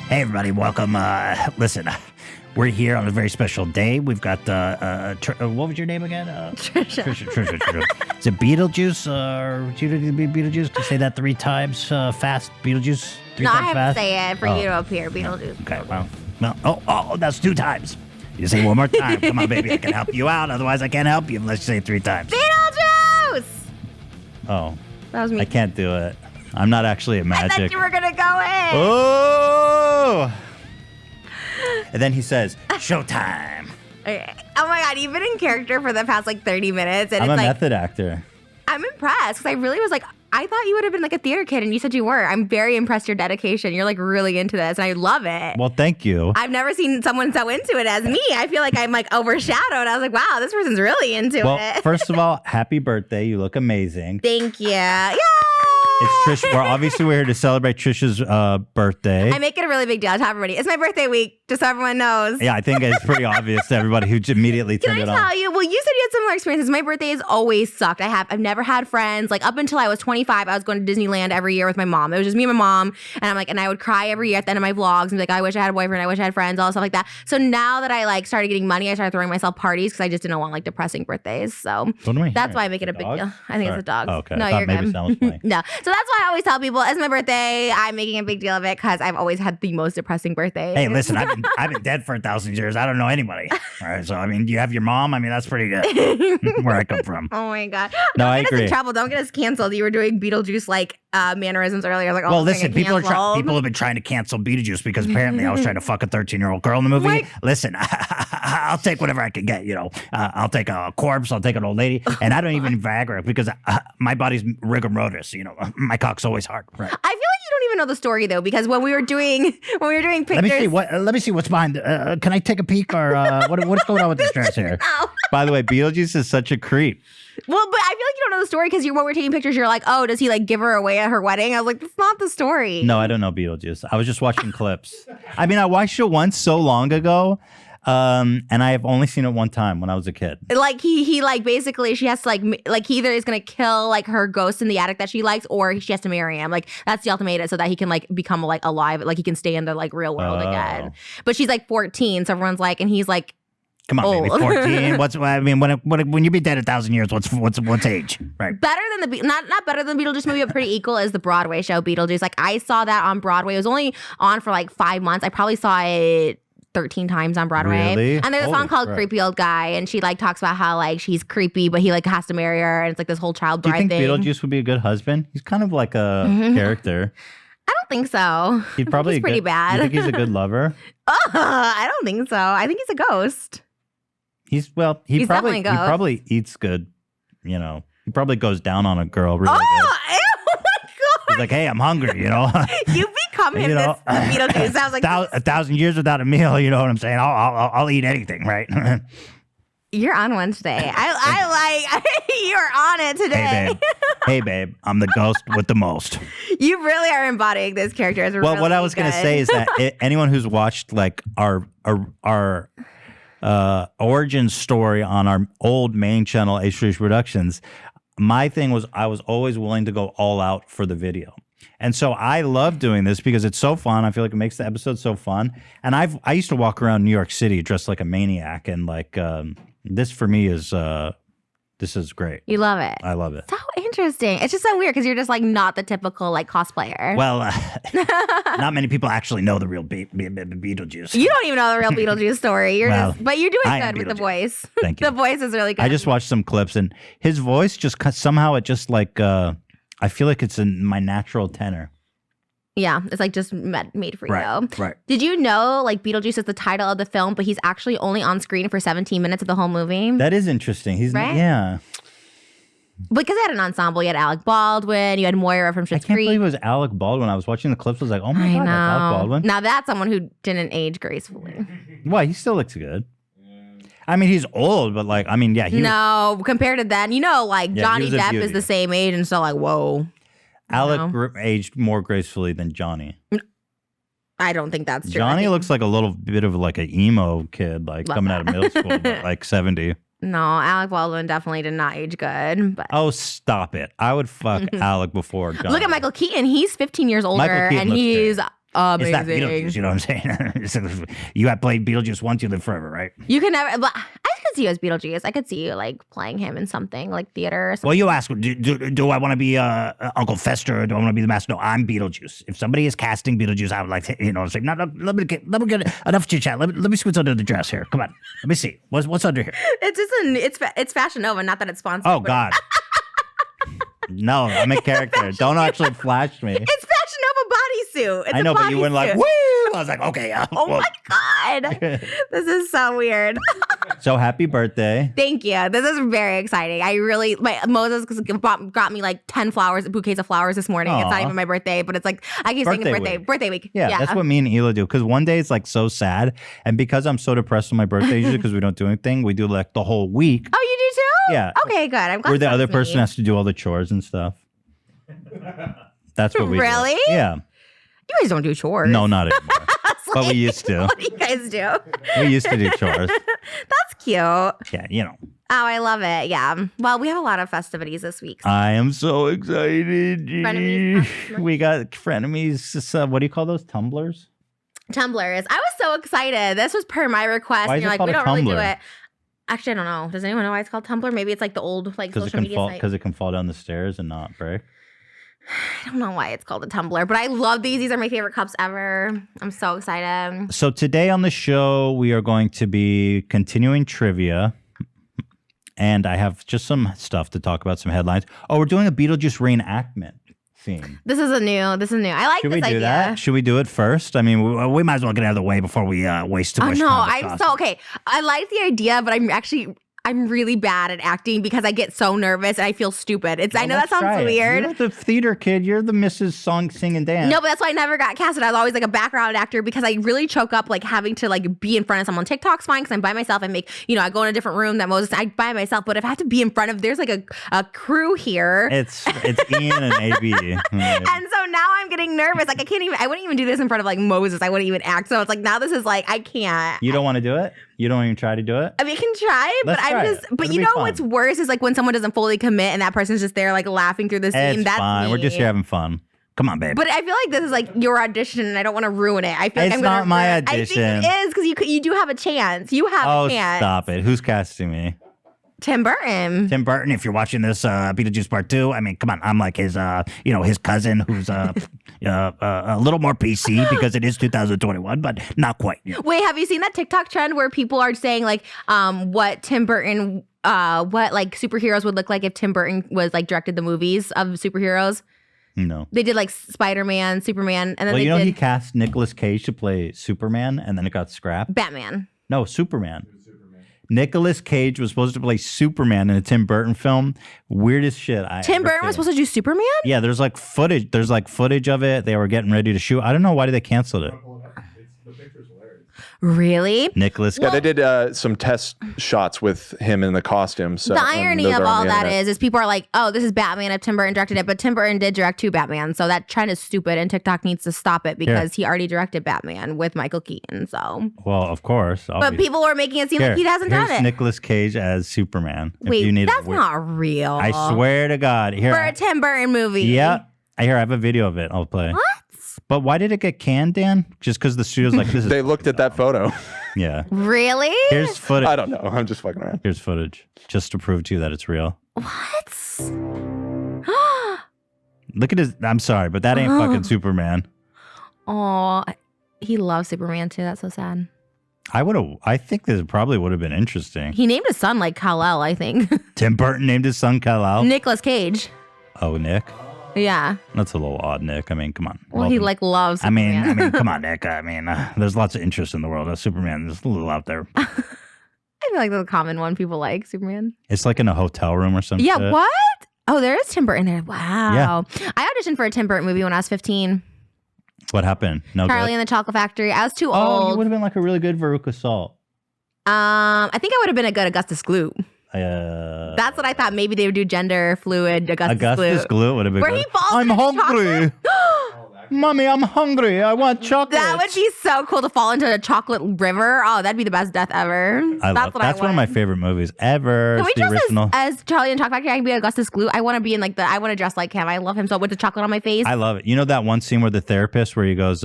Hey, everybody, welcome. Listen, we're here on a very special day. We've got, what was your name again? Trisha. Trisha. Is it Beetlejuice? Or do you be Beetlejuice? Can you say that 3 times fast? Beetlejuice? 3 No, times I have fast? to say it for you to appear, Beetlejuice. Okay, well, that's 2 times. You say one more time. Come on, baby, I can help you out. Otherwise, I can't help you unless you say it 3 times. Beetlejuice! Oh. That was me. I can't do it. I'm not actually a magic. I thought you were going to go in. Oh! And then he says, showtime. Okay. Oh my God, you've been in character for the past 30 minutes. And I'm it's a method actor. I'm impressed because I really was I thought you would have been a theater kid and you said you were. I'm very impressed your dedication. You're really into this and I love it. Well, thank you. I've never seen someone so into it as me. I feel like I'm overshadowed. I was like, wow, this person's really into it. Well, first of all, happy birthday. You look amazing. Thank you. Yay! It's Trish. We're here to celebrate Trisha's birthday. I make it a really big deal. I tell everybody, it's my birthday week, just so everyone knows. Yeah, I think it's pretty obvious to everybody who immediately turned it on. Can I tell you? Well, you said you had similar experiences. My birthday has always sucked. I've never had friends. Up until I was 25, I was going to Disneyland every year with my mom. It was just me and my mom. And and I would cry every year at the end of my vlogs and be like, I wish I had a boyfriend. I wish I had friends, all stuff like that. So now that I started getting money, I started throwing myself parties because I just didn't want depressing birthdays. So that's why I make it a big deal. I think it's a dog. Oh, okay. No, I you're maybe good. sounds funny. No. So that's why I always tell people, it's my birthday. I'm making a big deal of it because I've always had the most depressing birthday. Hey, listen, I've been dead for 1,000 years. I don't know anybody. All right, so you have your mom. That's pretty good. Where I come from. Oh my God. No, I Don't get agree. us in trouble. Don't get us canceled. You were doing Beetlejuice mannerisms earlier. Well, listen, people have been trying to cancel Beetlejuice because apparently I was trying to fuck a 13-year-old girl in the movie. Listen, I'll take whatever I can get. I'll take a corpse. I'll take an old lady, and I don't even Viagra because my body's rigor mortis. My cock's always hard. Right. I feel like you don't even know the story though, because when we were doing pictures. Let me see what's behind. Can I take a peek or what's going on with this dress here? No. By the way, Beetlejuice is such a creep. Well, but I feel like you don't know the story because when we're taking pictures, you're like, oh, does he give her away at her wedding? I was like, that's not the story. No, I don't know Beetlejuice. I was just watching clips. I watched it once so long ago. And I have only seen it one time when I was a kid. He basically she has to he either is gonna kill her ghost in the attic that she likes, or she has to marry him. That's the ultimatum, so that he can become alive, he can stay in the real world again. But she's 14, so everyone's and he's come on, old. Baby, 14. When you be dead 1,000 years, what's age? Right. Better than not better than the Beetlejuice movie, but pretty equal is the Broadway show Beetlejuice. I saw that on Broadway. It was only on for 5 months. I probably saw it 13 times on Broadway. Really? And there's a song called Creepy Old Guy, and she talks about how she's creepy, but he has to marry her, and it's this whole child bride thing. Do you think Beetlejuice would be a good husband? He's kind of like a character. I don't think so. He's probably pretty bad. You think he's a good lover? I don't think so. I think he's a ghost. He probably eats good. He probably goes down on a girl really good. Oh my God. He's like, hey, I'm hungry, You become him this Beetlejuice. Sounds like 1,000 years without a meal, you know what I'm saying? I'll eat anything, right? You're on one today. You're on it today. Hey, babe. I'm the ghost with the most. You really are embodying this character. It's well, what I was going to say is that anyone who's watched our origin story on our old main channel, H3 Productions, my thing was I was always willing to go all out for the video. And so I love doing this because it's so fun. I feel like it makes the episode so fun. And I used to walk around New York City dressed like a maniac, and this for me is this is great. You love it. I love it. So interesting. It's just so weird because you're just not the typical cosplayer. Well, not many people actually know the real Beetlejuice. You don't even know the real Beetlejuice story. But you're doing good with the voice. Thank you. The voice is really good. I just watched some clips, and his voice just somehow it just I feel like it's in my natural tenor. Yeah, it's just made for you. Right. Did you know Beetlejuice is the title of the film, but he's actually only on screen for 17 minutes of the whole movie? That is interesting. He's right? Yeah. Because they had an ensemble. You had Alec Baldwin. You had Moira from Schitt's Creek. I can't believe it was Alec Baldwin. I was watching the clips. I was like, oh my God, that's Alec Baldwin. Now that's someone who didn't age gracefully. Why? He still looks good. He's old, but yeah. No, compared to then, Johnny Depp is the same age, and so whoa. Alec aged more gracefully than Johnny. I don't think that's true. Johnny looks like a little bit of an emo kid, coming out of middle school, but 70. No, Alec Baldwin definitely did not age good. But oh, stop it! I would fuck Alec before Johnny. Look at Michael Keaton. He's 15 years older, and he's amazing. It's not Beetlejuice, you know what I'm saying? You have played Beetlejuice once, you live forever, right? You can never. But I could see you as Beetlejuice. I could see you like playing him in something like theater or something. Well, you ask, do I want to be Uncle Fester or do I want to be the master? No, I'm Beetlejuice. If somebody is casting Beetlejuice, I would like to, say, no, let me get enough chit chat. Let me squeeze under the dress here. Come on, let me see what's under here. It's just it's Fashion Nova. Not that it's sponsored. Oh God. No, I'm a character. Don't actually flash me. It's Fashion Nova bodysuit. It's I know, a but you went like, bodysuit. woo! I was like, okay. Oh my God. This is so weird. So happy birthday. Thank you. This is very exciting. Moses got me like 10 bouquets of flowers this morning. Aww. It's not even my birthday, but it's like, I keep saying birthday week. Yeah, that's what me and Hila do. Because one day it's like so sad. And because I'm so depressed on my birthday, usually because we don't do anything, we do like the whole week. Oh, you do too? Yeah. Okay, good. I'm glad. Where the other person has to do all the chores and stuff. That's what we do. Really? Yeah. You guys don't do chores. No, not anymore. But we used to. What do you guys do? We used to do chores. That's cute. Yeah, Oh, I love it. Yeah. Well, we have a lot of festivities this week. So. I am so excited. Frenemies. We got frenemies. What do you call those? Tumblers? Tumblers. I was so excited. This was per my request. Why And is you're it like, called we a don't really do tumbler? it. Actually, I don't know. Does anyone know why it's called Tumblr? Maybe it's like the old like social media site. Because it can fall down the stairs and not break. I don't know why it's called a tumbler, but I love these. These are my favorite cups ever. I'm so excited. So today on the show, we are going to be continuing trivia. And I have just some stuff to talk about, some headlines. Oh, we're doing a Beetlejuice reenactment theme. This is new. I like Should this we do idea. that? Should we do it first? I mean, we might as well get out of the way before we waste too much time. I'm so okay. I like the idea, but I'm really bad at acting because I get so nervous and I feel stupid. I know that sounds weird. You're the theater kid. You're the Mrs. Song, Sing, and Dance. No, but that's why I never got casted. I was always like a background actor because I really choke up like having to like be in front of someone. TikTok's fine because I'm by myself. I go in a different room that Moses, I by myself. But if I have to be in front of, there's like a crew here. It's Ian and AB. And so now I'm getting nervous. Like I wouldn't even do this in front of like Moses. I wouldn't even act. So it's like now this is like, I can't. You don't want to do it? You don't even try to do it? I mean, I can try, Let's but try it. but It'll you be know fun. what's worse is like when someone doesn't fully commit and that person's just there like laughing through the scene. It's That's fine. me. We're just here having fun. Come on, babe. But I feel like this is like your audition and I don't want to ruin it. I feel like It's I'm gonna not my ruin- audition. I think it is because you do have a chance. You have a chance. Stop it. Who's casting me? Tim Burton. Tim Burton, if you're watching this Beetlejuice Part 2, I mean, come on. I'm like his his cousin who's a little more PC because it is 2021, but not quite. Wait, have you seen that TikTok trend where people are saying like what Tim Burton what like superheroes would look like if Tim Burton was like directed the movies of superheroes? No. They did like Spider-Man, Superman, and then Well, they he did cast Nicolas Cage to play Superman, and then it got scrapped. Batman. No, Superman. Nicolas Cage was supposed to play Superman in a Tim Burton film. Weirdest shit. Tim Burton was supposed to do Superman? Yeah, there's like footage. There's like footage of it. They were getting ready to shoot. I don't know why they canceled it. The picture's hilarious. Really? Nicholas. Yeah, they did some test shots with him in the costume. So the irony those of are on all the that internet. is people are like, oh, this is Batman if Tim Burton directed it, but Tim Burton did direct 2 Batman, so that trend is stupid and TikTok needs to stop it because he already directed Batman with Michael Keaton. So, Well, of course. but people were making it seem like he hasn't done it. Nicholas Cage as Superman. If Wait, you need that's not real. I swear to God. Here. For a Tim Burton movie. Yeah. I have a video of it. I'll play. What? But why did it get canned, Dan? Just because the studio's like, this is. They looked at that photo. Yeah. Really? Here's footage. I don't know. I'm just fucking around. Here's footage. Just to prove to you that it's real. What? Look at his. I'm sorry, but that ain't fucking Superman. Oh, he loves Superman too. That's so sad. I think this probably would have been interesting. He named his son like Kal-El, I think. Tim Burton named his son Kal-El. Nicolas Cage. Oh, Nick. Yeah. That's a little odd, Nick. I mean, come on. Well, he like loves Superman. I mean, come on, Nick. I mean, there's lots of interest in the world. Superman is a little out there. I feel like that's a common one people like, Superman. It's like in a hotel room or something. Yeah, what? Oh, there is Tim Burton there. Wow. Yeah. I auditioned for a Tim Burton movie when I was 15. What happened? No Charlie good? and the Chocolate Factory. I was too Oh, you old. would have been like a really good Veruca Salt. I think I would have been a good Augustus Gloop. That's what I thought. Maybe they would do gender fluid Augustus Augustus Gloop. Gloop would have been Where good. he falls I'm in his hungry. chocolate. Mommy, I'm hungry. I want chocolate. That would be so cool to fall into a chocolate river. Oh, that'd be the best death ever. That's one of my favorite movies ever. Can we It's the dress original. as Charlie and Chocolate Factory? I can be Augustus Gloop. I want to be in like I want to dress like him. I love him so with the chocolate on my face. I love it. You know that one scene where the therapist, where he goes,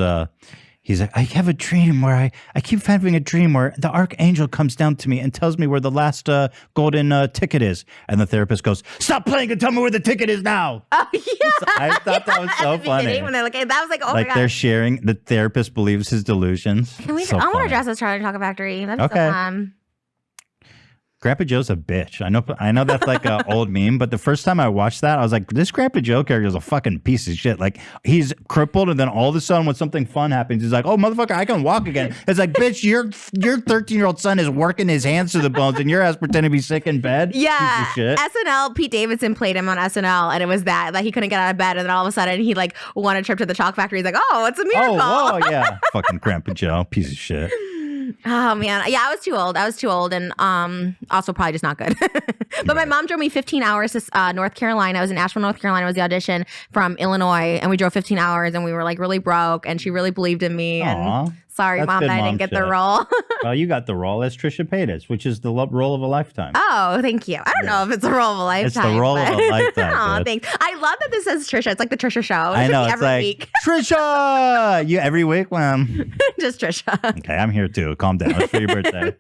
he's like, I have a dream where I keep having a dream where the archangel comes down to me and tells me where the last golden ticket is. And the therapist goes, stop playing and tell me where the ticket is now. Oh, yeah. I thought that was so funny. When they're like, that was like, oh Like my God. they're sharing, the therapist believes his delusions. Can we? So I want to funny. dress as Charlie and Chocolate Factory. That'd be Okay. so fun. Grandpa Joe's a bitch. I know that's like an old meme, but the first time I watched that, I was like, this Grandpa Joe character is a fucking piece of shit. Like, he's crippled, and then all of a sudden when something fun happens, he's like, oh, motherfucker, I can walk again. It's like, bitch, your 13-year-old son is working his hands to the bones, and your ass pretending to be sick in bed? Yeah, Piece of shit. SNL. Pete Davidson played him on SNL, and it was that he couldn't get out of bed, and then all of a sudden he like won a trip to the Chocolate Factory. He's like, oh, it's a miracle. Oh, whoa, yeah. Fucking Grandpa Joe, piece of shit. Oh man, yeah, I was too old, and also probably just not good. But my mom drove me 15 hours to North Carolina. I was in Asheville, North Carolina. It was the audition from Illinois, and we drove 15 hours, and we were like really broke, and she really believed in me. Aw, And sorry, that's mom, good that I mom didn't get the shit. role. Well, you got the role as Trisha Paytas, which is the role of a lifetime. Oh, thank you. I don't know if it's a role of a lifetime. It's the role of a lifetime, Oh, dude. thanks. I love that this says Trisha. It's like the Trisha show. I know, it's every like, week. Trisha! You every week? Well, Just Trisha. okay, I'm here too. Calm down. It's for your birthday.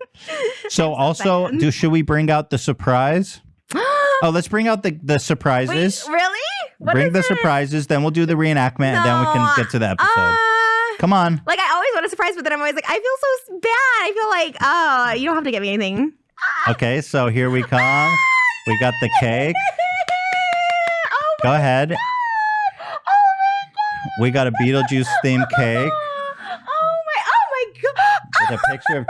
So also, should we bring out the surprise? Oh, let's bring out the surprises. Wait, really? What Bring is the it? surprises, then we'll do the reenactment, and then we can get to the episode. Come on. Like I always want a surprise, but then I'm always like, I feel so bad. I feel like, oh, you don't have to get me anything. Okay, so here we come. We got the cake. Oh Go ahead. We got a Beetlejuice themed cake oh my god. with a picture of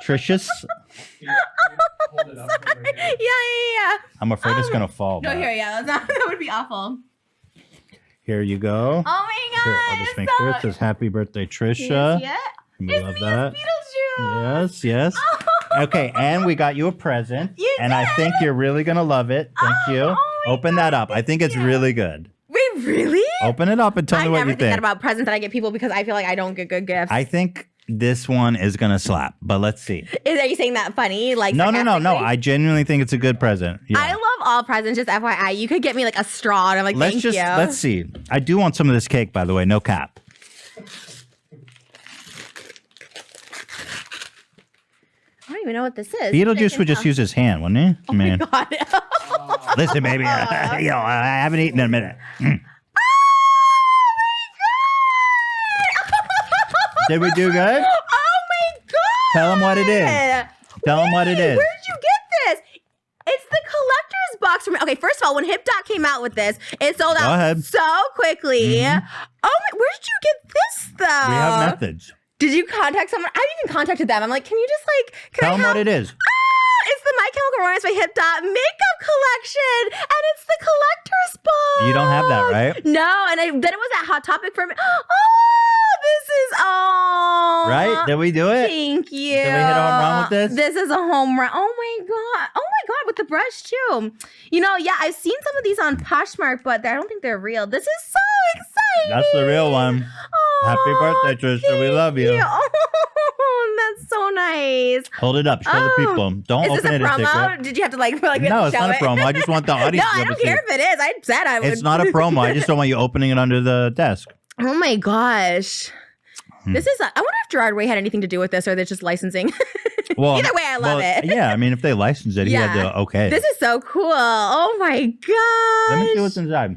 Trisha's. Yeah. I'm afraid it's gonna fall. No, but here, yeah, that would be awful. Here you go. Oh my god. Here, I'll just make sure it says happy birthday, Trisha. Yeah. We It's love me that. as Beetlejuice. Yes. Okay, and we got you a present. You and I did? think you're really gonna love it. Thank you. oh my Open that up. I think it's really good. Wait, really? Open it up and tell I me what never you think that think. about presents that I get people because I feel like I don't get good gifts. I think this one is gonna slap, but let's see. Are you saying that funny? Like No. sarcastically? I genuinely think it's a good present. Yeah. I love all presents. Just FYI, you could get me like a straw, and I'm like, thank you. Let's see. I do want some of this cake, by the way. No cap. I don't even know what this is. Beetlejuice would just use his hand, wouldn't he? Oh my god. Listen, baby. I haven't eaten in a minute. Did we do good? Oh my god. Tell him what it is. Tell him what it is. Where did you get this? It's the collector's box from. Okay, first of all, when HipDot came out with this, it sold Go out ahead. so quickly. Oh my, where did you get this though? We have methods. Did you contact someone? I even contacted them. I'm like, can you just like, can Tell I him have? what it is. It's the My Chemical Romance by HipDot makeup collection, and it's the collector's box. You don't have that, right? No, and then it was that Hot Topic for me. Oh, this is Right? Did we do it? Thank you. Did we hit a home run with this? This is a home run. Oh my god, with the brush too. You know, yeah, I've seen some of these on Poshmark, but I don't think they're real. This is so exciting. That's the real one. Oh, Happy birthday, Trisha. We love you. Oh, that's so nice. Hold it up. Show the people. Don't Is open this it a a promo? secret. Did you have to like No, it's show not a it? promo. I just want the audience No, to be I able don't to see care it. if it is. I said I would. It's not a promo. I just don't want you opening it under the desk. Oh my gosh. This is. I wonder if Gerard Way had anything to do with this, or they're just licensing. Well, Either way, I love it. Yeah, I mean, if they licensed it, he had to okay. This is so cool. Oh my gosh. Let me see what's inside.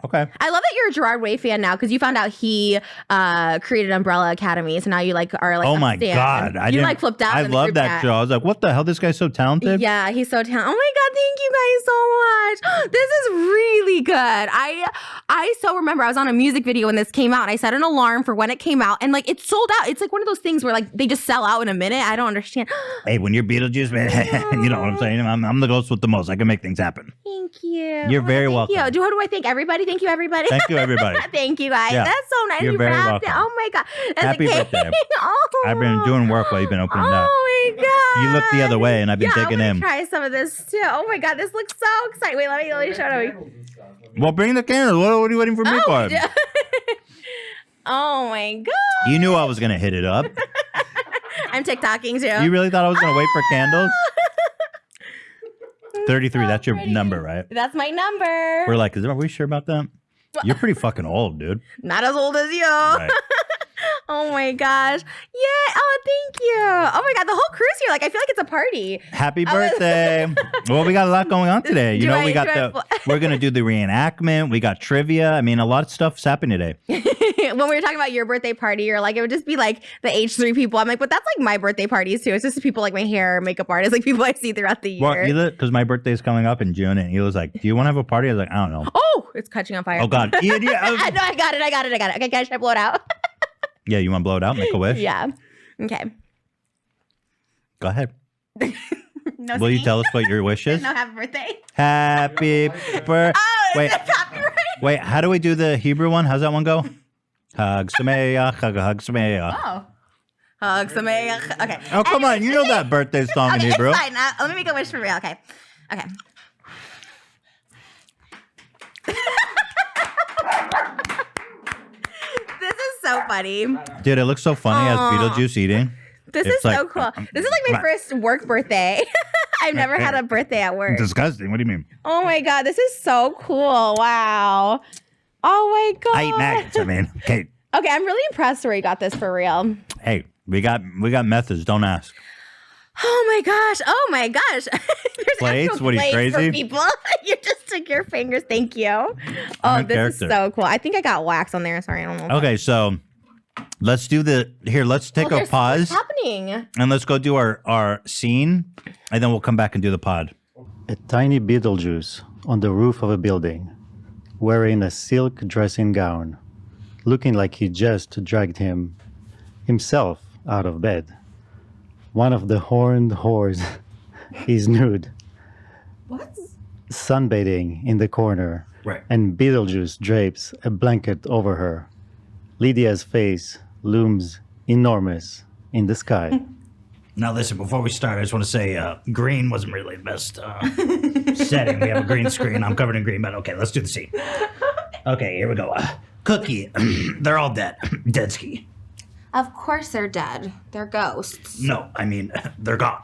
Okay. I love that you're a Gerard Way fan now because you found out he created Umbrella Academy. So now you like are like. Oh my a stan. God! You like flipped out. I in the love group that chat. show. I was like, "What the hell? This guy's so talented." Yeah, he's so talented. Oh my god, thank you guys so much. This is really good. I so remember I was on a music video when this came out, and I set an alarm for when it came out, and like it sold out. It's like one of those things where like they just sell out in a minute. I don't understand. Hey, when you're Beetlejuice, man, you know what I'm saying. I'm the ghost with the most. I can make things happen. Thank you. You're very thank welcome. You. Who do I thank? Everybody. Thank you, everybody. Thank you, everybody. Thank you, guys. Yeah. That's so nice. You're You very wrapped it. welcome. Oh my god. That's Happy a cake. birthday. Oh. I've been doing work while you've been opening that. Oh my god. You look the other way, and I've been digging I'm in. gonna try some of this too. Oh my god, this looks so exciting. Wait, let me show it. Well, bring the candles. What are you waiting for me for? Oh my god. You knew I was gonna hit it up. I'm TikToking too. You really thought I was gonna wait for candles? 33. So That's your pretty. number, right? That's my number. We're like, are we sure about that? You're pretty fucking old, dude. Not as old as you. Right. Oh my gosh. Yeah. Oh, thank you. Oh my god, the whole crew's here. Like, I feel like it's a party. Happy birthday. Well, we got a lot going on today. You Do know, I- we got do I- we're going to do the reenactment. We got trivia. I mean, a lot of stuff's happening today. When we were talking about your birthday party, you're like, it would just be like the H3 people. I'm like, but that's like my birthday parties too. It's just people like my hair, makeup artists, like people I see throughout the year. Well, Hila, because my birthday's coming up in June, and Hila's like, do you want to have a party? I was like, I don't know. Oh, it's catching on fire. Oh, God. Yeah, No, I got it. Okay, can I blow it out? yeah, you want to blow it out? Make a wish? Yeah. Okay. Go ahead. No Will you singing? tell us what your wish is? No, happy birthday. Happy birthday. Oh, Wait, is it copyright? wait, how do we do the Hebrew one? How's that one go? Hug Sameach, hug Sameach. Oh. Hug Sameach. Okay. Oh, come on. You know that birthday song in Okay, Hebrew. it's fine. Let me make a wish for real. Okay. Okay. This is so funny. Dude, it looks so funny as Beetlejuice eating. This It's is so like- cool. This is like my first work birthday. I've never had a birthday at work. Disgusting. What do you mean? Oh my god, this is so cool. Wow. Oh my god. I eat maggots. I mean, okay. Okay, I'm really impressed where you got this for real. Hey, we got methods. Don't ask. Oh my gosh. Oh my gosh. There's Plates? actual What are you, plates for crazy? people. You just took your fingers. Thank you. Oh, I'm a this is character. so cool. I think I got wax on there. Sorry, I don't know. Okay, so let's do let's take a What's pause happening? and let's go do our scene, and then we'll come back and do the pod. A tiny Beetlejuice on the roof of a building, wearing a silk dressing gown, looking like he just dragged himself out of bed. One of the horned whores is nude, What? sunbathing in the corner, Right. and Beetlejuice drapes a blanket over her. Lydia's face looms enormous in the sky. Now, listen, before we start, I just want to say green wasn't really the best setting. We have a green screen. I'm covered in green, but okay, let's do the scene. Okay, here we go. Cookie, they're all dead. Dead ski. Of course they're dead. They're ghosts. No, I mean, they're gone.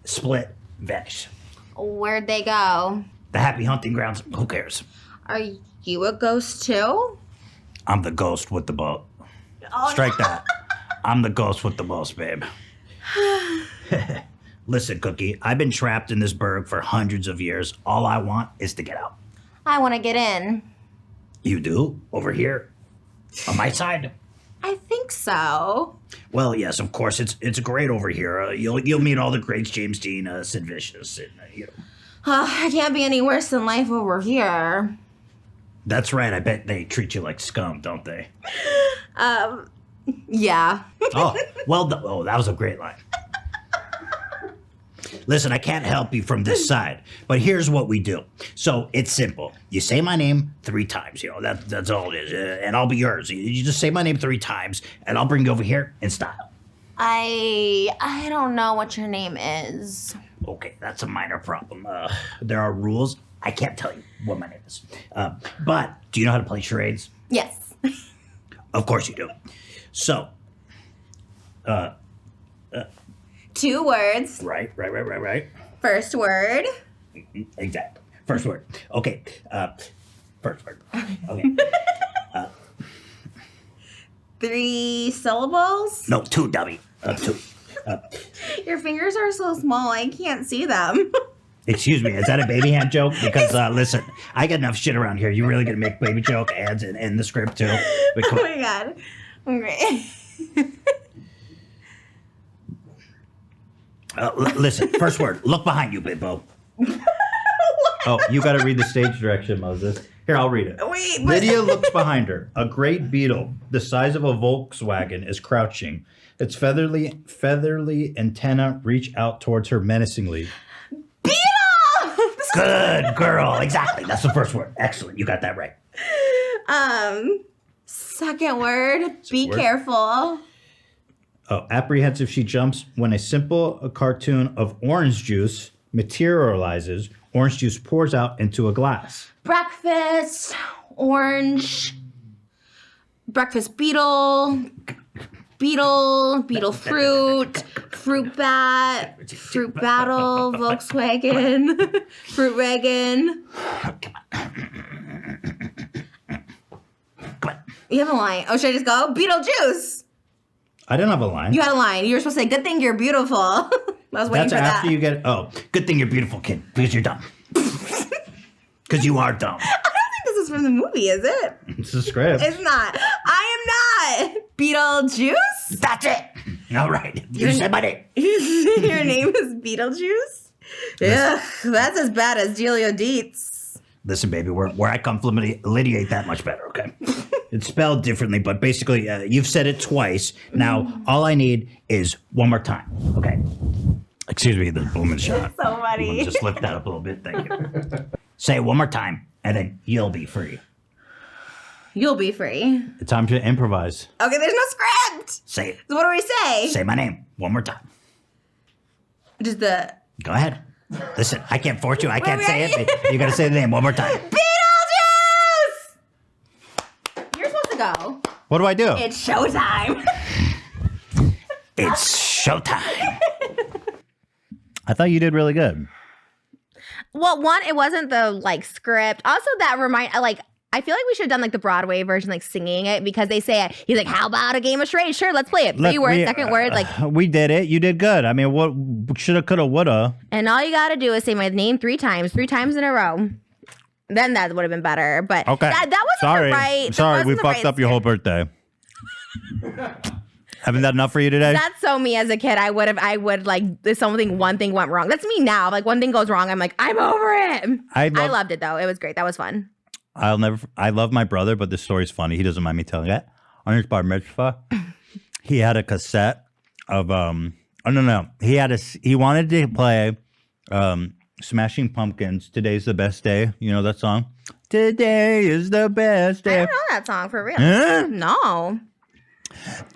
Split, vanished. Where'd they go? The happy hunting grounds, who cares? Are you a ghost too? I'm the ghost with the boat. Oh, Strike that. I'm the ghost with the most, babe. Listen, Cookie, I've been trapped in this burg for hundreds of years. All I want is to get out. I want to get in. You do? Over here? On my side? I think so. Well, yes, of course. It's great over here. You'll meet all the greats, James Dean, Sid Vicious, and, you know. It can't be any worse than life over here. That's right. I bet they treat you like scum, don't they? Yeah. Oh, well, that was a great line. Listen, I can't help you from this side, but here's what we do. So it's simple. You say my name 3 times. You know, that's all it is, and I'll be yours. You just say my name 3 times, and I'll bring you over here in style. I don't know what your name is. Okay, that's a minor problem. There are rules. I can't tell you what my name is. But do you know how to play charades? Yes. Of course you do. So, 2 words. right. First word. Exactly. First word. Okay. First word. Okay. 3 syllables. No, 2, dummy. 2. Your fingers are so small, I can't see them. Excuse me. Is that a baby hand joke? Because listen, I got enough shit around here. You really gonna make baby joke ads in the script too? But come Oh on. my god. Okay. Listen. First word. Look behind you, Bimbo. Oh, you got to read the stage direction, Moses. Here, I'll read it. Wait, but Lydia looks behind her. A great beetle, the size of a Volkswagen, is crouching. Its feathery antenna reach out towards her menacingly. Beetle! Good girl. Exactly. That's the first word. Excellent. You got that right. Second word. Be word. careful. Oh, apprehensive she jumps when a simple cartoon of orange juice materializes. Orange juice pours out into a glass. Breakfast. Orange. breakfast beetle, beetle fruit, fruit bat, fruit battle, Volkswagen, fruit wagon. You have a line. Oh, should I just go? Beetlejuice. I didn't have a line. You had a line. You were supposed to say, good thing you're beautiful. I was waiting That's for after that. you get. Oh, good thing you're beautiful, kid, because you're dumb. Because you are dumb. I don't think this is from the movie, is it? It's a script. It's not. I am not. Beetlejuice? That's it. All right. You said my name. Your name is Beetlejuice? Yeah, that's as bad as Julio Dietz. Listen, baby, where I come from, Lydia ain't that much better, okay? It's spelled differently, but basically, you've said it twice. Now, all I need is one more time, okay? Excuse me, the booming shot. So funny. Just lift that up a little bit, thank you. Say it one more time, and then you'll be free. You'll be free. It's time to improvise. Okay, there's no script. Say it. So what do we say? Say my name one more time. Just the Go ahead. Listen, I can't force you. I can't Wait, say it. You got to say the name one more time. Beetlejuice! You're supposed to go. What do I do? It's showtime. It's showtime. I thought you did really good. Well, one, it wasn't the like script. Also, that I feel like we should have done like the Broadway version, like singing it, because they say it. He's like, "How about a game of charades? Sure, let's play it. Three words, second word, like." We did it. You did good. I mean, what shoulda, coulda, woulda. And all you got to do is say my name three times in a row. Then that would have been better. But Okay. that wasn't Sorry. the right. Sorry, we fucked up your whole birthday. Haven't that enough for you today? That's so me as a kid. I would like if one thing went wrong. That's me now. Like one thing goes wrong, I'm like, I'm over it. I loved it though. It was great. That was fun. I love my brother, but this story's funny. He doesn't mind me telling it. On his bar mitzvah, he had a cassette of he wanted to play Smashing Pumpkins, Today's the Best Day. You know that song? Today is the best I day. don't know that song for real. Huh? No.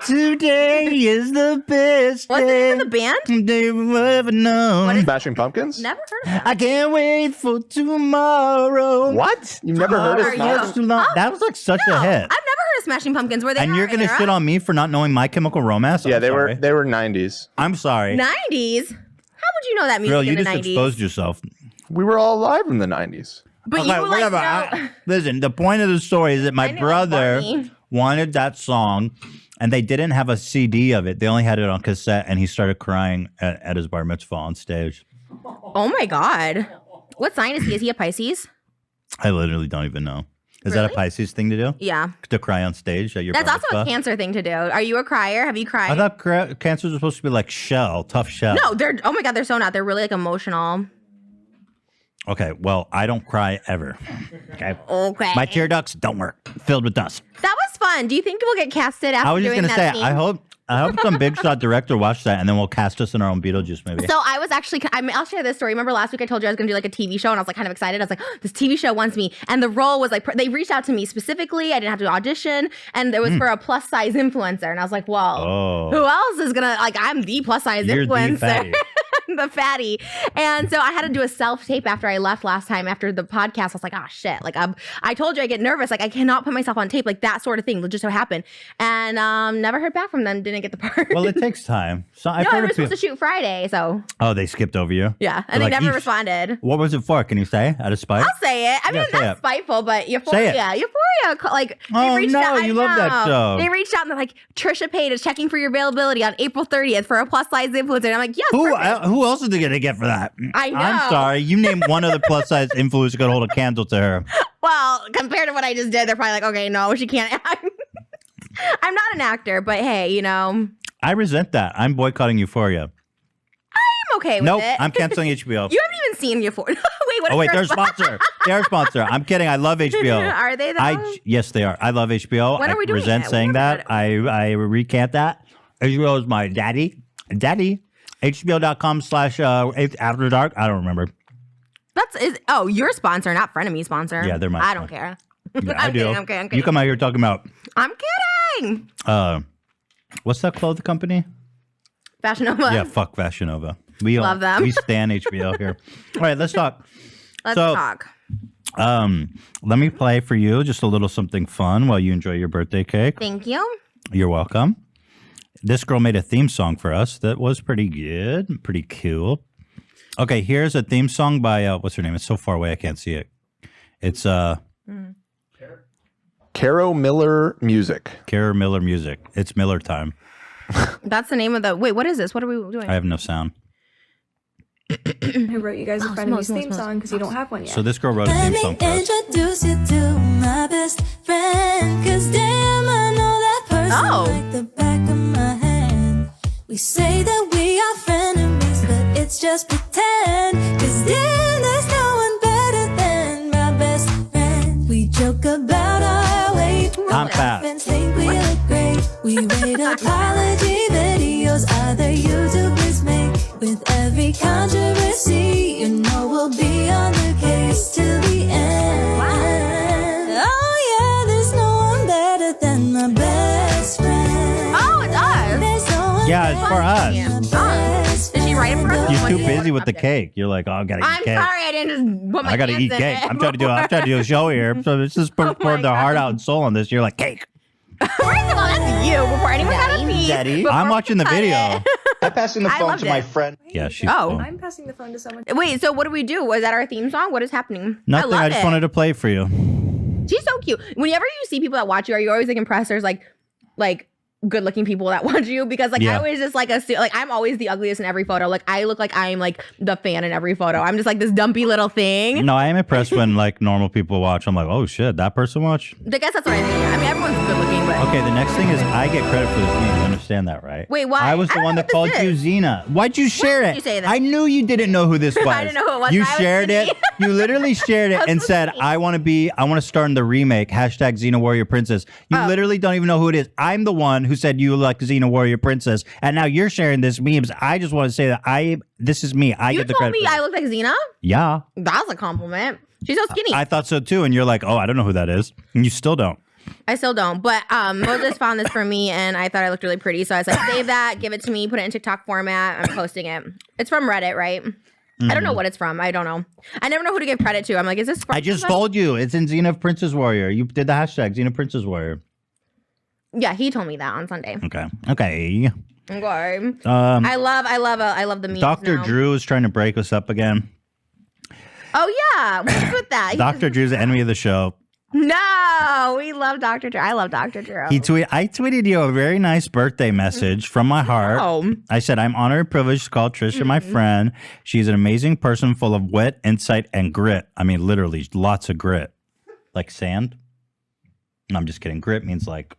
Today is the best What's the day. name of the band? They will ever know. What is- Smashing Pumpkins? Never heard of that. I can't wait for tomorrow. What? You've never heard of Are you? Smashing? Too long. That was like such No, a I've hit. never heard of Smashing Pumpkins. Were they And you're our gonna era? shit on me for not knowing My Chemical Romance? Yeah, I'm they sorry. were 90s. I'm sorry. 90s? How would you know that music Girl, in you the just 90s? exposed yourself. We were all alive in the 90s. But you were whatever. like, Listen, the point of the story is that I my knew it was brother funny. wanted that song, and they didn't have a CD of it. They only had it on cassette, and he started crying at his bar mitzvah on stage. oh my God. What sign is he? Is he a Pisces? I literally don't even know. Is that a Really? Pisces thing to do? Yeah. To cry on stage at your That's bar also a mitzvah? Cancer thing to do. Are you a crier? Have you cried? I thought cancers were supposed to be like tough shell. No, oh my God, they're so not. They're really like emotional. Okay, well, I don't cry ever. Okay. Okay. My tear ducts don't work. Filled with dust. That was fun. Do you think we'll get casted after I was just doing gonna that say, scene? I hope some big shot director watched that, and then we'll cast us in our own Beetlejuice movie. So I was actually, I'll share this story. Remember last week I told you I was going to do like a TV show, and I was like kind of excited. I was like, oh, this TV show wants me. And the role was like, they reached out to me specifically. I didn't have to audition. And it was for a plus size influencer. And I was like, well, Oh. who else is going to, like, I'm the plus size You're the influencer. fatty. The fatty. And so I had to do a self-tape after I left last time after the podcast. I was like, oh shit. Like I told you I get nervous. Like I cannot put myself on tape. Like that sort of thing just so happened. And never heard back from them. Didn't get the part. Well, it takes time. So I've no, I heard was of supposed people. to shoot Friday. So Oh, they skipped over you. yeah. And They're they like, never "Eesh." responded. What was it for? Can you say out of spite? I'll say it. I mean, Yeah, say that's it. spiteful, but Say Euphoria. it. Euphoria. Like, Oh, they reached no, out. I you love that know. show. They reached out and they're like, Trisha Payne is checking for your availability on April 30th for a plus size influencer. And I'm like, yes. perfect. Who else is they gonna get for that? I know. I'm sorry. You name one of the plus size influencers could hold a candle to her. Well, compared to what I just did, they're probably like, okay, no, she can't act. I'm not an actor, but hey, you know, I resent that. I'm boycotting Euphoria. I'm okay with Nope, it. I'm canceling HBO. You haven't even seen Euphoria. Wait, what? Oh is wait, your they're a sponsor. They're a sponsor. I'm kidding. I love HBO. Are they though? Yes, they are. I love HBO. When are we I doing resent it? saying We that. haven't I recant that. HBO is my daddy. HBO.com/After Dark. I don't remember. Your sponsor, not Frenemies sponsor. Yeah, they're my I don't sponsor. care. Yeah, I'm I do. kidding, I'm kidding. You come out here talking about I'm kidding. What's that clothing company? Fashion Nova. Yeah, fuck Fashion Nova. We Love them. We stan HBO here. All right, let's talk. Let's So, talk. Let me play for you just a little something fun while you enjoy your birthday cake. Thank you. You're welcome. This girl made a theme song for us that was pretty good, pretty cool. Okay, here's a theme song by what's her name? It's so far away I can't see it. It's Caro Miller Music. Kara Miller Music. It's Miller time. That's the name of the. Wait, what is this? What are we doing? I have no sound. Who wrote you guys a Frenemies theme song because you don't have one yet. So this girl wrote a theme song for us. Introduce you to my best friend, 'cause damn, I know that person like the back of my hand. We say that we are frenemies, but it's just pretend, 'cause damn, there's no one better than my best friend. We joke about our weight, I'm fat. and think we look great. We rate apology videos other YouTubers make. With every controversy, you know we'll be on the case till the end. Wow. Oh yeah, there's no one better than my best friend. Oh, it does. There's no one Yeah, it's for us. best Did she write it for us? You're What too did you busy with the okay. cake. You're like, oh, I gotta eat I'm cake. sorry, I didn't just put my I gotta hands eat in cake. it I'm trying to do a show here. So let's just pour my the heart God. out and soul on this. You're like, cake. First of all, that's you before anyone got a piece. Daddy. before I'm we watching the cut video. it. I'm passing the I phone loved to my it. friend. Yeah, she's Oh. cool. I'm passing the phone to someone. Wait, so what do we do? Was that our theme song? What is happening? Nothing. I love I just it. wanted to play for you. She's so cute. Whenever you see people that watch you, are you always like impressed? There's like good looking people that watch you because like Yeah. I always just like I'm always the ugliest in every photo. Like I look like I'm like the fan in every photo. I'm just like this dumpy little thing. No, I am impressed when like normal people watch. I'm like, oh shit, that person watched. I guess that's what I mean. I mean, everyone's good looking, but Okay, the next thing is I get credit for this meme. You understand that, right? Wait, why? I was I the don't one know that what called this you is. Xena. Why'd you share did it? you say that? I knew you didn't know who this was. I didn't know who it was. You I was shared it. busy. You literally shared it I was and so said, busy. I want to star in the remake, hashtag Xena Warrior Princess. You Oh. literally don't even know who it is. I'm the one who said you like Xena Warrior Princess. And now you're sharing this memes. I just want to say that this is me. I you get the told credit. me for I this. look like Xena. Yeah. That's a compliment. She's so skinny. I thought so too. And you're like, oh, I don't know who that is. And you still don't. I still don't. But Moses found this for me and I thought I looked really pretty. So I was like, save that, give it to me, put it in TikTok format. I'm posting it. It's from Reddit, right? I don't know what it's from. I don't know. I never know who to give credit to. I'm like, is this from I just somebody? told you. It's in Xena Princess Warrior. You did the hashtag Xena Princess Warrior. Yeah, he told me that on Sunday. Okay. Okay. Okay. I love the memes. Dr. now. Drew is trying to break us up again. Oh yeah, what's with that? Dr. Drew's the enemy of the show. No, we love Dr. Drew. I love Dr. Drew. I tweeted you a very nice birthday message from my heart. Oh. I said, I'm honored and privileged to call Trisha my friend. She's an amazing person full of wit, insight, and grit. I mean, literally, lots of grit. Like sand? No, I'm just kidding. Grit means like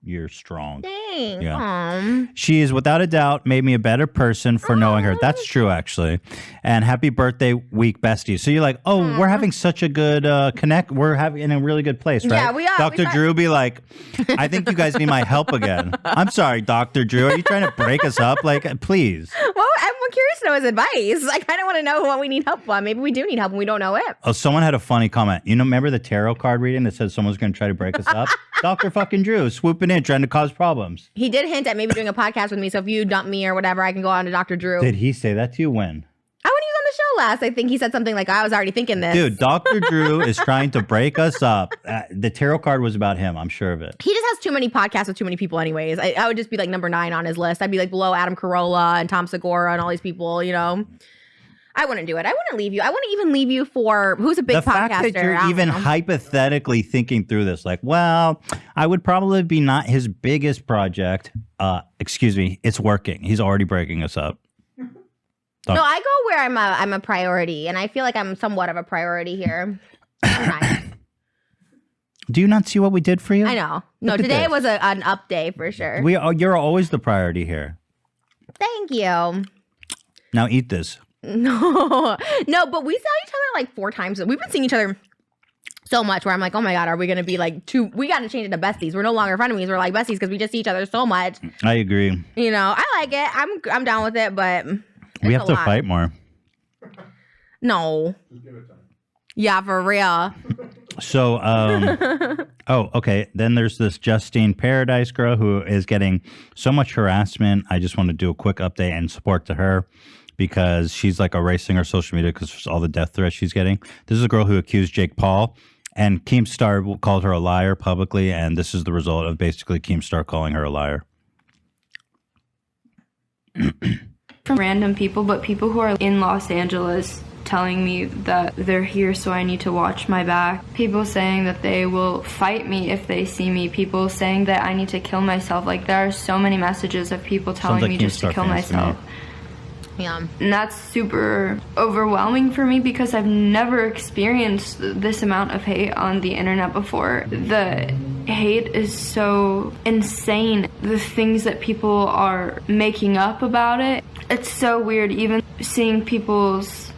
you're strong. Thanks. Yeah. She is without a doubt made me a better person for knowing her. That's true, actually. And happy birthday week, bestie. So you're like, oh, we're having such a good connect. We're having in a really good place, right? Yeah, we are. Dr. Drew be like, I think you guys need my help again. I'm sorry, Dr. Drew. Are you trying to break us up? Like, please. Well, I'm curious to know his advice. I kind of want to know what we need help on. Maybe we do need help and we don't know it. Oh, someone had a funny comment. You know, remember the tarot card reading that said someone's going to try to break us up? Dr. fucking Drew swooping in, trying to cause problems. He did hint at maybe doing a podcast with me. So if you dump me or whatever, I can go on to Dr. Drew. Did he say that to you? When? When he was on the show last, I think he said something like, I was already thinking this. Dude, Dr. Drew is trying to break us up. The tarot card was about him. I'm sure of it. He just has too many podcasts with too many people anyways. I would just be like number 9 on his list. I'd be like below Adam Carolla and Tom Segura and all these people, you know. I wouldn't do it. I wouldn't leave you. I wouldn't even leave you for who's a big The podcaster. fact that I you're don't even know. hypothetically thinking through this, like, well, I would probably be not his biggest project. Excuse me, it's working. He's already breaking us up. No, I go where I'm a priority, and I feel like I'm somewhat of a priority here. Sometimes. Do you not see what we did for you? I know. No, Look at today this. was an up day for sure. You're always the priority here. Thank you. Now eat this. No, but we saw each other like 4 times. We've been seeing each other so much where I'm like, oh my God, are we going to be like we got to change it to besties. We're no longer frenemies. We're like besties because we just see each other so much. I agree. You know, I like it. I'm down with it, but We it's have a to lot. fight more. No. Yeah, for real. So, oh, okay. Then there's this Justine Paradise girl who is getting so much harassment. I just want to do a quick update and support to her because she's like erasing her social media because all the death threats she's getting. This is a girl who accused Jake Paul, and Keemstar called her a liar publicly, and this is the result of basically Keemstar calling her a liar. From random people, but people who are in Los Angeles telling me that they're here so I need to watch my back. People saying that they will fight me if they see me. People saying that I need to kill myself. Like, there are so many messages of people telling me just to kill myself. Yeah. And that's super overwhelming for me because I've never experienced this amount of hate on the internet before. The hate is so insane. The things that people are making up about it, it's so weird. Even seeing people's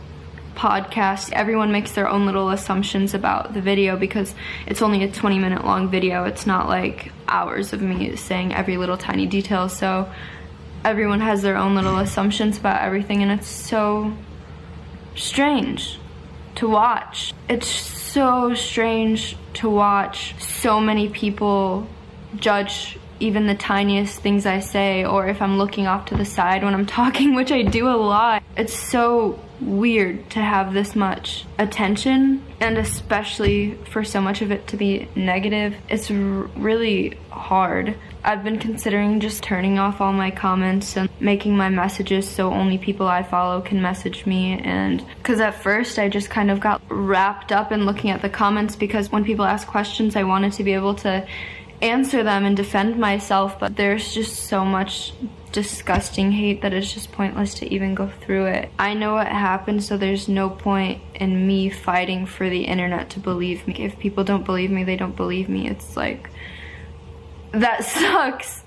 podcasts, everyone makes their own little assumptions about the video because it's only a 20-minute long video. It's not like hours of me saying every little tiny detail. So everyone has their own little assumptions about everything, and it's so strange to watch. It's so strange to watch so many people judge even the tiniest things I say, or if I'm looking off to the side when I'm talking, which I do a lot. It's so weird to have this much attention, and especially for so much of it to be negative. It's really hard. I've been considering just turning off all my comments and making my messages so only people I follow can message me. And because at first I just kind of got wrapped up in looking at the comments, because when people ask questions I wanted to be able to answer them and defend myself, but there's just so much disgusting hate that it's just pointless to even go through it. I know what happened, so there's no point in me fighting for the internet to believe me. If people don't believe me, they don't believe me. It's like, that sucks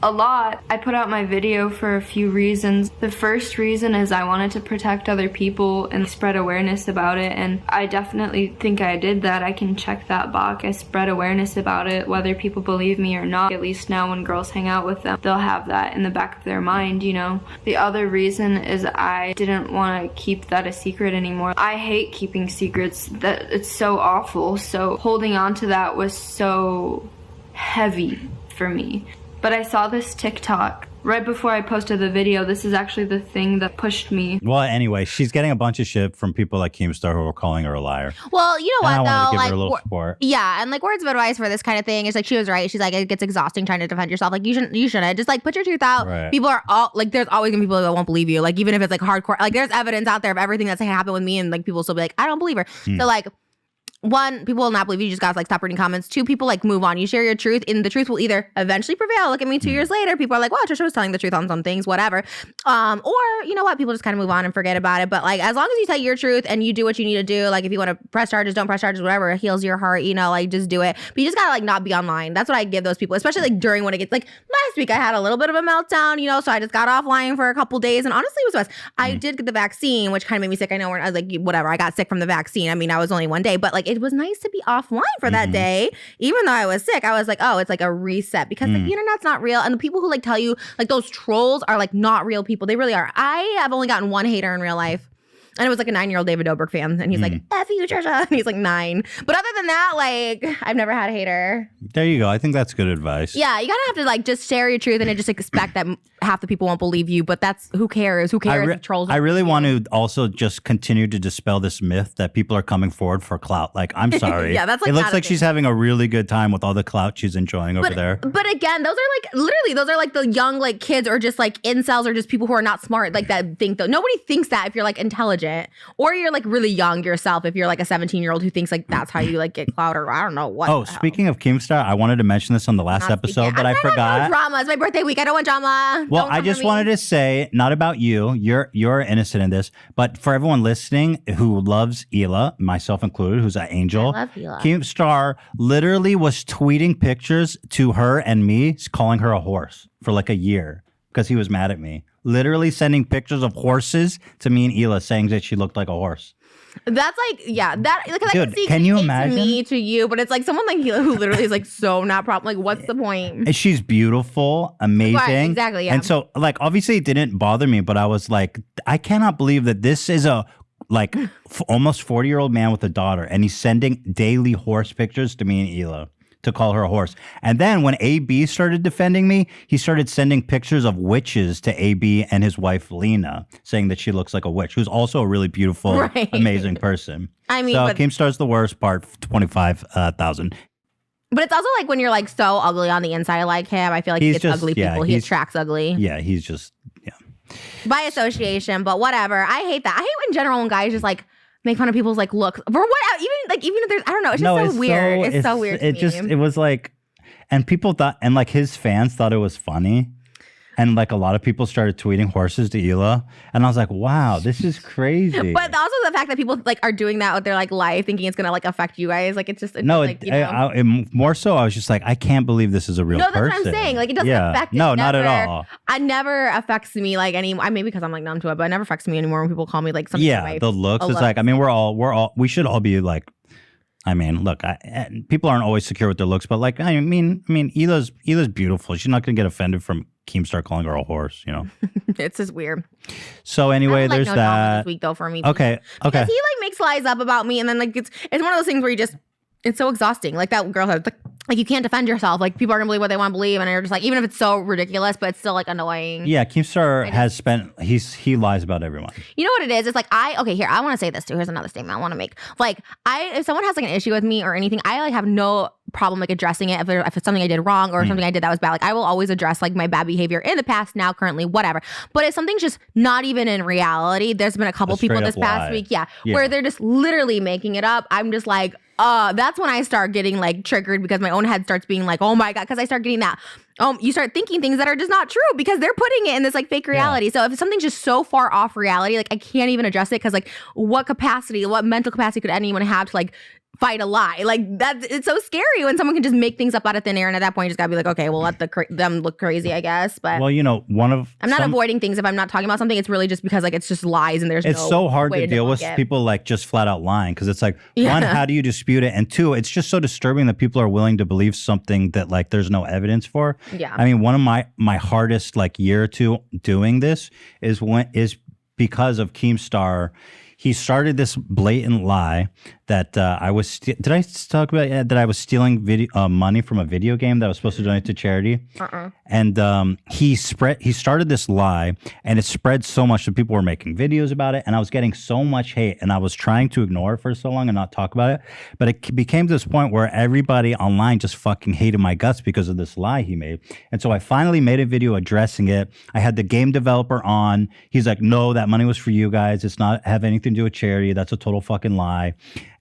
a lot. I put out my video for a few reasons. The first reason is I wanted to protect other people and spread awareness about it, and I definitely think I did that. I can check that box. I spread awareness about it, whether people believe me or not. At least now when girls hang out with them, they'll have that in the back of their mind, you know. The other reason is I didn't want to keep that a secret anymore. I hate keeping secrets. That it's so awful. So holding on to that was so heavy for me. But I saw this TikTok right before I posted the video. This is actually the thing that pushed me. Well, anyway, she's getting a bunch of shit from people like Keemstar who are calling her a liar. Well, you know And what, I wanted to though? give her a little support. Yeah, and like words of advice for this kind of thing is like, she was right. She's like, it gets exhausting trying to defend yourself. Like, you shouldn't. Just like put your truth out. Right. People are all like, there's always gonna be people that won't believe you. Like, even if it's like hardcore, like there's evidence out there of everything that's happened with me, and like people still be like, I don't believe her. So like, one, people will not believe you. You just gotta like stop reading comments. Two, people like move on. You share your truth, and the truth will either eventually prevail. Look at me 2 years later. People are like, wow, Trisha was telling the truth on some things, whatever. Or you know what? People just kind of move on and forget about it. But like, as long as you tell your truth and you do what you need to do, like if you want to press charges, don't press charges, whatever heals your heart, you know, like just do it. But you just gotta like not be online. That's what I give those people, especially like during when it gets like last week I had a little bit of a meltdown, you know, so I just got offline for a couple days, and honestly it was best. I did get the vaccine, which kind of made me sick. I know I was like, whatever, I got sick from the vaccine. I mean, I was only 1 day, but like it was nice to be offline for that day. Even though I was sick, I was like, oh, it's like a reset, because like, the internet's not real, and the people who like tell you like those trolls are like not real people. They really are. I have only gotten one hater in real life, and it was like a 9-year-old David Dobrik fan, and he's like, F you, Trisha, and he's like 9. But other than that, like, I've never had a hater. There you go. I think that's good advice. Yeah, you gotta have to like just share your truth and just expect that half the people won't believe you, but that's who cares? Who cares if trolls? I really want to also just continue to dispel this myth that people are coming forward for clout. Like, I'm sorry. Yeah, that's like it looks not a like thing. she's having a really good time with all the clout she's enjoying over there. But again, those are like literally those are like the young like kids, or just like incels, or just people who are not smart, like that think that nobody thinks that if you're like intelligent, or you're like really young yourself, if you're like a 17-year-old who thinks like that's how you like get clout, or I don't know what. Oh, speaking of Keemstar, I wanted to mention this on the last episode, but I forgot. No drama. It's my birthday week. I don't want drama. Well, Don't I come just for me. wanted to say, not about you. You're innocent in this, but for everyone listening who loves Hila, myself included, who's an angel, I love Hila. Keemstar literally was tweeting pictures to her and me, calling her a horse for like a year because he was mad at me. Literally sending pictures of horses to me and Hila, saying that she looked like a horse. That's like, yeah, that like I Dude, can see can you hate imagine? to me to you, but it's like someone like Hila who literally is like so not problem. Like, what's the point? And she's beautiful, amazing. Right, exactly, yeah. And so, like, obviously it didn't bother me, but I was like, I cannot believe that this is a, like, almost 40-year-old man with a daughter, and he's sending daily horse pictures to me and Hila. to call her a horse. And then when AB started defending me, he started sending pictures of witches to AB and his wife Lena, saying that she looks like a witch, who's also a really beautiful, amazing person. I mean, so but Keemstar's the worst part, 25,000. But it's also like when you're like so ugly on the inside like him, I feel like he gets ugly people. He attracts ugly. Yeah, he's just, by association, but whatever. I hate that. I hate in general when guys just like make fun of people's like looks for what, even if there's, I don't know, it's just so weird. It's so weird. It was like, and people thought, and like his fans thought it was funny. And like a lot of people started tweeting horses to Hila. And I was like, wow, this is crazy. But also the fact that people like are doing that with their like life, thinking it's going to like affect you guys. Like it's just, more so I was just like, I can't believe this is a real person. No, that's what I'm saying. Like it doesn't affect me. No, not at all. It never affects me like maybe because I'm like numb to it, but it never affects me anymore when people call me like something. Yeah, the looks. It's like, I mean, we should all be like, I mean, look, people aren't always secure with their looks, but like, I mean, Hila's beautiful. She's not going to get offended from Keemstar calling her a horse, you know. It's just weird. So anyway, there's that. This week though for me. Okay. Because he like makes lies up about me, and then like it's one of those things where it's so exhausting. Like that girl said, like you can't defend yourself. Like people are gonna believe what they want to believe, and you're just like, even if it's so ridiculous, but it's still like annoying. Yeah, Keemstar has spent. He lies about everyone. You know what it is? It's like I want to say this too. Here's another statement I want to make. Like if someone has like an issue with me or anything, I like have no problem like addressing it if it's something I did wrong or something I did that was bad. Like I will always address like my bad behavior in the past, now, currently, whatever. But if something's just not even in reality, there's been a couple people this past week, where they're just literally making it up. I'm just like, that's when I start getting like triggered because my own head starts being like, oh my God, because I start getting that. You start thinking things that are just not true because they're putting it in this like fake reality. Yeah. So if something's just so far off reality, like I can't even address it because like what mental capacity could anyone have to like fight a lie? Like it's so scary when someone can just make things up out of thin air, and at that point you just gotta be like, okay, well let them look crazy, I guess. But well, you know, I'm not avoiding things if I'm not talking about something. It's really just because like it's just lies and it's so hard to deal with people like just flat out lying because it's like one, how do you dispute it, and two, it's just so disturbing that people are willing to believe something that like there's no evidence for. Yeah, I mean, one of my hardest like year or two doing this is because of Keemstar. He started this blatant lie that I was. Did I talk about that I was stealing money from a video game that I was supposed to donate to charity? And he started this lie, and it spread so much that people were making videos about it, and I was getting so much hate, and I was trying to ignore it for so long and not talk about it. But it became to this point where everybody online just fucking hated my guts because of this lie he made. And so I finally made a video addressing it. I had the game developer on. He's like, "No, that money was for you guys. It's not have anything to do with charity. That's a total fucking lie."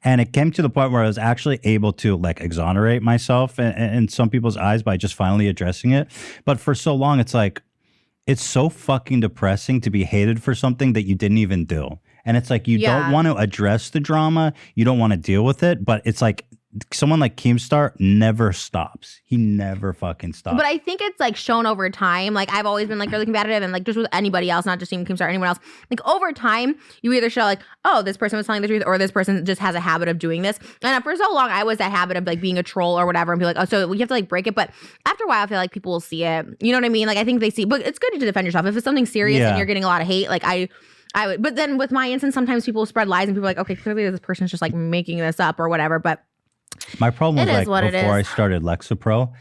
And it came to the point where I was actually able to like exonerate myself in some people's eyes by just finally addressing it. But for so long, it's like, it's so fucking depressing to be hated for something that you didn't even do. And it's like, you don't want to address the drama. You don't want to deal with it. But it's like, someone like Keemstar never stops. He never fucking stops. But I think it's like shown over time. Like I've always been like really combative, and like just with anybody else, not just even Keemstar, anyone else. Like over time, you either show like, oh, this person was telling the truth, or this person just has a habit of doing this. And for so long, I was that habit of like being a troll or whatever, and be like, oh, so you have to like break it. But after a while, I feel like people will see it. You know what I mean? Like I think they see. But it's good to defend yourself if it's something serious and you're getting a lot of hate. Like I would. But then with my instance, sometimes people spread lies, and people are like, okay, clearly this person's just like making this up or whatever. But my problem was like before I started Lexapro,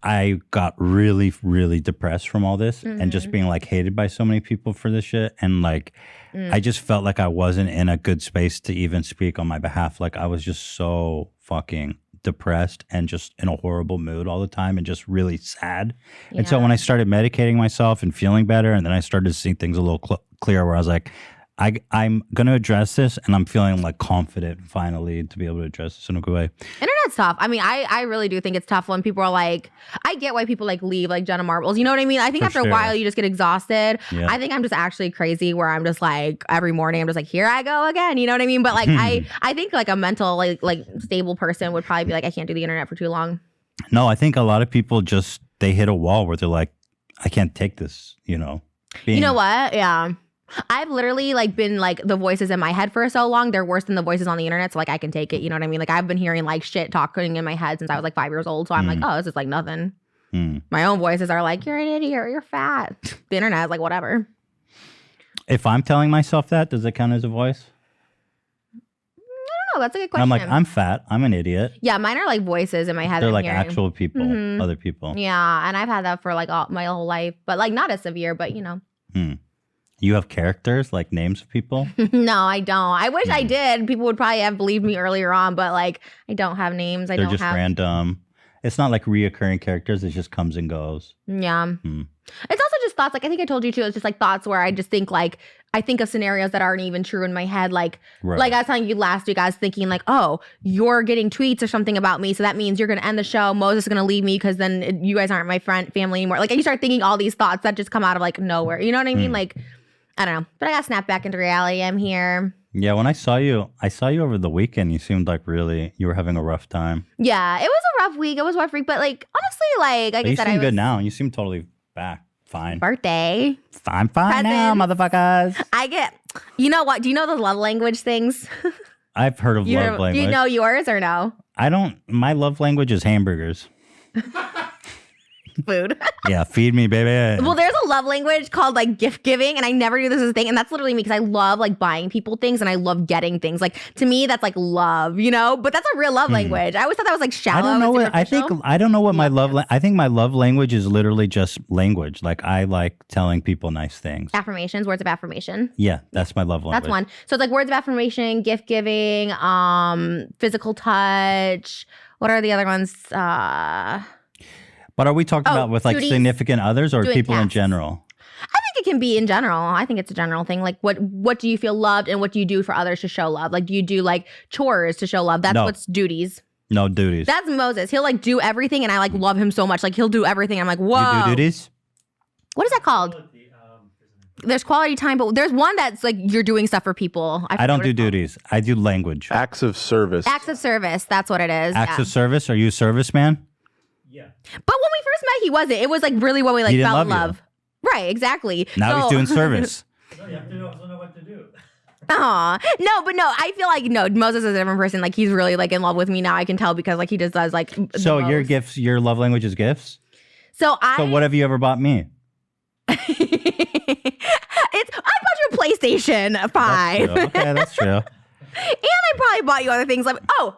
I got really, really depressed from all this and just being like hated by so many people for this shit. And like, I just felt like I wasn't in a good space to even speak on my behalf. Like I was just so fucking depressed and just in a horrible mood all the time and just really sad. Yeah. And so when I started medicating myself and feeling better, and then I started seeing things a little clearer, where I was like, I'm going to address this, and I'm feeling like confident finally to be able to address this in a good way. Internet's tough. I mean, I really do think it's tough when people are like, I get why people like leave like Jenna Marbles. You know what I mean? I think after a while you just get exhausted. Yeah. I think I'm just actually crazy where I'm just like every morning I'm just like, here I go again. You know what I mean? But like I think like a mental like stable person would probably be like, I can't do the internet for too long. No, I think a lot of people just, they hit a wall where they're like, I can't take this, you know. You know what? Yeah. I've literally like been like the voices in my head for so long. They're worse than the voices on the internet. So like I can take it. You know what I mean? Like I've been hearing like shit talking in my head since I was like 5 years old. So I'm like, oh, this is like nothing. My own voices are like, you're an idiot or you're fat. The internet is like whatever. If I'm telling myself that, does it count as a voice? I don't know. That's a good And question. I'm like, I'm fat. I'm an idiot. Yeah, mine are like voices in my head. They're I'm like hearing. actual people, Mhm. other people. Yeah, and I've had that for like my whole life, but like not as severe, but you know. You have characters, like names of people? No, I don't. I wish I did. People would probably have believed me earlier on, but like I don't have names. They're just random. It's not like reoccurring characters. It just comes and goes. Yeah. It's also just thoughts. Like I think I told you too. It's just like thoughts where I just think like I think of scenarios that aren't even true in my head. Like like I was telling you last week, I was thinking like, oh, you're getting tweets or something about me, so that means you're gonna end the show. Moses is gonna leave me because then you guys aren't my family anymore. Like you start thinking all these thoughts that just come out of like nowhere. You know what I mean? Like I don't know, but I got snapped back into reality. I'm here. Yeah, when I saw you over the weekend. You seemed like really you were having a rough time. Yeah, it was a rough week. It was a rough week, but like honestly, like I You said, seem good now. You seem totally back. Fine. Birthday. I'm fine now, motherfuckers. I get. You know what? Do you know the love language things? I've heard of love language. Do you know yours or no? I don't. My love language is hamburgers. Food. Yeah, feed me, baby. Well, there's a love language called like gift giving, and I never knew this was a thing. And that's literally me because I love like buying people things and I love getting things. Like to me, that's like love, you know. But that's a real love language. I always thought that was like shallow. I don't know what I don't know what my love. I think my love language is literally just language. Like I like telling people nice things. Affirmations, words of affirmation. Yeah, that's my love language. That's one. So it's like words of affirmation, gift giving, physical touch. What are the other ones? But are we talking about with like duties, significant others or people in tasks. general? I think it can be in general. I think it's a general thing. Like what do you feel loved and what do you do for others to show love? Like do you do like chores to show love? That's what's duties. No duties. That's Moses. He'll like do everything and I like love him so much. Like he'll do everything. I'm like, whoa. You do duties? What is that called? There's quality time, but there's one that's like you're doing stuff for people. I don't do duties. I do language. Acts of service. Acts of service. That's what it is. Acts of service? Are you a serviceman? Yeah. But when we first met, he wasn't. It was like really what we like He didn't fell in love you. love. Right, exactly. Now he's doing service. No, you have to know what to do. Aw. No, but no, I feel like no, Moses is a different person. Like he's really like in love with me now. I can tell because like he just does like So the your most. gifts, your love language is gifts? So what have you ever bought me? I bought you a PlayStation 5. That's true. Okay, that's true. And I probably bought you other things like I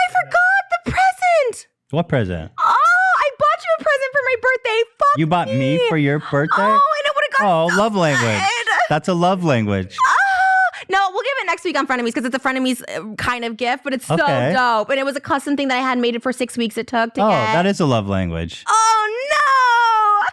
forgot the present. What present? Oh, I bought you a present for my birthday. Fuck You bought me for your birthday? Oh, and I would have got so love language. sad. That's a love language. No, we'll give it next week on Frenemies because it's a Frenemies kind of gift, but it's so Okay. dope. And it was a custom thing that I had made it for 6 weeks it took to get. That is a love language. Oh, no.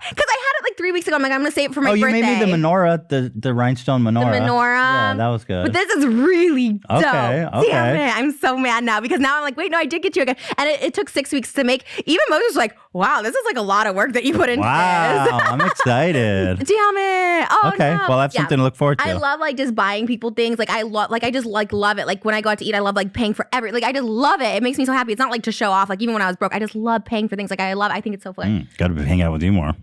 Because I had it like 3 weeks ago. I'm like, I'm going to save it for my birthday. You made me the menorah, the rhinestone menorah. The menorah. Yeah, that was good. But this is really dope. Okay. Damn it. I'm so mad now because now I'm like, wait, no, I did get you again. And it took 6 weeks to make. Even Moses was like, wow, this is like a lot of work that you put into Wow, this. I'm excited. Damn it. Oh, Okay, no. well, I have something to look forward to. I love like just buying people things. Like I just like love it. Like when I go out to eat, I love like paying for like I just love it. It makes me so happy. It's not like to show off. Like even when I was broke, I just love paying for things. Like I think it's so fun. Gotta hang out with you more.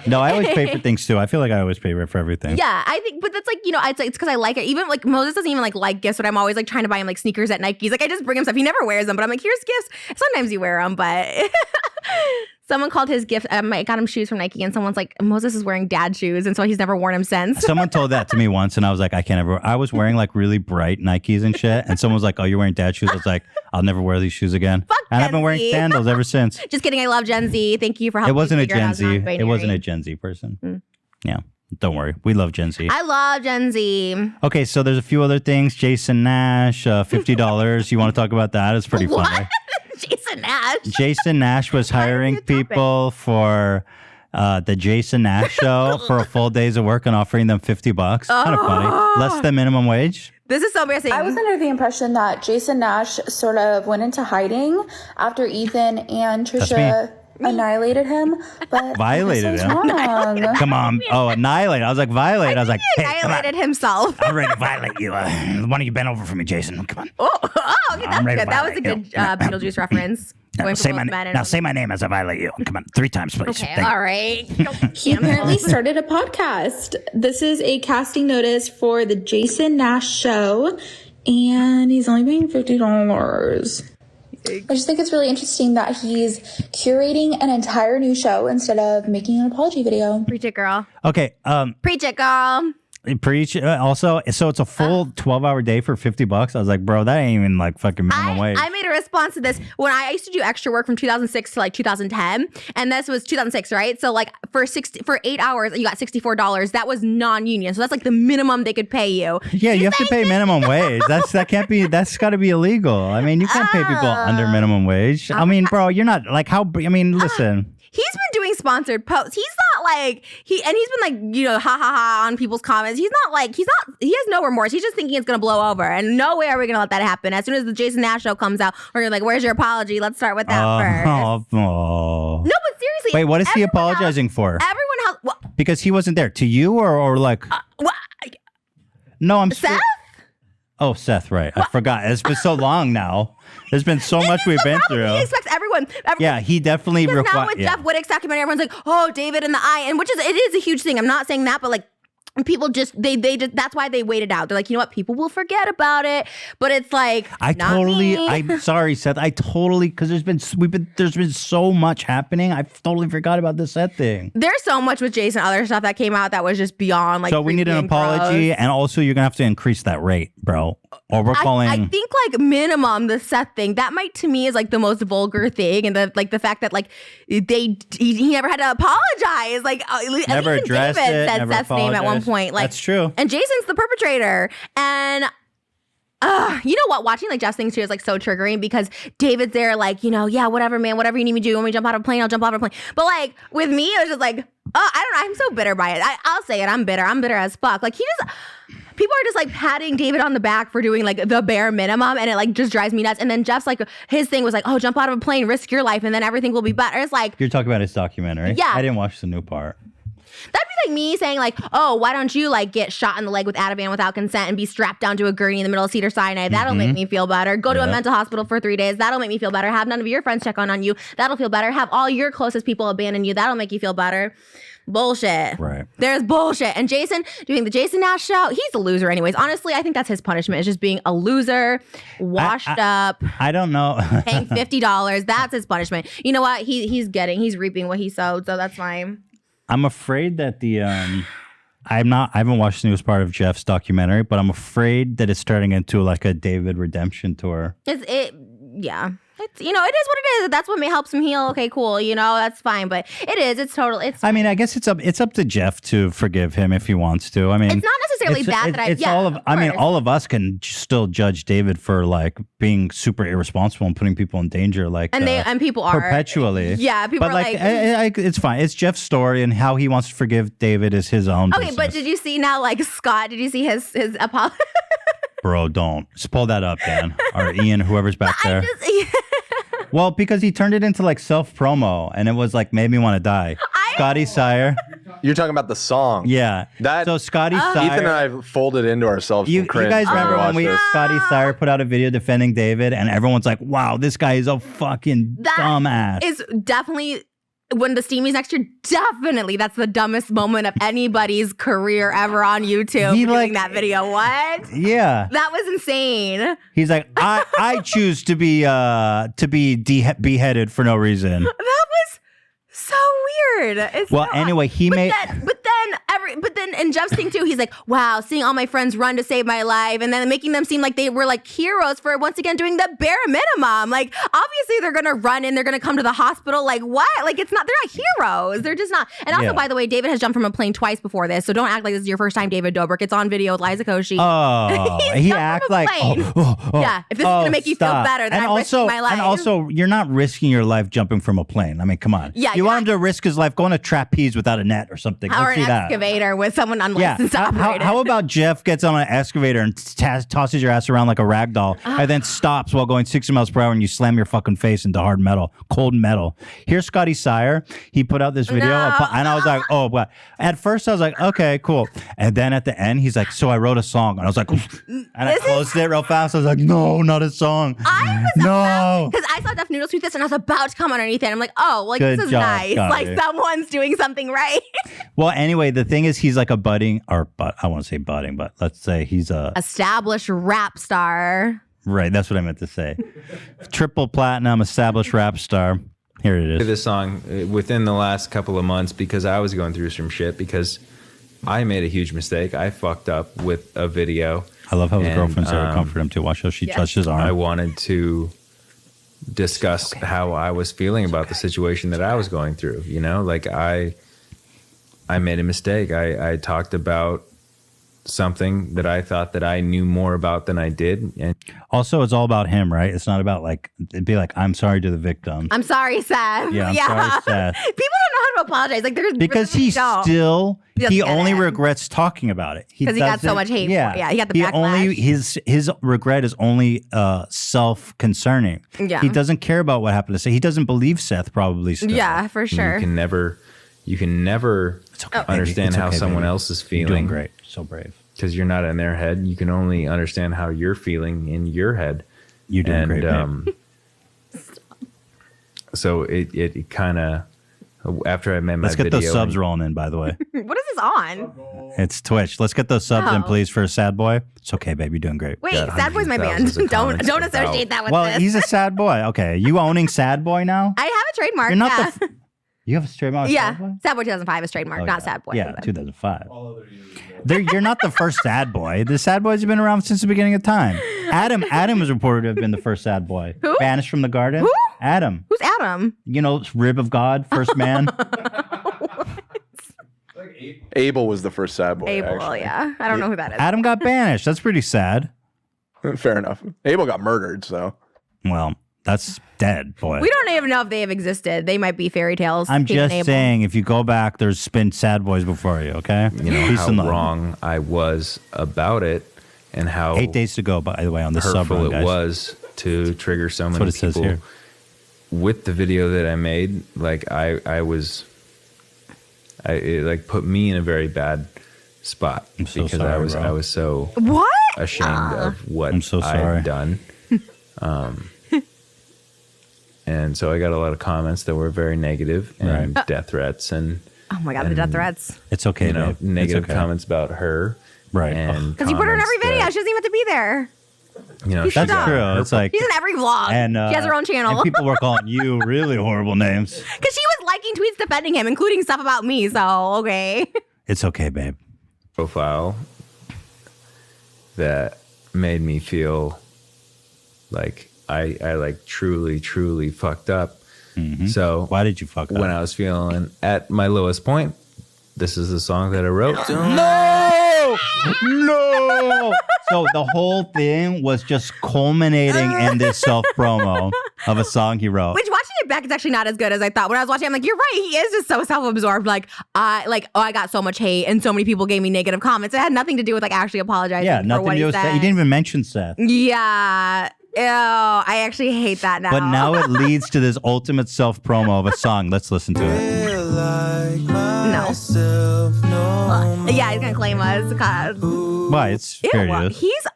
No, I always pay for things too. I feel like I always pay for everything. Yeah, I think, but that's like, you know, it's because I like it. Even like Moses doesn't even like gifts, but I'm always like trying to buy him like sneakers at Nike's. Like I just bring him stuff. He never wears them, but I'm like, here's gifts. Sometimes you wear them, but someone called his gift. I got him shoes from Nike, and someone's like, Moses is wearing dad shoes, and so he's never worn them since. Someone told that to me once, and I was like, I can't ever. I was wearing like really bright Nikes and shit, and someone was like, "Oh, you're wearing dad shoes." I was like, I'll never wear these shoes again. Fuck and I've been wearing Gen Z. sandals ever since. Just kidding. I love Gen Z. Thank you for helping. It wasn't me a figure out Gen Z. non-binary. It wasn't a Gen Z person. Yeah, don't worry. We love Gen Z. I love Gen Z. Okay, so there's a few other things. Jason Nash, $50. You want to talk about that? It's pretty funny. Jason Nash. Jason Nash was hiring people for the Jason Nash show for a full days of work and offering them $50. Kind of funny. Less than minimum wage. This is so embarrassing. I was under the impression that Jason Nash sort of went into hiding after Ethan and Trisha annihilated him, but Violated him. wrong. Come on. Oh, annihilate. I was like, violate. I was like, He hey, come on. annihilated himself. I'm ready to violate you. Why don't you bend over for me, Jason? Come on. Okay, that's ready to good. That was a violate good you. Beetlejuice reference. Now, Going say for my, both men and now women. say my name as I violate you. Come on. 3 times, please. Okay, Thank you. all right. He apparently started a podcast. This is a casting notice for the Jason Nash show, and he's only paying $50. I just think it's really interesting that he's curating an entire new show instead of making an apology video. Preach it, girl. Okay. Preach it, girl. Preach. Also, so it's a full 12-hour day for $50. I was like, bro, that ain't even like fucking minimum wage. I made a response to this when I used to do extra work from 2006 to like 2010, and this was 2006, right? So like for 8 hours, you got $64. That was non-union, so that's like the minimum they could pay you. Yeah, you have to pay minimum wage. That's got to be illegal. I mean, you can't pay people under minimum wage. I mean, bro, you're not like how. I mean, listen. He's been doing sponsored posts. He's not like he's been like, you know, ha ha ha on people's comments. He has no remorse. He's just thinking it's gonna blow over, and no way are we gonna let that happen. As soon as the Jason Nash show comes out, we're like, where's your apology? Let's start with that first. No, but seriously, wait, what is he apologizing for? Everyone else, well, because he wasn't there. To you or like? No, I'm Seth. Oh, Seth, right. I forgot. It's been so long now. There's been so much we've been through. He expects everyone. Yeah, he definitely requires. Now with Jeff Wittick's documentary, everyone's like, "Oh, David in the eye," and it is a huge thing. I'm not saying that, but like, people just they just that's why they waited out. They're like, you know what? People will forget about it, but it's like I'm sorry, Seth. Because there's been so much happening. I totally forgot about the Seth thing. There's so much with Jason, other stuff that came out that was just beyond like. So we need an apology, and also you're gonna have to increase that rate, bro. Or we're calling. I think like minimum the Seth thing that might to me is like the most vulgar thing, and the fact that like he never had to apologize. Like never addressed David it. Said never Seth's name at one point. Like that's true. And Jason's the perpetrator. And you know what? Watching like Jeff's things too is like so triggering because David's there like, you know, yeah, whatever, man, whatever you need me to do. When we jump out of a plane, I'll jump out of a plane. But like with me, it was just like, I don't know. I'm so bitter by it. I'll say it. I'm bitter. I'm bitter as fuck. Like people are just like patting David on the back for doing like the bare minimum, and it like just drives me nuts. And then Jeff's like, his thing was like, oh, jump out of a plane, risk your life, and then everything will be better. It's like, you're talking about his documentary. Yeah, I didn't watch the new part. That'd be like me saying like, oh, why don't you like get shot in the leg with Ativan without consent and be strapped down to a gurney in the middle of Cedar Sinai? That'll make me feel better. Go to a mental hospital for 3 days. That'll make me feel better. Have none of your friends check on you. That'll feel better. Have all your closest people abandon you. That'll make you feel better. Bullshit. Right. There's bullshit. And Jason doing the Jason Nash show, he's a loser anyways. Honestly, I think that's his punishment, is just being a loser, washed up. I don't know. Paying $50. That's his punishment. You know what? He's reaping what he sowed, so that's fine. I'm afraid that I haven't watched the newest part of Jeff's documentary, but I'm afraid that it's turning into like a David redemption tour. Yeah. It's, you know, it is what it is. That's what helps him heal. Okay, cool. You know, that's fine. But it is. It's total. I mean, I guess it's up to Jeff to forgive him if he wants to. I mean, it's not necessarily all of us can still judge David for like being super irresponsible and putting people in danger. Like, and people are perpetually. Yeah, people but are like it's fine. It's Jeff's story, and how he wants to forgive David is his own. Okay, business. but did you see now? Like Scott, did you see his apology? Bro, don't. Just pull that up, Dan. Or Ian, whoever's back there. Well, because he turned it into like self-promo, and it was like, made me want to die. Scotty Sire. You're talking about the song. Yeah. So Scotty Sire. Ethan and I folded into ourselves. You guys remember when Scotty Sire put out a video defending David, and everyone's like, wow, this guy is a fucking dumbass. Is definitely... When the Steamies next year, definitely that's the dumbest moment of anybody's career ever on YouTube. Doing that video. What? Yeah. That was insane. He's like, I choose to be beheaded for no reason. That was so weird. Anyway, But then and Jeff's thing too, he's like, wow, seeing all my friends run to save my life, and then making them seem like they were like heroes for once again doing the bare minimum. Like, obviously they're gonna run in, they're gonna come to the hospital. Like, what? Like, they're not heroes. They're just not. And also, by the way, David has jumped from a plane twice before this, so don't act like this is your first time, David Dobrik. It's on video with Liza Koshy. Oh, he acts like, yeah, if this is gonna make you feel better, then I'm risking my life. And also, you're not risking your life jumping from a plane. I mean, come on. Yeah, you want him to risk his life going to trapeze without a net or something. Or an excavator with someone unlicensed to operate it. How about Jeff gets on an excavator and tosses your ass around like a rag doll, and then stops while going 60 miles per hour, and you slam your fucking face into hard metal, cold metal. Here's Scotty Sire. He put out this video, and I was like, oh, but at first I was like, okay, cool. And then at the end, he's like, so I wrote a song. And I was like, and I closed it real fast. I was like, no, not a song. No. Because I saw Def Noodles tweet this, and I was about to come underneath it. And I'm like, oh, like, Good this is job, nice. Scotty. Like, someone's doing something right. Well, anyway, the thing is, he's like a I won't say budding, but let's say he's a established rap star. Right, that's what I meant to say. Triple platinum, established rap star. Here it is. This song within the last couple of months, because I was going through some shit, because I made a huge mistake. I fucked up with a video. I love how his girlfriend's there to comfort him too. Watch how she touched his arm. I wanted to discuss how I was feeling about the situation that I was going through. You know, like I made a mistake. I talked about something that I thought that I knew more about than I did. And also, it's all about him, right? It's not about like, it'd be like, I'm sorry to the victim. I'm sorry, Seth. Yeah, I'm sorry, Seth. People don't know how to apologize. Like, there's Because really he don't. still, he only it. regrets talking about it. Because he got so doesn't- much hate for it. Yeah, he got the backlash. Only, his regret is only self-concerning. Yeah. He doesn't care about what happened to Seth. He doesn't believe Seth probably still. Yeah, for sure. you can never understand It's how okay, someone baby. else is You're feeling. doing great. So brave. Because you're not in their head. You can only understand how you're feeling in your head. You're doing great, babe. So it kind of, after I made my Let's get video. those subs rolling in, by the way. What is this on? It's Twitch. Let's get those subs in, Oh. please, for Sad Boy. It's okay, babe. You're doing great. Wait, Got Sad Boy's my band. hundreds of Don't comments about- associate that with Well, this. he's a sad boy. Okay. You owning Sad Boy now? I have a trademark. You're not yeah. the... You have a trademark? Yeah. Sad Boy? Sad Boy 2005 is trademark, Oh, not yeah. Sad Boy. Yeah, 2005. You're not the first sad boy. The sad boys have been around since the beginning of time. Adam is reported to have been the first sad boy. Who? Banished from the garden. Who? Adam. Who's Adam? You know, rib of God, first man. Abel was the first sad boy. Abel, actually. yeah. I don't know who that is. Adam got banished. That's pretty sad. Fair enough. Abel got murdered, so. Well, that's dead, boy. We don't even know if they have existed. They might be fairy tales. I'm Cain and just Abel. saying, if you go back, there's been sad boys before you, okay? You know, Peace and how love. wrong I was about it and how 8 days to go, by the way, on this sub hurtful run, it guys. was to trigger so That's many what it says people. here. With the video that I made, like it like put me in a very bad spot I'm so because sorry, I bro. was so What? ashamed of what I'm so sorry. I'd done. And so I got a lot of comments that were very negative and death threats and Oh my God, the death threats. It's okay, you know, babe. negative It's okay. comments about her. Right. And Because you put her in every comments video. that, She doesn't even have to be there. You know, He's she shut That's up. got true. It's like... She's in every vlog. And, she has her own channel. And people were calling you really horrible names. Because she was liking tweets defending him, including stuff about me. So, okay. It's okay, babe. profile that made me feel like I like truly fucked up. Mm-hmm. So Why did you fuck up? when I was feeling at my lowest point, this is the song that I wrote. No! No! So the whole thing was just culminating in this self-promo of a song he wrote. Which watching it back, it's actually not as good as I thought. When I was watching, I'm like, you're right. He is just so self-absorbed. I got so much hate and so many people gave me negative comments. It had nothing to do with like actually apologizing Yeah, for nothing what to he do with said. Seth. You didn't even mention Seth. Yeah. Ew, I actually hate that now. But now it leads to this ultimate self-promo of a song. Let's listen to it. No. Yeah, he's gonna claim us. God. Why? It's fair Ew, use. he's.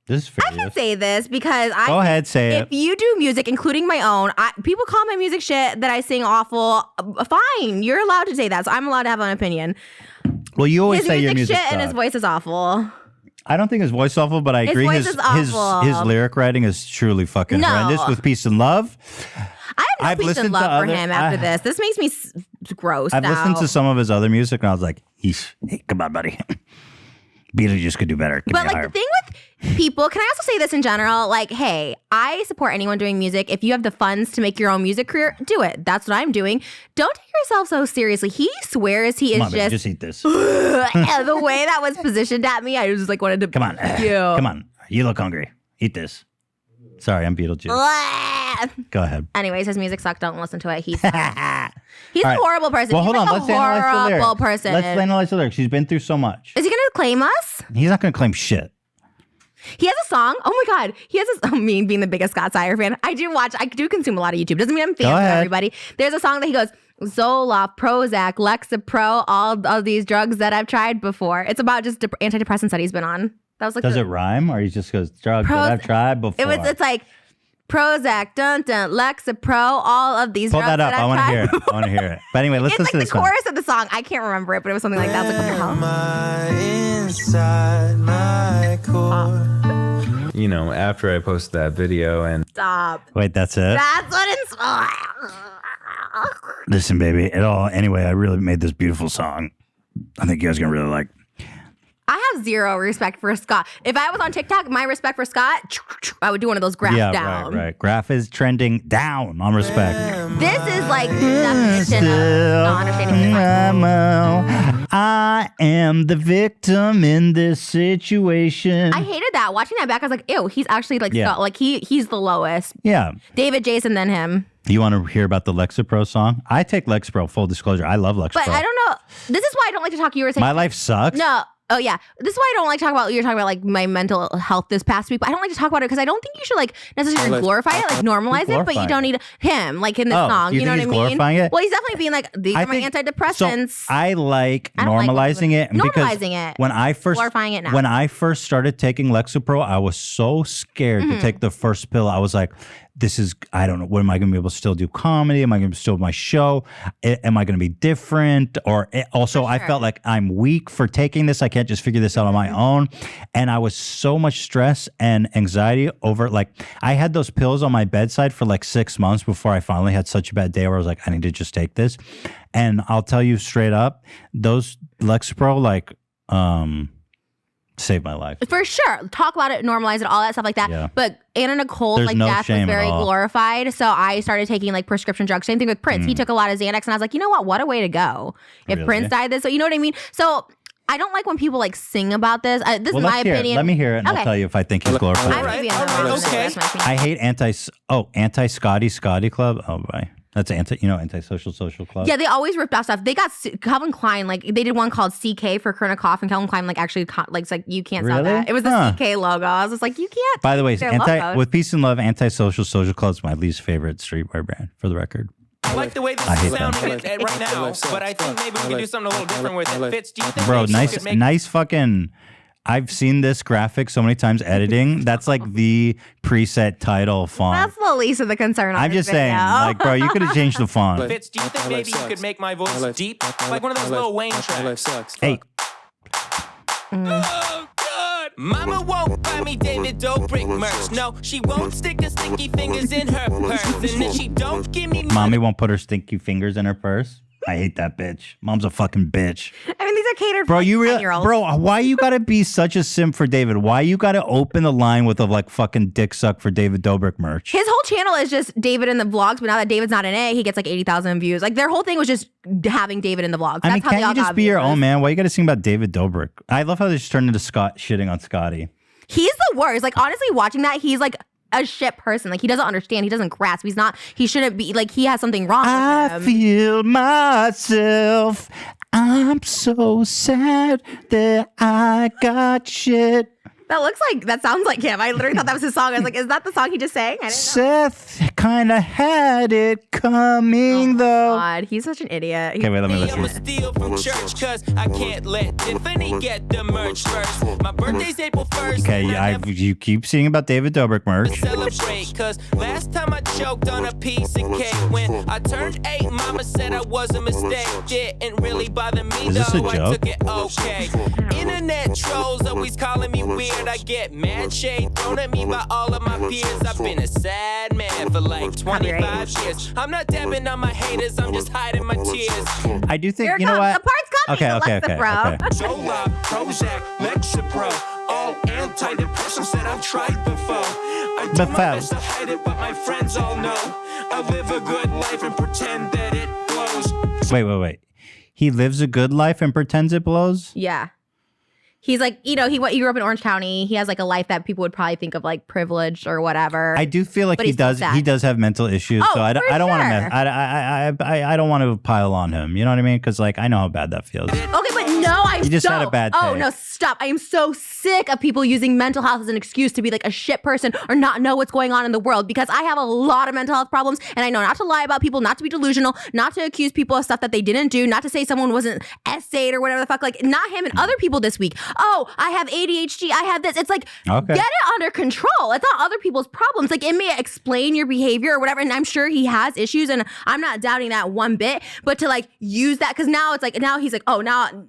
This is fair I can use. say this because I. Go ahead, say If it. you do music, including my own, people call my music shit that I sing awful. Fine, you're allowed to say that. So I'm allowed to have an opinion. Well, you always His say your music music shit and his voice is awful. I don't think his voice is awful, but I His agree voice is awful. his lyric writing is truly fucking No. horrendous with Peace and Love. I have I've no peace listened and to love for other- him after I- this. This makes me gross. I've now. listened to some of his other music and I was like, hey, come on, buddy. Beetlejuice could do better. Give But me a like higher- the thing with people, can I also say this in general? Like, hey, I support anyone doing music. If you have the funds to make your own music career, do it. That's what I'm doing. Don't take yourself so seriously. He swears he is Come on, baby, just eat this. the way that was positioned at me. I just like wanted to. Come on. Ew. Come on. You look hungry. Eat this. Sorry, I'm Beetlejuice. Go ahead. Anyways, his music sucked. Don't listen to it. He's a All right. horrible person. Well, He's hold on. like Let's a analyze the lyrics. horrible person. Let's analyze the lyrics. He's been through so much. Is he gonna claim us? He's not going to claim shit. He has a song. Oh my God. He has a me being the biggest Scott Sire fan. I do consume a lot of YouTube. Doesn't mean I'm fans of ahead. everybody. There's a song that he goes, Zoloft, Prozac, Lexapro, all of these drugs that I've tried before. It's about just antidepressants that he's been on. That was like Does it rhyme or he just goes, drugs that I've tried before? It's like Prozac, dun dun, Lexapro, all of these Pull drugs that up. I've I want to tried hear it. before. I want to hear it. But anyway, let's It's listen like to the this song. chorus of the song. I can't remember it, but it was something like that. I was like, what the hell? You know, after I posted that video and Stop. Wait, that's it? That's what it's. Listen, baby. Anyway, I really made this beautiful song. I think you guys are gonna really like. I have zero respect for Scott. If I was on TikTok, my respect for Scott, I would do one of those graph down. Right. Graph is trending down on respect. This is like definition of not understanding this. I am the victim in this situation. I hated that. Watching that back, I was like, ew, he's actually like, Scott, like he's the lowest. Yeah. David, Jason, then him. You want to hear about the Lexapro song? I take Lexapro, full disclosure. I love Lexapro. But I don't know. This is why I don't like to talk. You were saying my life sucks. No. Oh yeah, this is why I don't like to talk about. You're talking about like my mental health this past week, but I don't like to talk about it because I don't think you should like necessarily glorify it, like normalize it. But you don't need him like in this song. You know what I mean? Glorifying it? Well, he's definitely being like, these are my antidepressants. So I like normalizing it. Normalizing it. When I first glorifying it now. When I first started taking Lexapro, I was so scared to take the first pill. I was like, this is, I don't know, what am I going to be able to still do comedy? Am I going to still do my show? Am I going to be different? Or also, I felt like I'm weak for taking this. I can't just figure this out on my own. And I was so much stress and anxiety over, like, I had those pills on my bedside for like 6 months before I finally had such a bad day where I was like, I need to just take this. And I'll tell you straight up, those Lexapro, like, saved my life. For sure. Talk about it, normalize it, all that stuff like that. Yeah. But Anna Nicole's There's like no death was shame very at all. glorified. So I started taking like prescription drugs. Same thing with Prince. He took a lot of Xanax and I was like, you know what a way to go. If Prince died this, so you know what I mean? So I don't like when people like sing about this. This is my opinion. Let me hear it and I'll tell you if I think he's glorified. I hate anti Scotty Club. Oh boy. That's antisocial social club. Yeah, they always ripped off stuff. They got Calvin Klein, like they did one called CK for Kurnikov, and Calvin Klein like actually like it's like you can't sell that. It was the CK logo. I was just like, you can't. By the way, with peace and love, antisocial social club is my least favorite streetwear brand. For the record. I like the way this is sounding right now, but I think maybe we can do something a little different with it. Fitz, do you think bro, nice fucking. I've seen this graphic so many times editing. That's like the preset title font. That's the least of the concern. I'm just saying, like, bro, you could have changed the font. Fitz, do you think maybe you could make my voice deep, like one of those Lil Wayne tracks? Hey. Oh God! Mama won't buy me David Dobrik merch. No, she won't stick her sticky fingers in her purse, and then she don't give me. Mommy won't put her stinky fingers in her purse. I hate that bitch. Mom's a fucking bitch. I mean, these are catered bro, for you 10-year-olds. Bro, why you gotta be such a simp for David? Why you gotta open the line with a like fucking dick suck for David Dobrik merch? His whole channel is just David in the vlogs, but now that David's not in it, he gets like 80,000 views. Like their whole thing was just having David in the vlogs. I mean, can't you just be your own man? Why you gotta sing about David Dobrik? I love how they just turned into Scott shitting on Scotty. He's the worst. Like honestly, watching that, he's like a shit person. Like he doesn't understand. He doesn't grasp. He shouldn't be like, he has something wrong with him. I feel myself. I'm so sad that I got shit. That sounds like him. I literally thought that was his song. I was like, is that the song he just sang? I didn't know. Seth kind of had it coming though. God, he's such an idiot. Okay, wait, let me listen. I'ma steal from church cause I can't let Tiffany get the merch first. My birthday's April 1st. Okay, you keep singing about David Dobrik merch. Celebrate cause last time I choked on a piece of cake when I turned 8, mama said I was a mistake. Didn't really bother me Is this a though. I joke? took it okay. Internet trolls always calling me weird. I get mad shade thrown at me by all of my peers. I've been a sad man for like 25 years. I'm not dabbing on my haters, I'm just hiding my tears. I do think, you know what? The part's coming. Okay. Zoloft, Prozac, Lexapro, all antidepressants that I've tried before. I do my best to hide it, but my friends all know. I live a good life and pretend that it blows. Wait. He lives a good life and pretends it blows? Yeah. He's like, he grew up in Orange County. He has like a life that people would probably think of like privileged or whatever. I do feel like he does have mental issues. Oh, so I don't want sure. to I don't want to pile on him. You know what I mean? Because like I know how bad that feels. Okay, but no, You just had a bad Oh day. no, stop! I am so sick of people using mental health as an excuse to be like a shit person or not know what's going on in the world. Because I have a lot of mental health problems, and I know not to lie about people, not to be delusional, not to accuse people of stuff that they didn't do, not to say someone wasn't essayed or whatever the fuck. Like not him and other people this week. Oh, I have ADHD. I have this. It's like get it under control. It's not other people's problems. Like it may explain your behavior or whatever, and I'm sure he has issues, and I'm not doubting that one bit. But to like use that because now it's like now he's like, oh, now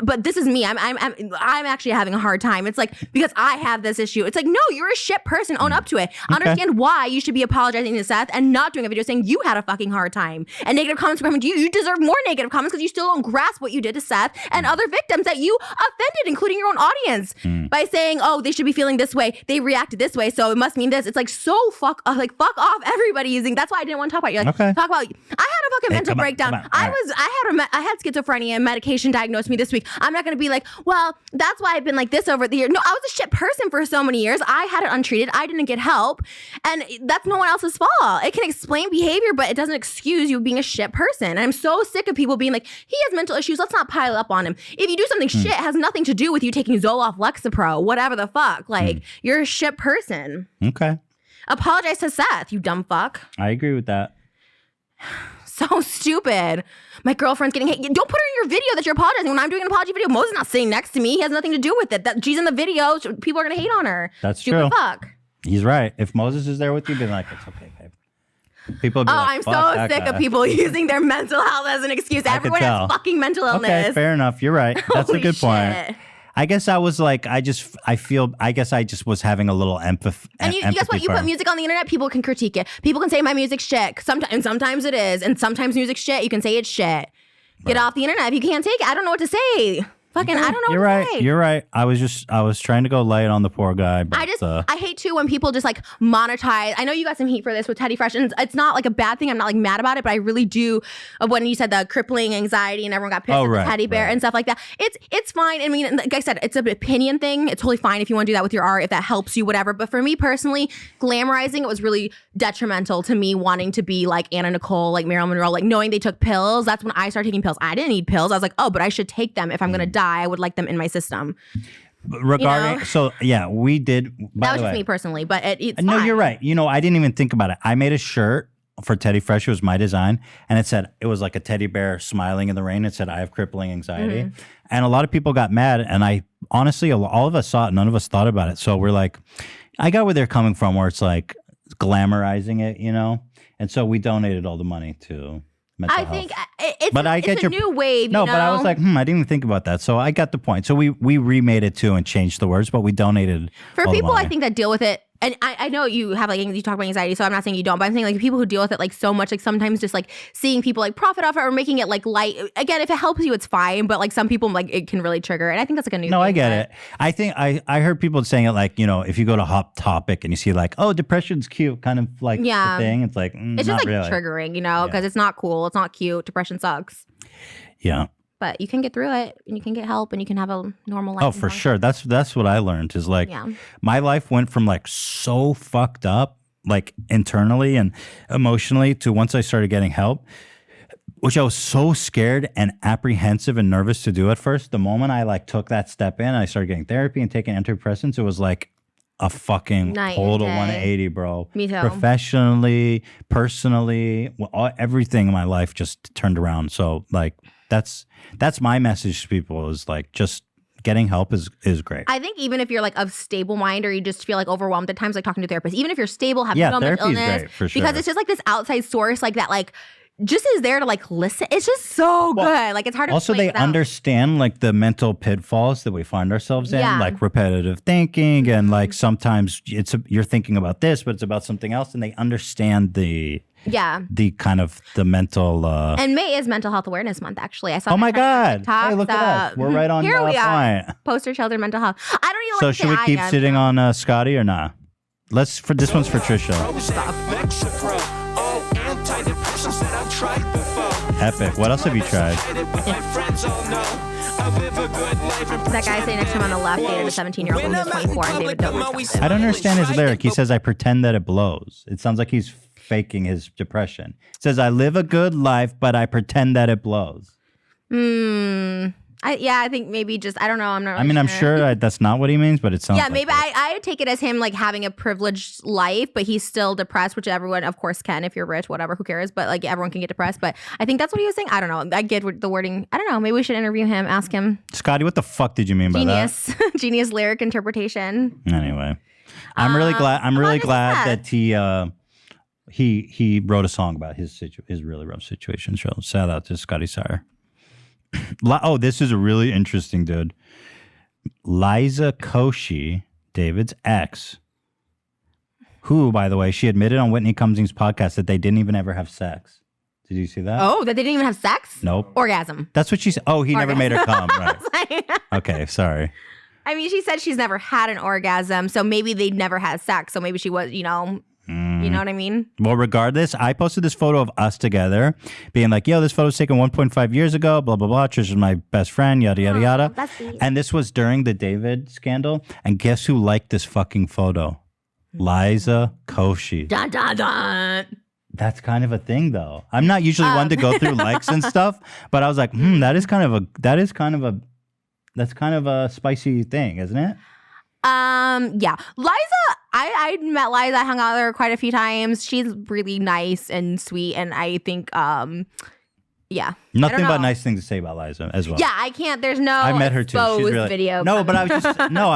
but this is me. I'm actually having a hard time. It's like, because I have this issue. It's like, no, you're a shit person. Own up to it. Understand why you should be apologizing to Seth and not doing a video saying you had a fucking hard time. And negative comments were coming to you. You deserve more negative comments because you still don't grasp what you did to Seth and other victims that you offended, including your own audience, by saying, oh, they should be feeling this way. They reacted this way, so it must mean this. It's like, so fuck off everybody using. That's why I didn't want to talk about you. Like, talk about. I had a fucking mental breakdown. I had schizophrenia and medication diagnosed me this week. I'm not going to be like, well, that's why I've been like this over the year. No, I was a shit person for so many years. I had it untreated. I didn't get help. And that's no one else's fault. It can explain behavior, but it doesn't excuse you being a shit person. And I'm so sick of people being like, he has mental issues. Let's not pile up on him. If you do something shit, it has nothing to do with you taking Zoloft, Lexapro, whatever the fuck. Like, you're a shit person. Okay. Apologize to Seth, you dumb fuck. I agree with that. So stupid. My girlfriend's getting hate. Don't put her in your video that you're apologizing. When I'm doing an apology video, Moses not sitting next to me. He has nothing to do with it. That she's in the video. People are gonna hate on her. That's stupid true. Fuck. He's right. If Moses is there with you, be like, it's okay, babe. People would be like, I'm so sick of people using their mental health as an excuse. Everyone has fucking mental illness. Okay, fair enough. You're right. That's a good point. Shit. I guess I was like, I just was having a little empathy. And you guess what? You put music on the internet, people can critique it. People can say my music's shit. Sometimes it is. And sometimes music's shit. You can say it's shit. Get off the internet if you can't take it. I don't know what to say. Fucking, I don't know You're what right. to say. You're right. I was trying to go light on the poor guy. But, I hate too when people just like monetize. I know you got some heat for this with Teddy Fresh, and it's not like a bad thing. I'm not like mad about it, but I really do. When you said the crippling anxiety and everyone got pissed at the teddy bear and stuff like that, it's fine. I mean, like I said, it's an opinion thing. It's totally fine if you want to do that with your art, if that helps you, whatever. But for me personally, glamorizing it was really detrimental to me wanting to be like Anna Nicole, like Marilyn Monroe, like knowing they took pills. That's when I started taking pills. I didn't need pills. I was like, oh, but I should take them if I'm gonna die. I would like them in my system. Regarding, so yeah, we did. That was just me personally, but it's no, fine. you're right. You know, I didn't even think about it. I made a shirt for Teddy Fresh. It was my design, and it was like a teddy bear smiling in the rain. It said, "I have crippling anxiety," and a lot of people got mad. And I honestly, all of us saw it. None of us thought about it. So we're like, I got where they're coming from, where it's like glamorizing it, you know. And so we donated all the money to. I think it's a new wave. No, but I was like, I didn't even think about that. So I got the point. So we remade it too and changed the words, but we donated for all people the money. I think that deal with it. And I know you have like, you talk about anxiety, so I'm not saying you don't, but I'm saying like people who deal with it like so much, like sometimes just like seeing people like profit off it or making it like light. Again, if it helps you, it's fine. But like some people, like it can really trigger. And I think that's like a new thing. No, I get it. I think I heard people saying it like, you know, if you go to Hot Topic and you see like, oh, depression's cute, kind of like the thing. It's like, it's just not like really. triggering, you know, because it's not cool. It's not cute. Depression sucks. Yeah. But you can get through it and you can get help and you can have a normal life. Oh, for sure. That's what I learned is like my life went from like so fucked up, like internally and emotionally, to once I started getting help, which I was so scared and apprehensive and nervous to do at first. The moment I like took that step in and I started getting therapy and taking antidepressants, it was like a fucking total 180, bro. Me too. Professionally, personally, everything in my life just turned around. So like that's my message to people is like just getting help is great. I think even if you're like of stable mind or you just feel like overwhelmed at times, like talking to a therapist, even if you're stable, have mental illness, great, for sure. because it's just like this outside source like that, like just is there to like listen. It's just so good. Like it's hard to also they understand like the mental pitfalls that we find ourselves in, like repetitive thinking and like sometimes you're thinking about this, but it's about something else, and they understand the kind of the mental and May is Mental Health Awareness Month, actually. I saw. Oh my God. TikTok, hey, look at us. We're right on here we are. point. Poster children mental health. I don't even So like should we keep sitting on Scotty or not? This one's for Trisha. Epic. What else have you tried? That guy sitting next to him on the left dated a 17-year-old when he was 24 and David Dobrik. I don't understand his lyric. He says, I pretend that it blows. It sounds like he's faking his depression. It says, I live a good life, but I pretend that it blows. I think maybe just, I don't know. I'm not really I mean, I'm sure that's not what he means, but it sounds like maybe I take it as him like having a privileged life, but he's still depressed, which everyone, of course, can if you're rich, whatever, who cares? But like everyone can get depressed. But I think that's what he was saying. I don't know. I get the wording. I don't know. Maybe we should interview him, ask him. Scotty, what the fuck did you mean by that? Genius lyric interpretation. Anyway, I'm really glad that he wrote a song about his really rough situation. So shout out to Scotty Sire. Oh, this is a really interesting dude. Liza Koshy, David's ex, who, by the way, she admitted on Whitney Cummings' podcast that they didn't even ever have sex. Did you see that? Oh, that they didn't even have sex? Nope. Orgasm. That's what she said. Oh, he never made her come. Right. Like, Okay, sorry. I mean, she said she's never had an orgasm, so maybe they never had sex. So maybe she was, you know what I mean? Well, regardless, I posted this photo of us together, being like, yo, this photo's taken 1.5 years ago, blah, blah, blah. Trisha's my best friend, yada, yada, yada. That's sweet. And this was during the David scandal. And guess who liked this fucking photo? Liza Koshy. Dun, dun, dun. That's kind of a thing, though. I'm not usually one to go through likes and stuff, but I was like, that's kind of a spicy thing, isn't it? Yeah. Liza, I met Liza. I hung out with her quite a few times. She's really nice and sweet, and I think, yeah. Nothing but nice things to say about Liza as well. Yeah, I can't. There's no I met her too. She's really video. No, but I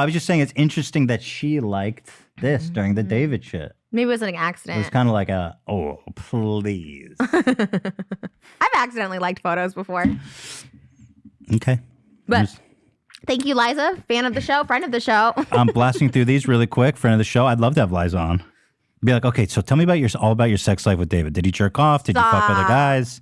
was just saying it's interesting that she liked this during the David shit. Maybe it was an It accident. was kind of like oh, please. I've accidentally liked photos before. Okay. But thank you, Liza. Fan of the show, friend of the show. I'm blasting through these really quick. Friend of the show. I'd love to have Liza on. Be like, okay, so tell me about all about your sex life with David. Did he jerk off? Did you fuck other guys?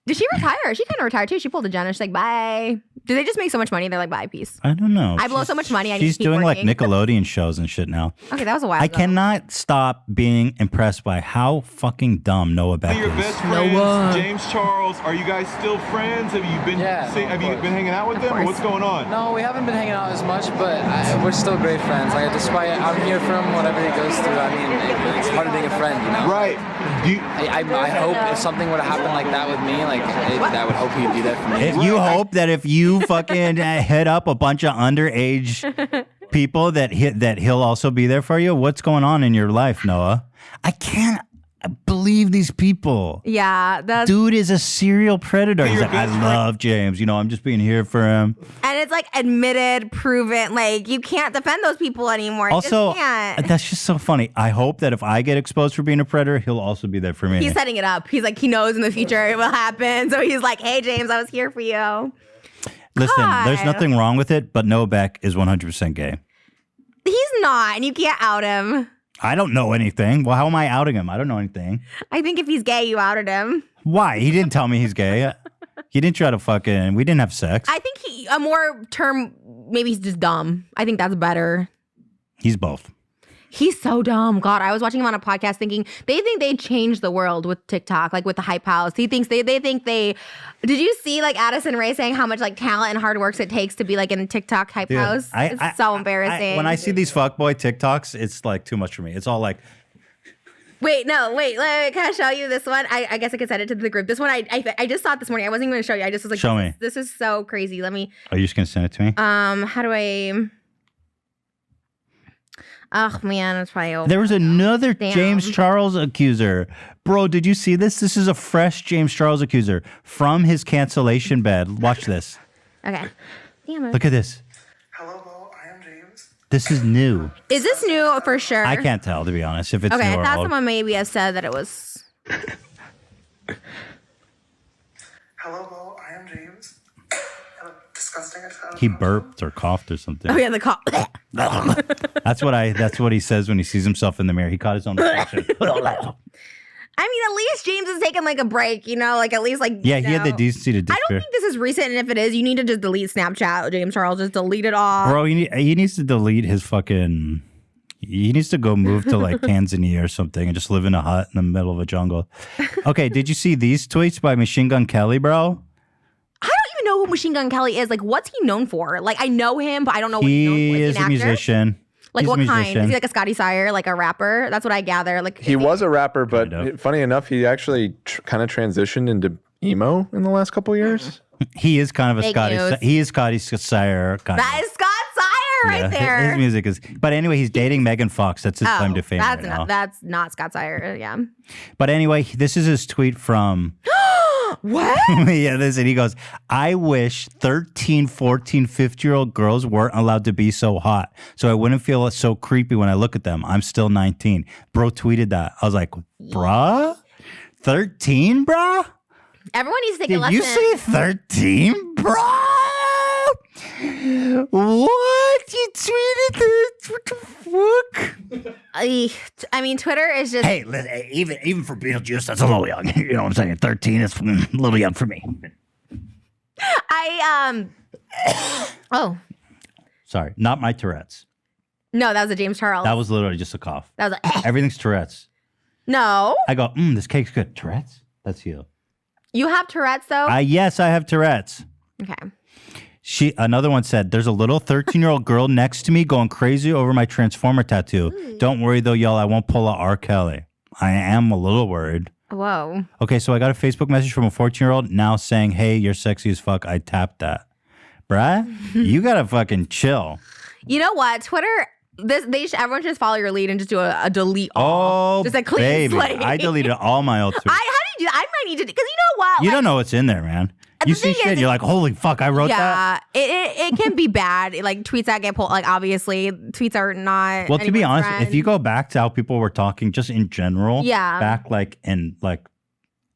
Did she retire? She kind of retired too. She pulled a Jenna. She's like, bye. Do they just make so much money? They're like, bye, peace. I don't know. I blow so much money. I need She's to keep doing working. like Nickelodeon shows and shit now. Okay, that was a while I ago. cannot stop being impressed by how fucking dumb Noah Beck Your is. best friends, James Charles. Are you guys still friends? Have you been? Have you been hanging out with them? Or what's going on? No, we haven't been hanging out as much, but we're still great friends. Like, despite I'm here for him, whatever he goes through. I mean, it's part of being a friend, you know. Right. I hope if something were to happen like that with me, like I would hope he'd be there for me. You hope that if you fucking hit up a bunch of underage people that he'll also be there for you. What's going on in your life, Noah? I can't believe these people. Yeah, that's Dude is a serial predator. He's like, I love James. I'm just being here for him. and it's like admitted, proven. Like you can't defend those people anymore. You Also, just can't. that's just so funny. I hope that if I get exposed for being a predator, he'll also be there for me. He's setting it up. He's like, he knows in the future it will happen. So he's like, hey, James, I was here for you. Listen, there's God. nothing wrong with it, but Noah Beck is 100% gay. He's not, and you can't out him. I don't know anything. Well, how am I outing him? I don't know anything. I think if he's gay, you outed him. Why? He didn't tell me he's gay. He didn't try to we didn't have sex. I think a more term, maybe he's just dumb. I think that's better. He's both. He's so dumb. God, I was watching him on a podcast thinking they think they changed the world with TikTok, like with the Hype House. He thinks they think they. Did you see like Addison Rae saying how much like talent and hard work it takes to be like in the TikTok Hype House? It's so embarrassing. When I see these fuckboy TikToks, it's like too much for me. It's all like, Wait, can I show you this one? I guess I could send it to the group. This one, I just saw it this morning. I wasn't even going to show you. I just was like, Show me. This is so crazy. Let me. are you just gonna send it to me? How do I? Oh man, it's probably over. There was another Damn. James Charles accuser. Bro, did you see this? This is a fresh James Charles accuser from his cancellation bed. Watch this. Okay. Damn it. Look at this. Hello, I am James. This is new. Is this new for sure? I can't tell, to be honest, if it's Okay, new I or thought old. someone maybe has said that it was. Hello, I am James. Disgusting. He burped or coughed or something. Oh yeah, the cop. That's what he says when he sees himself in the mirror. He caught his own reflection. I mean, at least James is taking like a break, like at least like. Yeah, he had the decency to I disappear. don't think this is recent, and if it is, you need to just delete Snapchat, James Charles. Just delete it all. Bro, he needs to delete his fucking. He needs to go move to like Tanzania or something and just live in a hut in the middle of a jungle. Okay, did you see these tweets by Machine Gun Kelly, bro? I don't even know who Machine Gun Kelly is. Like, what's he known for? Like, I know him, but I don't know what he's known for. He Is is he a an actor? musician. Like, He's what a kind? musician. Is he like a Scotty Sire, like a rapper? That's what I gather. Like, He was a rapper, but funny enough, he actually kind of transitioned into emo in the last couple of years. He is kind of a Fake Scotty. news. He is Scotty Sire. Kind that is Scott Sire right there. His music is. But anyway, he's dating Megan Fox. That's his claim to fame that's right not now. that's not Scott Sire. Yeah. But anyway, this is his tweet from. What? Yeah, this, and he goes, I wish 13, 14, 15-year-old girls weren't allowed to be so hot, so I wouldn't feel so creepy when I look at them. I'm still 19. Bro tweeted that. I was like, bruh? 13, bruh? Everyone needs to take a Did lesson. you say 13, bro? What? You tweeted this? What the fuck? I mean, Twitter is just. Hey, even for Beetlejuice, that's a little young. You know what I'm saying? 13 is a little young for me. Oh. Sorry, not my Tourette's. No, that was a James Charles. That was literally just a cough. That was like. Everything's Tourette's. No. I go, this cake's good. Tourette's? That's you. You have Tourette's though? Yes, I have Tourette's. Okay. Another one said, there's a little 13-year-old girl next to me going crazy over my Transformer tattoo. Don't worry though, y'all. I won't pull a R. Kelly. I am a little worried. Whoa. Okay, so I got a Facebook message from a 14-year-old now saying, hey, you're sexy as fuck. I tapped that. Bruh, you gotta fucking chill. You know what? Twitter, everyone should just follow your lead and just do a delete all. Just a clean slate. I deleted all my old tweets. How do you do that? I might need to, because you know what? You don't know what's in there, man. You see shit, you're like, holy fuck, I wrote that? Yeah, it can be bad. Like tweets that get pulled, like obviously tweets are not. Well, to be honest, friend. if you go back to how people were talking just in general, Yeah. back like in like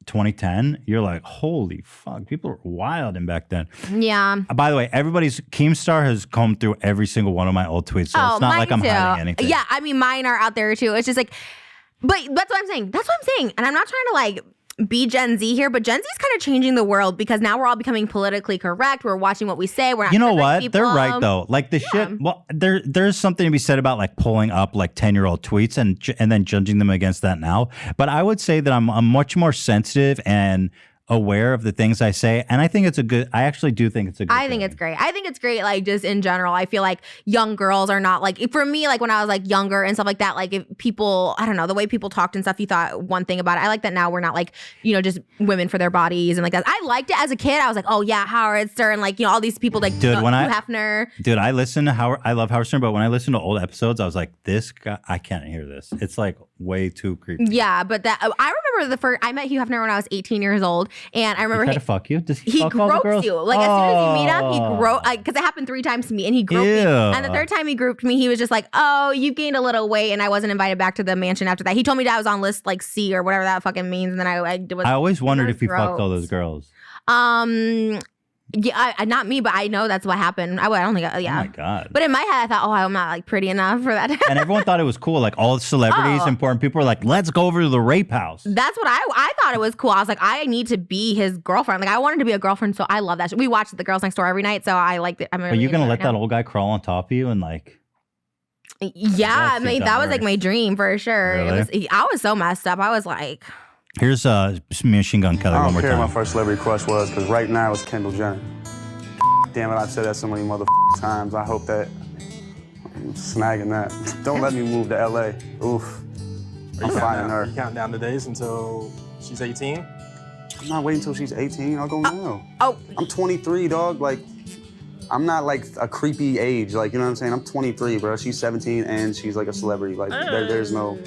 2010, you're like, holy fuck, people were wild in back then. Yeah. By the way, everybody's Keemstar has combed through every single one of my old tweets, so it's not like I'm hiding anything. Yeah, I mean, mine are out there too. It's just like, but that's what I'm saying. That's what I'm saying. And I'm not trying to like be Gen Z here, but Gen Z is kind of changing the world because now we're all becoming politically correct. We're watching what we say. We're not. You know what? people. They're right though. Like the shit. Well, there's something to be said about like pulling up like 10-year-old tweets and then judging them against that now. But I would say that I'm much more sensitive and aware of the things I say, and I think it's a good. I actually do think it's a good. I think it's great. I think it's great. Like just in general, I feel like young girls are not like, for me, like when I was like younger and stuff like that. Like if people, I don't know, the way people talked and stuff, you thought one thing about it. I like that now we're not like, you know, just women for their bodies and like that. I liked it as a kid. I was like, oh yeah, Howard Stern, like, you know, all these people like Dude, when Hefner. Dude, I listen to Howard. I love Howard Stern, but when I listen to old episodes, I was like, this guy, I can't hear this. It's like way too creepy. Yeah, but that I remember I met Hugh Hefner when I was 18 years old, and I remember He tried to fuck you? Does he he fuck all the gropes girls? you. Like as soon as you meet him, he Oh. groped, because it happened 3 times to me, and he groped me. Ew. And the 3rd time he groped me, he was just like, "Oh, you gained a little weight," and I wasn't invited back to the mansion after that. He told me that I was on list like C or whatever that fucking means, and then I was. I always wondered if he gross. fucked all those girls. Yeah, not me, but I know that's what happened. I don't think. Yeah. Oh my god. But in my head, I thought, oh, I'm not like pretty enough for that. And everyone thought it was cool. Like all the celebrities, Oh. important people were like, let's go over to the rape house. That's what I thought it was cool. I was like, I need to be his girlfriend. Like I wanted to be a girlfriend, so I love that. We watched The Girls Next Door every night, so I liked it. I'm Are you gonna let that old guy crawl on top of you and like? Yeah, I That's mean the that was like worst. my dream for sure. Really? I was so messed up. I was like, Here's Machine Gun Kelly I one don't more care who time. my first celebrity crush was, because right now it's Kendall Jenner. Damn it, I've said that so many times. I hope that I'm snagging that. Don't let me move to LA. Oof. I'm finding her. You count down the days until she's 18? I'm not waiting until she's 18. I'll go now. Oh. I'm 23, dog. Like, I'm not like a creepy age. Like, you know what I'm saying? I'm 23, bro. She's 17 and she's like a celebrity. Like, there is no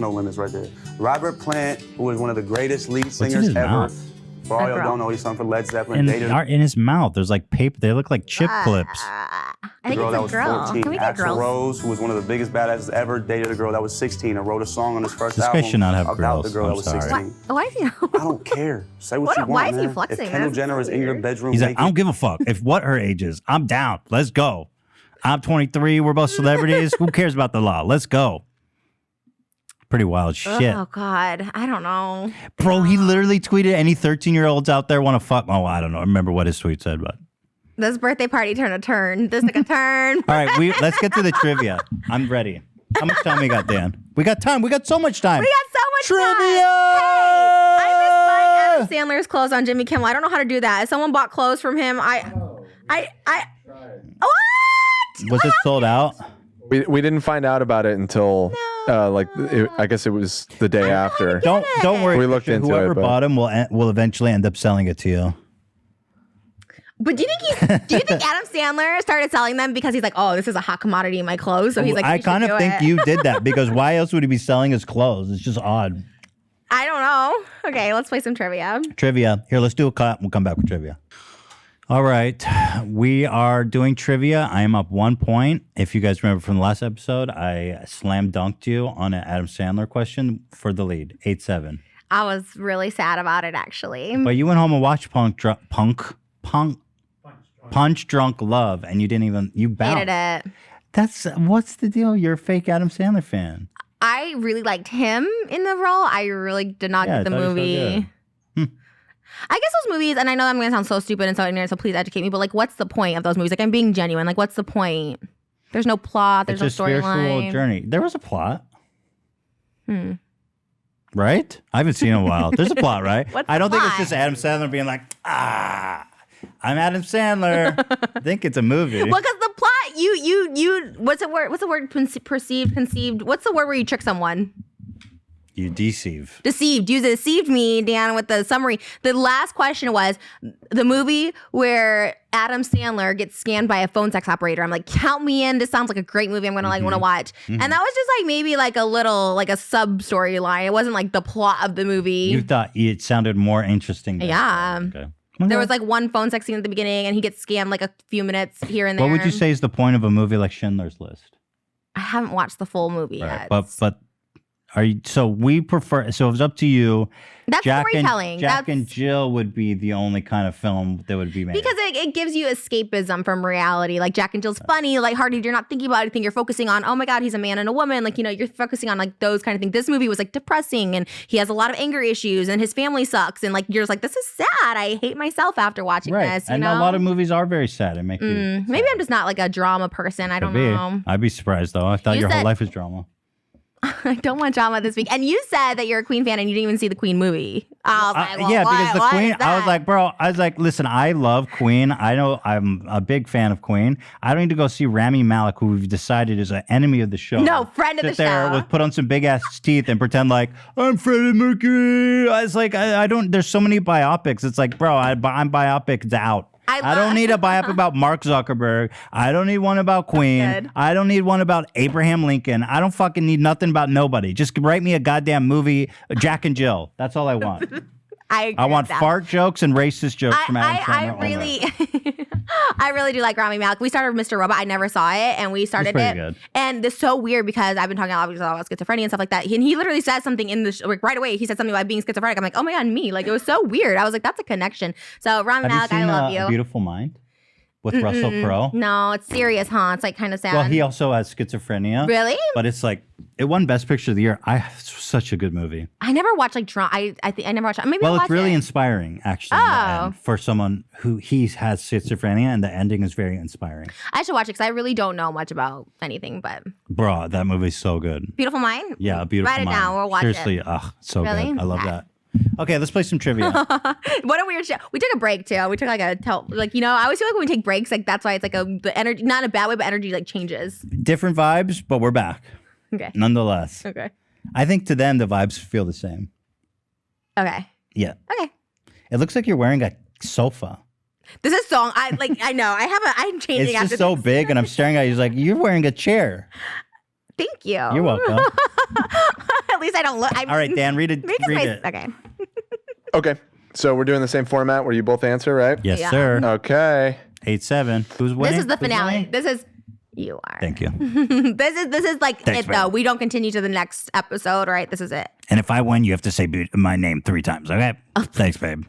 limits right there. Robert Plant, who is one of the greatest lead What's in singers his ever. mouth? For all y'all don't know, he's sung for Led Zeppelin. In his mouth, there's like paper. They look like chip clips. I The think girl it's that a was girl. 14, Can we get Axl girls? Rose, who was one of the biggest badasses ever, dated a girl that was 16 and wrote a song on his first This guy album should not have about girls. the girl I'm that was sorry. 16. Why is he? I don't care. Say what you want, Why is he man. flexing? If Kendall That's Jenner is in your bedroom, He's like, naked, I don't give a fuck if what her age is. I'm down. Let's go. I'm 23. We're both celebrities. Who cares about the law? Let's go. Pretty wild shit. Oh God, I don't know. Bro, he literally tweeted, any 13-year-olds out there want to fuck? Oh, I don't know. I remember what his tweet said, but. This birthday party turned a turn. This took a turn. All right, let's get to the trivia. I'm ready. How much time we got, Dan? We got time. We got so much time. We got so much Trivia! time. Hey, I miss buying Adam Sandler's clothes on Jimmy Kimmel. I don't know how to do that. If someone bought clothes from him, what? Was it sold out? We didn't find out about it until I guess it was the day after. Don't worry. We looked Trisha, into whoever it. But bought him will eventually end up selling it to you. But do you think Adam Sandler started selling them because he's like, oh, this is a hot commodity in my clothes? So he's like, I kind of think you did that because why else would he be selling his clothes? It's just odd. I don't know. Okay, let's play some trivia. Trivia. Here, let's do a cut. We'll come back with trivia. All right. We are doing trivia. I am up 1 point. If you guys remember from the last episode, I slam dunked you on an Adam Sandler question for the lead. 8-7. I was really sad about it, actually. But you went home and watched Punch Drunk Love, and you didn't even bounced. Hated it. What's the deal? You're a fake Adam Sandler fan. I really liked him in the role. I really did not get the movie. I guess those movies, and I know I'm going to sound so stupid and so ignorant, so please educate me, but like, what's the point of those movies? Like, I'm being genuine. Like, what's the point? There's no plot. There's It's no a spiritual storyline. journey. There was a plot. Right? I haven't seen it in a while. There's a plot, right? What's I don't the think it's plot? just Adam Sandler being like, I'm Adam Sandler. I think it's a movie. Well, because the plot, you, what's the word? What's the word? Perceived, conceived. What's the word where you trick someone? You deceive. Deceived. You deceived me, Dan, with the summary. The last question was the movie where Adam Sandler gets scammed by a phone sex operator. I'm like, count me in. This sounds like a great movie. I'm gonna want to watch. And that was just like maybe like a little like a sub storyline. It wasn't like the plot of the movie. You thought it sounded more interesting. Than Okay. There was like one phone sex scene at the beginning, and he gets scammed like a few minutes here and there. What would you say is the point of a movie like Schindler's List? I haven't watched the full movie yet. But are you? So we prefer. So if it's up to you. That's storytelling. Jack and Jill would be the only kind of film that would be made. Because it gives you escapism from reality. Like Jack and Jill's funny, lighthearted. You're not thinking about anything. You're focusing on, oh my God, he's a man and a woman. Like, you're focusing on like those kind of things. This movie was like depressing, and he has a lot of anger issues, and his family sucks. And like, you're just like, this is sad. I hate myself after watching this. And a lot of movies are very sad. It makes you maybe I'm just not like a drama person. I don't know. I'd be surprised though. I thought your whole life was drama. I don't want drama this week. And you said that you're a Queen fan and you didn't even see the Queen movie. I was like, well, because the Queen, I was like, bro, listen, I love Queen. I know I'm a big fan of Queen. I don't need to go see Rami Malek, who we've decided is an enemy of the show. No, friend of the show. Put on some big ass teeth and pretend like, I'm Freddie Mercury. I was like, I don't, there's so many biopics. It's like, bro, I'm biopics out. I don't need a biopic about Mark Zuckerberg. I don't need one about Queen. I don't need one about Abraham Lincoln. I don't fucking need nothing about nobody. Just write me a goddamn movie, Jack and Jill. That's all I want. I want fart jokes and racist jokes from Adam Sandler. I really do like Rami Malek. We started Mr. Robot. I never saw it, and we started it. Good. And it's so weird because I've been talking a lot about schizophrenia and stuff like that. And he literally said something in the like right away. He said something about being schizophrenic. I'm like, oh my God, me. Like, it was so weird. I was like, that's a connection. So Rami Malek, I love you. A Beautiful Mind with Russell Crowe? No, it's serious, huh? It's like kind of sad. Well, he also has schizophrenia. Really? But it's like, it won Best Picture of the Year. It's such a good movie. I never watched like drama. I think I never watched it. Maybe well, I'll watch it's really it. inspiring, actually, in the end, for someone who has schizophrenia, and the ending is very inspiring. I should watch it because I really don't know much about anything. But bro, that movie's so good. Beautiful Mind. Yeah, Beautiful Mind. Mind. Write it down. We'll watch Seriously, it. So Really? good. I love that. Okay, let's play some trivia. What a weird show. We took a break too. We took like I always feel like when we take breaks, like that's why it's like the energy, not in a bad way, but energy like changes. Different vibes, but we're back. Okay. Nonetheless. Okay. I think to them the vibes feel the same. Okay. Yeah. Okay. It looks like you're wearing a sofa. This is song. I know. I'm changing. It's after just so this. big, and I'm staring at you. He's like, you're wearing a chair. Thank you. You're welcome. At least I don't look. All right, Dan, read it. Okay. Okay. So we're doing the same format where you both answer, right? Yes, Yeah. sir. Okay. 8-7. Who's winning? This is the Who's finale. winning? This is you are. Thank you. This is like Thanks, it though. babe. We don't continue to the next episode, right? This is it. And if I win, you have to say my name 3 times, okay? Thanks, babe.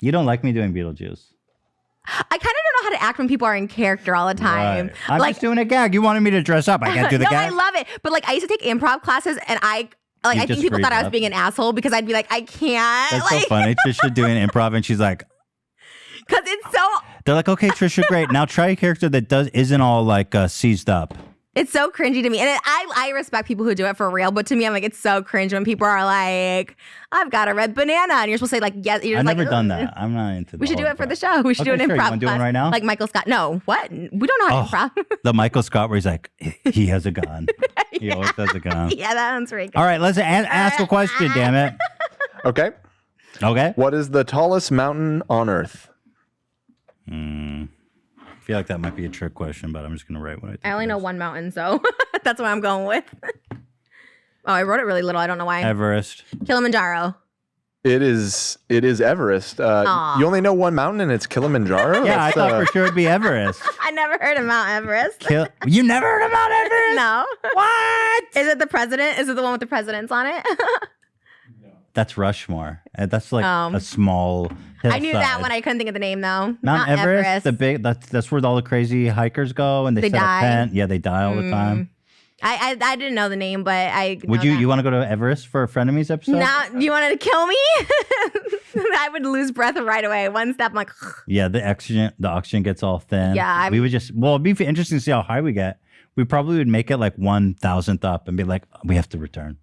You don't like me doing Beetlejuice. I kind of don't know how to act when people are in character all the time. Right. I'm just doing a gag. You wanted me to dress up. I can't do the no, gag. I love it. But like I used to take improv classes, and I think just people thought I was freeze up. being an asshole because I'd be like, I can't. That's like, so funny. Trisha doing improv, and she's like, because it's so they're like, okay, Trisha, great. Now try a character that isn't all like seized up. it's so cringy to me, and I respect people who do it for real. But to me, I'm like, it's so cringe when people are like, I've got a red banana, and you're supposed to say like, yes. You're I've like, never done "Ugh." that. I'm not into. We should do it for the show. We should do an Okay, sure. You improv wanna do one class. right now? Like Michael Scott. No, what? We don't know how to improv. The Michael Scott where he's like, he has a gun. He always has a gun. Yeah, that one's really good. All right, let's ask a question, damn it. Okay. Okay. What is the tallest mountain on Earth? I feel like that might be a trick question, but I'm just going to write what I think. I only know one mountain, so that's what I'm going with. Oh, I wrote it really little. I don't know why. Everest. Kilimanjaro. It is Everest. Aw. You only know one mountain and it's Kilimanjaro? Yeah, I That's, thought for sure it'd be Everest. I never heard of Mount Everest. You never heard of Mount Everest? No. What? Is it the president? Is it the one with the presidents on it? That's Rushmore. That's like a small I knew that hillside. one. I couldn't think of the name though. Mount Everest, the big. That's where all the crazy hikers go, and they set die. up tent. Yeah, they die all the time. I didn't know the name, but I Would you want to go to Everest for a Frenemies episode? Now you wanted to kill me? I would lose breath right away. One step, I'm like. Yeah, the oxygen gets all thin. Yeah, we would just. Well, it'd be interesting to see how high we get. We probably would make it like 1,000th up and be like, we have to return.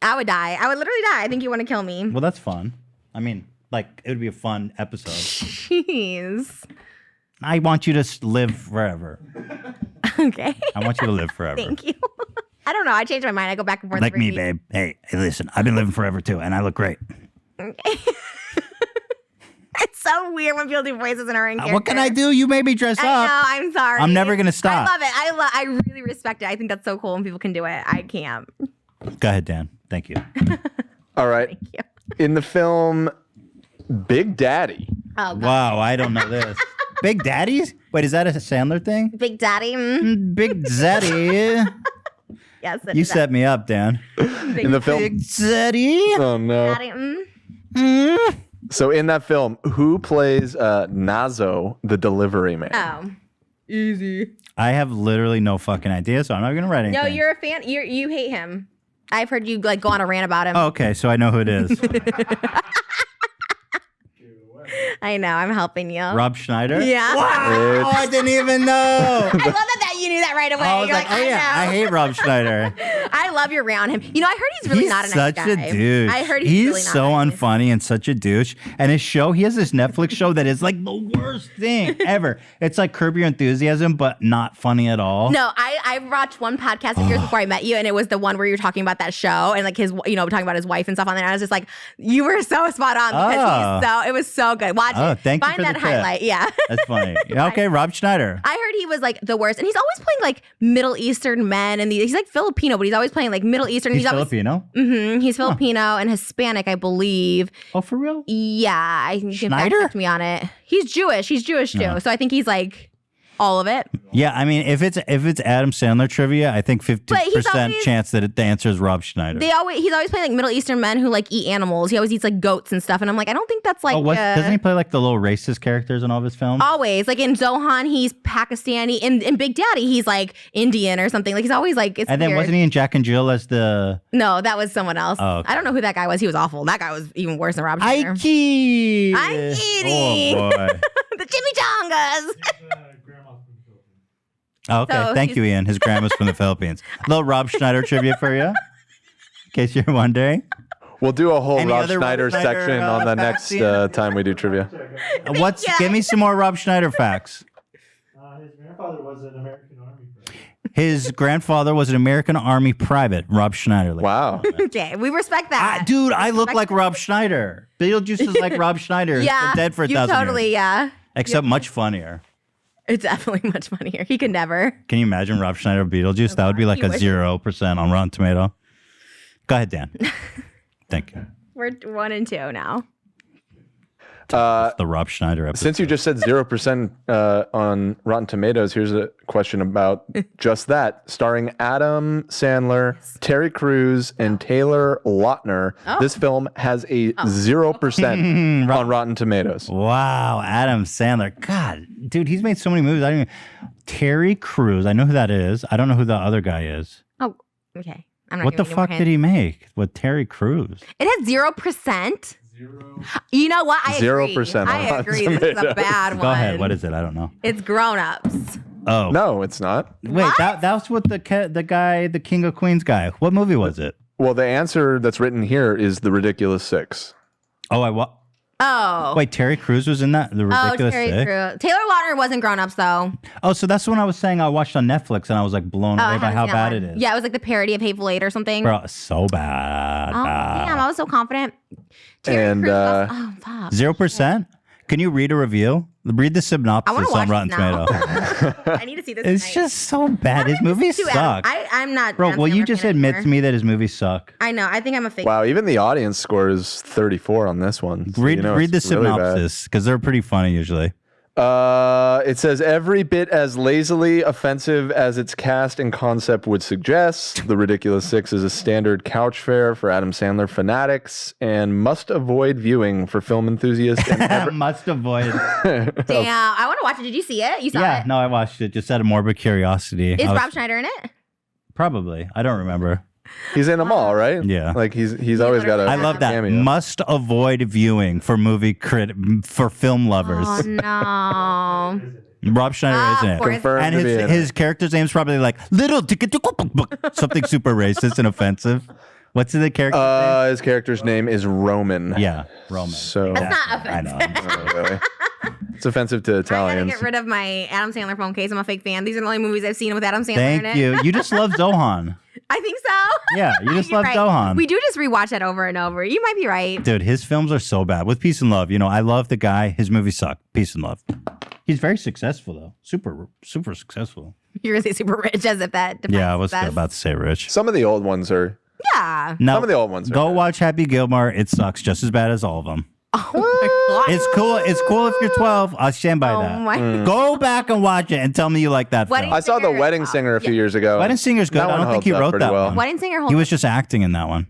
I would die. I would literally die. I think you want to kill me. Well, that's fun. I mean, like, it would be a fun episode. Jeez. I want you to live forever. Okay. I want you to live forever. Thank you. I don't know. I change my mind. I go back and forth. Like every me, week. babe. Hey, listen, I've been living forever too, and I look great. Okay. It's so weird when people do voices and are in character. What can I do? You made me dress up. I know. I'm sorry. I'm never going to stop. I love it. I really respect it. I think that's so cool when people can do it. I can't. Go ahead, Dan. Thank you. All right. Thank you. In the film Big Daddy. Oh, God. Wow, I don't know this. Big Daddies? Wait, is that a Sandler thing? Big Daddy. Big Daddy. Yes. You set me up, Dan. In the film Big Daddy. Oh no. Daddy. So in that film, who plays Nazo, the delivery man? Oh. Easy. I have literally no fucking idea, so I'm not going to write anything. No, you're a fan. You hate him. I've heard you like go on a rant about him. Oh, okay, so I know who it is. I know. I'm helping you. Rob Schneider? Yeah. Wow, I didn't even know. I love that you knew that right away. I was You're like, oh yeah, I hate Rob Schneider. I love your rant on him. You know, I heard he's really not a nice such guy. a douche. I heard he's really not so nice. unfunny and such a douche. And his show, he has this Netflix show that is like the worst thing ever. It's like Curb Your Enthusiasm, but not funny at all. No, I watched one podcast of yours before I met you, and it was the one where you were talking about that show and like his, talking about his wife and stuff on there. And I was just like, you were so spot on because it was so good. Watch it. Thank you Find for that the tip. highlight. Yeah. That's funny. Yeah, okay, Rob Schneider. I heard he was like the worst, and he's always playing like Middle Eastern men, and he's like Filipino, but he's always playing like Middle Eastern. He's always, Filipino? Mm-hmm. He's Filipino and Hispanic, I believe. Oh, for real? Yeah, I think you can fact Schneider? check me on it. He's Jewish. He's Jewish too, No. so I think he's like all of it. Yeah, I mean, if it's Adam Sandler trivia, I think 50% chance that the answer is Rob Schneider. He's always playing like Middle Eastern men who like eat animals. He always eats like goats and stuff, and I'm like, I don't think that's like. Doesn't he play like the little racist characters in all of his films? Always, like in Zohan, he's Pakistani. In Big Daddy, he's like Indian or something. Like he's always like. It's and then weird. wasn't he in Jack and Jill as the? No, that was someone else. Oh, okay. I don't know who that guy was. He was awful. That guy was even worse than Rob Schneider. Ike! Ike! Oh boy. The chimichangas. Oh, okay, So thank you, Ian. His grandma's from the Philippines. A little Rob Schneider trivia for you, in case you're wondering. We'll do a whole Any Rob other Schneider Rob Schneider, section on the facts, next Ian? time we do trivia. Give me some more Rob Schneider facts. His grandfather was an American Army private. His grandfather was an American Army private, Rob Schneider. Wow. Okay, we respect that. Dude, I look like Rob Schneider. Beetlejuice is like Rob Schneider. He's Yeah, been dead for 1,000 you years. totally, yeah. Except much funnier. It's definitely much funnier. He could never. Can you imagine Rob Schneider Beetlejuice? That would be like You a wish. 0% on Rotten Tomato. Go ahead, Dan. Thank you. We're 1 and 2 now. The Rob Schneider episode. Since you just said 0% on Rotten Tomatoes, here's a question about just that. Starring Adam Sandler, Terry Crews, and Taylor Lautner, this film has a 0% on Rotten Tomatoes. Wow, Adam Sandler. God, dude, he's made so many movies. I don't even. Terry Crews. I know who that is. I don't know who the other guy is. Oh, okay. I'm not What the giving you more fuck did he make with Terry Crews? It has 0%. You know what? I agree. 0% I on agree. Rotten This is a Tomatoes. bad one. Go ahead. What is it? I don't know. It's grown-ups. Oh No, it's not. wait, that was with the guy, the King of Queens guy. What movie was it? Well, the answer that's written here is The Ridiculous Six. Oh, Oh. wait, Terry Crews was in that? The Ridiculous Terry Six? Crews. Taylor Lautner wasn't grown-ups though. Oh, so that's the one I was saying I watched on Netflix and I was like blown I away by haven't how seen that bad one. it is. Yeah, it was like the parody of Hateful Eight or something. Bro, so bad. Oh, damn, I was so confident. Terry And, Crews was- oh, fuck. 0%? Can you read a review? Read the synopsis wanna on watch Rotten this now. Tomato. I need to see this It's tonight. just so bad. His movies Too Adam. suck. I'm not. Bro, Dan will you Sandler just fan admit anymore. to me that his movies suck? I know. I think I'm a fake. Wow, even the audience score is 34 on this one. So Read you know the it's really bad. synopsis because they're pretty funny usually. It says every bit as lazily offensive as its cast and concept would suggest. The Ridiculous Six is a standard couch fare for Adam Sandler fanatics and must avoid viewing for film enthusiasts. And must avoid. Damn, I want to watch it. Did you see it? You saw Yeah, it? no, I watched it just out of morbid curiosity. Is Rob Schneider in it? Probably. I don't remember. He's in them all, right? Yeah. Like he's always got a I love that. cameo. Must avoid viewing for for film lovers. Oh no. Rob Schneider isn't it? Confirmed And to be in his character's name's probably like little something super racist and offensive. What's the character? His character's name is Roman. Yeah, Roman. So That's not offensive. I know. Really. It's offensive to I gotta Italians. get rid of my Adam Sandler phone case. I'm a fake fan. These are the only movies I've seen with Adam Sandler in Thank it. you. You just love Zohan. I think so. Yeah, you just You're love right. Zohan. We do just rewatch that over and over. You might be right. Dude, his films are so bad. With Peace and Love, I love the guy. His movies suck. Peace and Love. He's very successful though. Super successful. You're gonna say super rich as if that defines Yeah, I was success. about to say rich. Some of the old ones are. Yeah. No, Some of the old ones are go watch Happy Gilmore. It sucks just as bad as all of them. Oh my god. It's cool. It's cool if you're 12. I'll stand by that. my Go back and watch it and tell me you like that Wedding film. I saw The Wedding Singer a few years ago. Wedding Singer's good. That I one don't think holds he up wrote pretty that well. one. Wedding Singer holds He was just acting in that one.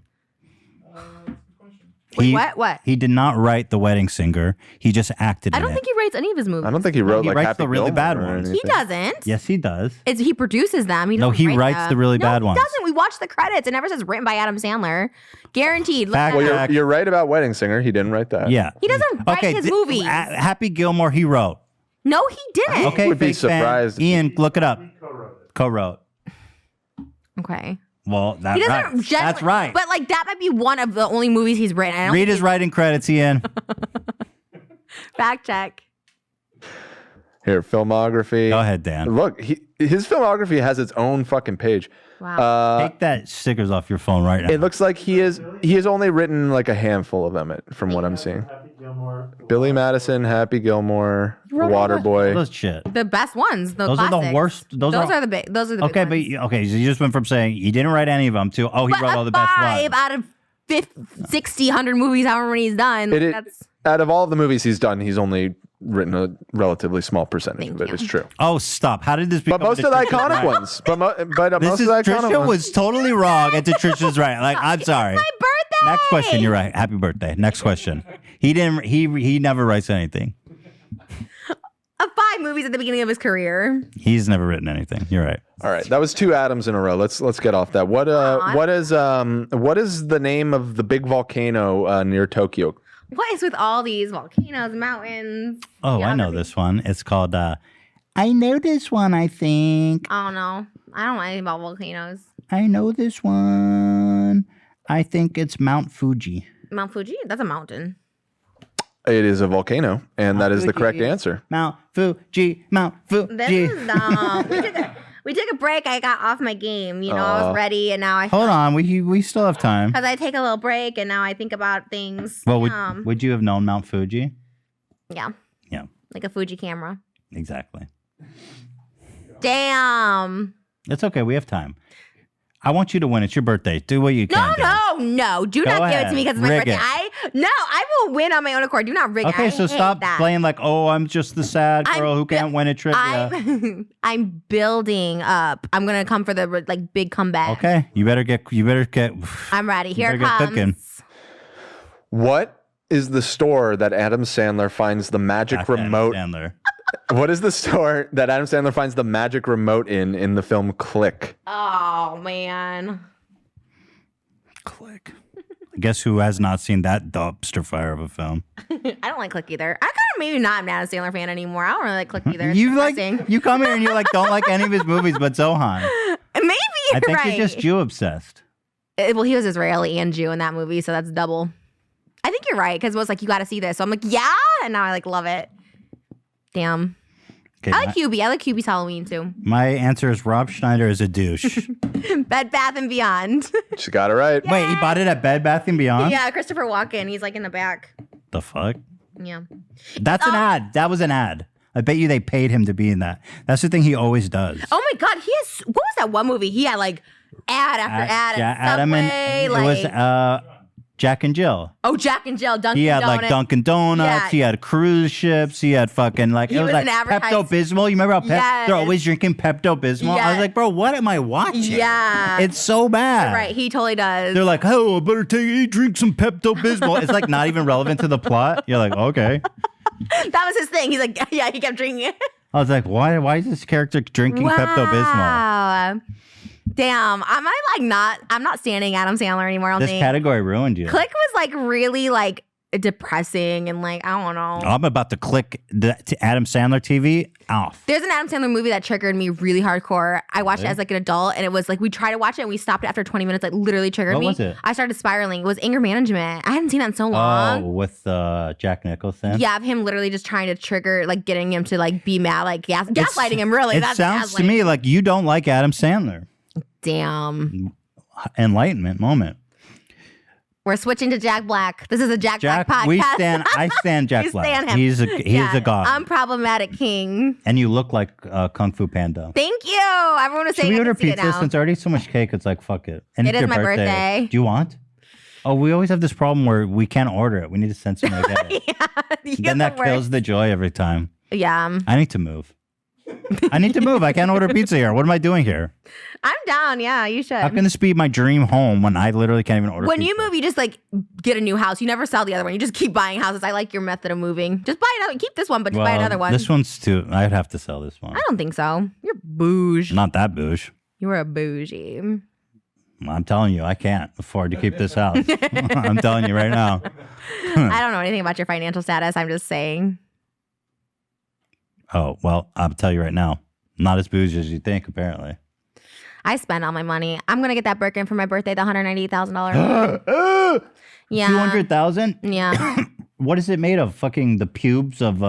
Wait, what? He did not write The Wedding Singer. He just acted I in don't it. think he writes any of his movies. I don't think he wrote he like writes Happy the really Gilmore bad or ones. anything. He doesn't. Yes, he does. He produces them. He No, doesn't he writes them. the really bad No, ones. he doesn't. We watch the credits. It never says written by Adam Sandler. Guaranteed. Look Fact it Well, up. you're right about Wedding Singer. He didn't write that. Yeah. He doesn't write his movies. Happy Gilmore, he wrote. No, he didn't. Okay, would be fake fan. surprised. Ian, look it up. Co-wrote. Okay. Well, He that's doesn't right. generally, That's right. But like that might be one of the only movies he's written. I don't Read think his he's- writing credits, Ian. Fact check. Here, filmography. Go ahead, Dan. Look, his filmography has its own fucking page. Wow. Take that stickers off your phone right now. It looks like he has only written like a handful of them, from what I'm seeing. Billy Madison, Happy Gilmore, Waterboy. Those shit. The best ones. The Those are classics. the worst. Those are the big. Those are the okay, big ones. but so you just went from saying he didn't write any of them to he wrote all the best ones. 5 out of 50, 60, 100 movies, however many he's done. That's Out of all the movies he's done, he's only written a relatively small percentage of it. It's true. Oh, stop! How did this become? But most of the iconic right? ones. But most This of is the iconic Trisha ones. was totally wrong, and Trisha's right. Like, I'm sorry. my birthday. Next question. You're right. Happy birthday. Next question. He didn't. He never writes anything. Of 5 movies at the beginning of his career. He's never written anything. You're right. All right, that was 2 Adams in a row. Let's get off that. What is the name of the big volcano near Tokyo? What is with all these volcanoes, mountains? Oh, I know this one. It's called. I know this one. I think. I don't know. I don't know anything about volcanoes. I know this one. I think it's Mount Fuji. Mount Fuji? That's a mountain. It is a volcano, and that is the Fuji. correct answer. Mount Fuji. Mount Fuji. This is dumb. We took a break. I got off my game. I was ready, and now I Hold on. We still have time. because I take a little break, and now I think about things. Well, would you have known Mount Fuji? Yeah, Yeah, like a Fuji camera. exactly. Damn. It's okay. We have time. I want you to win. It's your birthday. Do what you can. Dan. No. Do Go not give it to ahead. me because it's my Rig birthday. it. I will win on my own accord. Do not rig it. Okay, I so hate stop that. playing like, oh, I'm just the sad girl who can't win a trivia. I'm building up. I'm gonna come for the big comeback. Okay, you better get. I'm ready. Here it better get comes. cooking. What is the store that Adam Sandler finds the magic remote? Sandler. What is the store that Adam Sandler finds the magic remote in the film Click? Oh man. Guess who has not seen that dumpster fire of a film? I don't like Click either. I kind of maybe not am an Adam Sandler fan anymore. I don't really like Click either. It's You like depressing. you come here and you don't like any of his movies, but Zohan. Maybe you're I think right. you're just Jew obsessed. Well, he was Israeli and Jew in that movie, so that's double. I think you're right because it was like you got to see this. So I'm like, yeah, and now I love it. Damn. Okay, I like Hubie. I like Hubie's Halloween too. my answer is Rob Schneider is a douche. Bed Bath and Beyond. She got it right. Wait, he bought it at Bed Bath & Beyond? Yeah, Christopher Walken. He's like in the back. The fuck? Yeah. That's an ad. That was an ad. I bet you they paid him to be in that. That's the thing he always does. Oh my God, he has. What was that one movie? He had like ad after ad. Yeah, at Adam Subway, and it like, was Jack and Jill. Oh, Jack and Jill, Dunkin' He had Donuts. like Dunkin' Donuts. Yeah. He had cruise ships. He had fucking like He it was was like an advertised- Pepto Bismol. You remember how Yes. they're always drinking Pepto Bismol? I was Yes. like, bro, what am I watching? Yeah. It's so bad. Right, he totally does. They're like, oh, I better drink some Pepto Bismol. It's like not even relevant to the plot. You're like, okay. That was his thing. He's like, yeah, he kept drinking it. I was like, why is this character drinking Pepto Bismol? Wow. Damn. I'm not standing Adam Sandler anymore. I don't This think. category ruined you. Click was like really like depressing and like, I don't know. I'm about to click the Adam Sandler TV off. There's an Adam Sandler movie that triggered me really hardcore. I watched it as like an adult, and it was like we tried to watch it and we stopped it after 20 minutes. Like literally triggered What me. was it? I started spiraling. It was Anger Management. I hadn't seen that in so long. Oh, with Jack Nicholson? Yeah, of him literally just trying to trigger, like getting him to like be mad, like gaslighting him. Really, It that's sounds to gaslighting. me like you don't like Adam Sandler. Damn. Enlightenment moment. We're switching to Jack Black. This is a Jack Black podcast. I stand Jack You Black. stand him. He's a god. Unproblematic king. And you look like Kung Fu Panda. Thank you. Everyone was Should saying we I order can see it pizza now. since I already so much cake? It's like, fuck it. And It it's is your my birthday. Do you want? Oh, we always have this problem where we can't order it. We need to send someone to get it. Then that kills the joy every time. Yeah. I need to move. I need to move. I can't order pizza here. What am I doing here? I'm down. Yeah, you should. How can this be my dream home when I literally can't even order When pizza? you move, you just like get a new house. You never sell the other one. You just keep buying houses. I like your method of moving. Just buy another. Keep this one, but just buy another one. This one's too. I'd have to sell this one. I don't think so. You're bouge. Not that bouge. You were a bougie. I'm telling you, I can't afford to keep this house. I'm telling you right now. I don't know anything about your financial status. I'm just saying. Oh, well, I'll tell you right now. Not as bougie as you think, apparently. I spend all my money. I'm gonna get that Birkin for my birthday, the $198,000. Yeah. 200,000? Yeah. What is it made of? Fucking the pubes of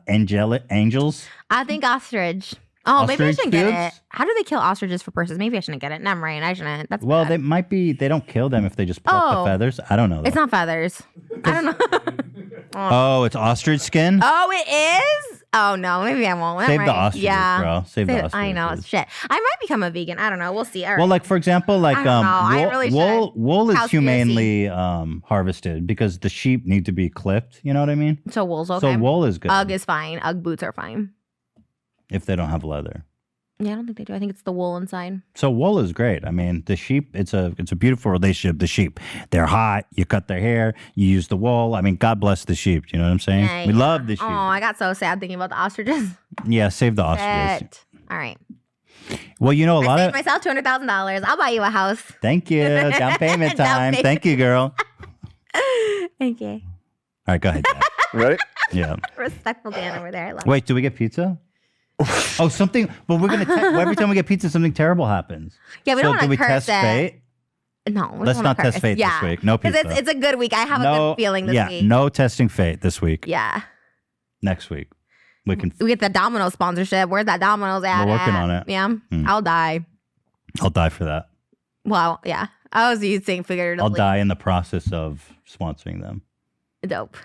angels? I think ostrich. Oh, maybe I Ostrich shouldn't get pubes? it. How do they kill ostriches for purses? Maybe I shouldn't get it. Never mind. I shouldn't. That's Well, bad. they might be. They don't kill them if they just pluck Oh. the feathers. I don't know. It's though. not feathers. I don't know. Oh, it's ostrich skin? Oh, it is? Oh, no. Maybe I won't. Save Never the mind. ostriches, yeah. bro. Save the I know. ostriches. It's shit. I might become a vegan. I don't know. We'll see. All right. Well, like for example, like I don't know. I really wool is Cowspiracy. humanely harvested because the sheep need to be clipped. You know what I mean? So wool's okay. So wool is good Ugg is fine. Ugg boots are fine. if they don't have leather. Yeah, I don't think they do. I think it's the wool inside. So wool is great. I mean, the sheep, it's a beautiful relationship. The sheep, they're hot. You cut their hair. You use the wool. I mean, God bless the sheep. You know what I'm saying? Yeah, We yeah. love the sheep. Oh, I got so sad thinking about the ostriches. Yeah, save the ostriches. Shit. All right. Well, you know, a lot Saved of. myself $200,000. I'll buy you a house. Thank you. Down payment time. Down Thank you, girl. Okay. All right, go ahead. Dan. Ready? Yeah. Respectful Dan over there. I love Wait, do we get pizza? Oh, something. But we're gonna. Every time we get pizza, something terrible happens. Yeah, we so don't do want we to curse test it. fate? No, we Let's don't not wanna test curse. fate Yeah. this week. No 'Cause pizza. It's a good week. I have a good feeling this week. No testing fate this week. Yeah. Next week, we can. We get the Domino's sponsorship. Where's that Domino's at? We're working on it. Yeah. Hmm. I'll die. I'll die for that. Well, yeah. I was using figuratively. I'll die in the process of sponsoring them Dope.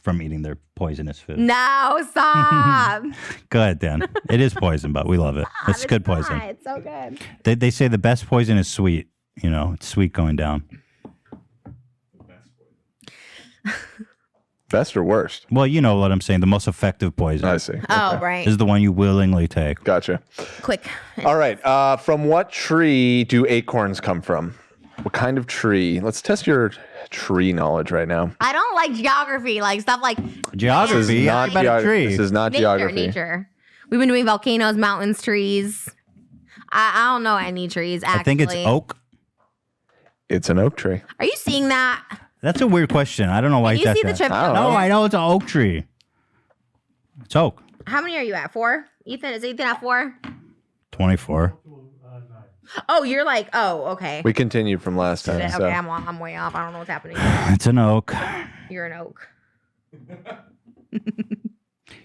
from eating their poisonous food. No, stop. Go ahead, Dan. It is poison, but we love it. It's good poison. It's so good. They say the best poison is sweet. You know, it's sweet going down. Best or worst? Well, you know what I'm saying. The most effective poison. I see. Oh, right. Is the one you willingly take. Gotcha. Quick. All right. From what tree do acorns come from? What kind of tree? Let's test your tree knowledge right now. I don't like geography, like stuff like Geography. This is not about a geog- tree. This is not geography. nature. We've been doing volcanoes, mountains, trees. I don't know any trees, actually. I think it's oak. It's an oak tree. Are you seeing that? That's a weird question. I don't know why Can he's you see asked the that. trivia? No, I know it's an oak tree. It's oak. How many are you at? 4? Ethan, is Ethan at 4? 24. Oh, you're like, oh, okay. We continued from last time. Okay, So. I'm way off. I don't know what's happening. It's an oak. You're an oak.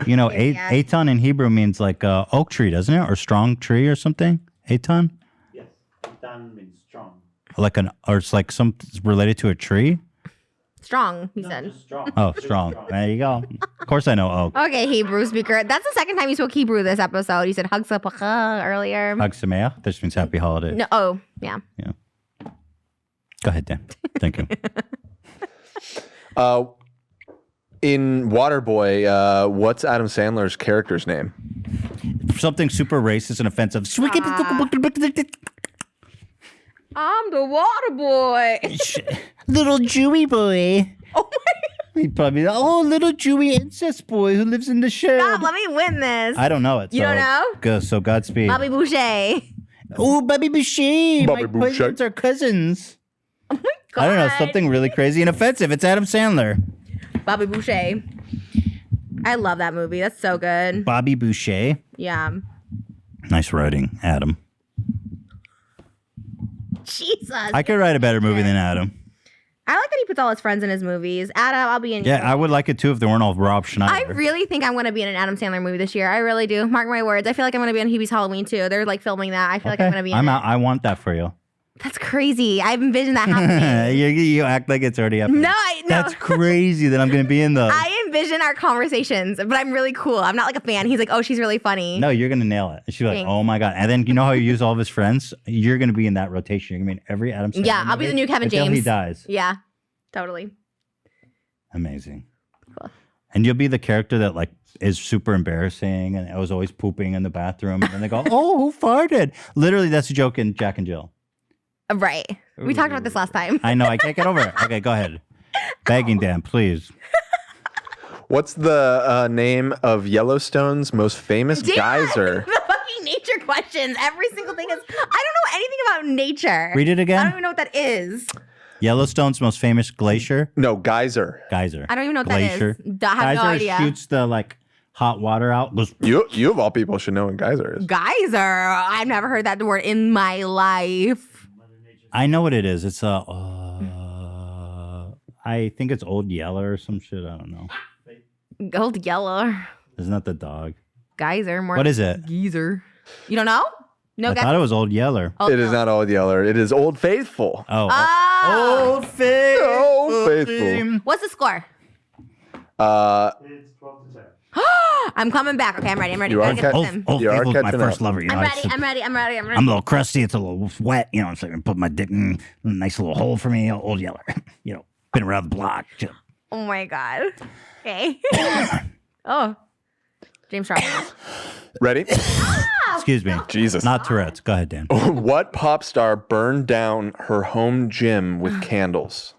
You know, Yeah. Aton in Hebrew means like oak tree, doesn't it? Or strong tree or something? Aton? Yes. Dan means strong. Like or it's like some it's related to a tree? Strong, he said. Strong. Oh, strong. There you go. Of course I know oak. Okay, Hebrew speaker. That's the second time you spoke Hebrew this episode. You said Hag Sameach earlier. Hag Sameach? That just means happy holiday. No, oh, yeah. Yeah. Go ahead, Dan. Thank you. In Waterboy, what's Adam Sandler's character's name? Something super racist and offensive. I'm the water boy. Little Jewy boy. Oh my. He probably little Jewy incest boy who lives in the shed. Stop, let me win this. I don't know it. You don't know? So Godspeed. Bobby Boucher. Oh, Bobby Boucher. Bobby My Boucher. cousins are cousins. Oh my God. I don't know, something really crazy and offensive. It's Adam Sandler. Bobby Boucher. I love that movie. That's so good. Bobby Boucher. Yeah. Nice writing, Adam. Jesus. I could write a better movie than Adam. I like that he puts all his friends in his movies. Adam, I'll be in. Yeah, I would like it too if they weren't all Rob I Schneider. really think I'm going to be in an Adam Sandler movie this year. I really do. Mark my words. I feel like I'm going to be on Hubie's Halloween too. They're like filming that. I feel like I'm going to be in I'm it. out. I want that for you. That's crazy. I've envisioned that happening. you act like it's already happening. No. That's crazy that I'm going to be in those. I envision our conversations, but I'm really cool. I'm not like a fan. He's like, oh, she's really funny. No, you're going to nail it. She's like, Thanks. oh my God. And then you know how you use all of his friends? You're going to be in that rotation. You're going to be in every Adam Sandler Yeah, I'll be the new Kevin until James. he dies. Yeah, totally. Amazing. Cool. And you'll be the character that like is super embarrassing and I was always pooping in the bathroom. And then they go, oh, who farted? Literally, that's a joke in Jack and Jill. Right. We talked about this last time. I know. I can't get over it. Okay, go ahead. Begging Dan, please. What's the name of Yellowstone's most famous Damn, geyser? The fucking nature questions. Every single thing is. I don't know anything about nature. Read it again. I don't even know what that is. Yellowstone's most famous glacier? No, geyser. Geyser. I don't even know what Glacier. that is. I have no Geyser idea. shoots the like hot water out. Goes, You of all people should know what geyser is. Geyser. I've never heard that word in my life. I know what it is. It's a. I think it's Old Yeller or some shit. I don't know. Old Yeller. Isn't that the dog? Geyser. More What is it? Geezer. You don't know? No I thought it was Old Yeller. It is not Old Yeller. It is Old Faithful. Oh. Old Faithful. Old Faithful. What's the score? It's 12 to 10. I'm coming back. Okay, I'm ready. I'm ready. You I are gotta get Old, with him. Old You are Faithful's my catching first up. lover. You know, I'm it's ready. a- I'm ready. I'm ready. I'm ready. I'm a little crusty. It's a little wet. You know, it's like put my dick in a nice little hole for me. Old Yeller. You know, been around the block. Oh my God. Okay. Oh. James Charles. Ready? Excuse me. Jesus. Not Tourette's. Go ahead, Dan. What pop star burned down her home gym with candles?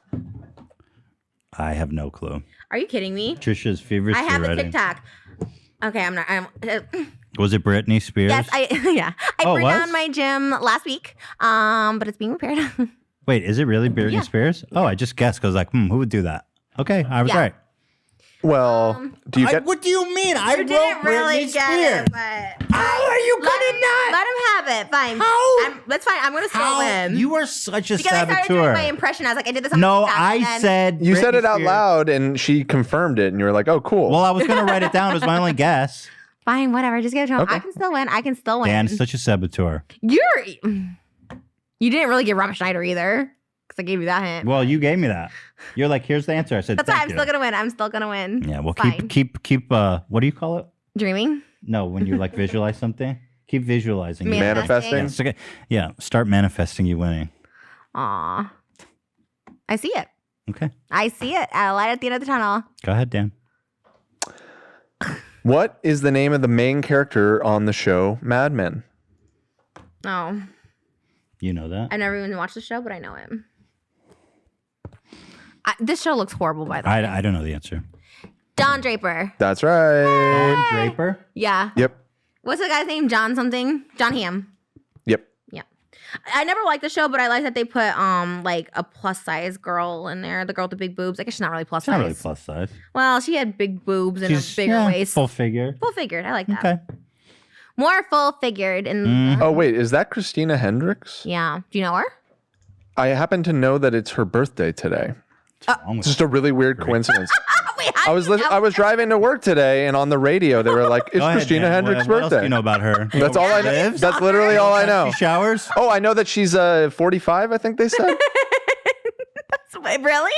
I have no clue. Are you kidding me? Trisha's feverish I have a writing. TikTok. Okay, I'm not. Was it Britney Spears? Yes, I Oh, burned what? down my gym last week. But it's being repaired. Wait, is it really Britney Yeah. Spears? Oh, I just guessed because like, who would do that? Okay, I was Yeah. right. Well, do you get? What do you mean? I You didn't really get it, but How are you gonna not? let him have it. Fine. How? That's fine. I'm gonna still How? win. You are such a because I started doing saboteur. my impression. I was like, I did this on No, TikTok, I and then- said You said Britney it out Spears. loud, and she confirmed it, and you were like, "Oh, cool." Well, I was gonna write it down. It was my only guess. Fine, whatever. Just give it to him. Okay. I can still win. I can still win. Dan's such a saboteur. You didn't really give Rob Schneider either, because I gave you that hint. Well, you gave me that. You're like, here's the answer. I said, That's why thank I'm you. still gonna win. I'm still gonna win. Yeah, well, Fine. keep. What do you call it? Dreaming. No, when you like visualize something, keep visualizing. it. Manifesting? Yeah, so- yeah, start manifesting you winning. Aw. I see it. Okay, I see it. A light at the end of the tunnel. go ahead, Dan. What is the name of the main character on the show Mad Men? Oh. You know that. I've never even watched the show, but I know him. This show looks horrible, by the way. I don't know the answer. Don Draper. That's right. Don Draper. Yeah. Yep. What's the guy's name? John something? John Hamm. Yep. Yeah. I never liked the show, but I like that they put like a plus size girl in there. The girl with the big boobs. I guess she's not really plus It's size. not really plus size. Well, she had big boobs and She's a bigger waist. full figure. Full figured. I like that. Okay. More full figured. And Oh wait, is that Christina Hendricks? yeah. Do you know her? I happen to know that it's her birthday today. It's just a really weird coincidence. I was driving to work today, and on the radio they were like, "It's Go ahead, Christina Dan. Hendricks' What else do birthday." you know about her? That's all I know. Lives? That's literally all I know. She showers? Oh, I know that she's 45. I think they said. Really?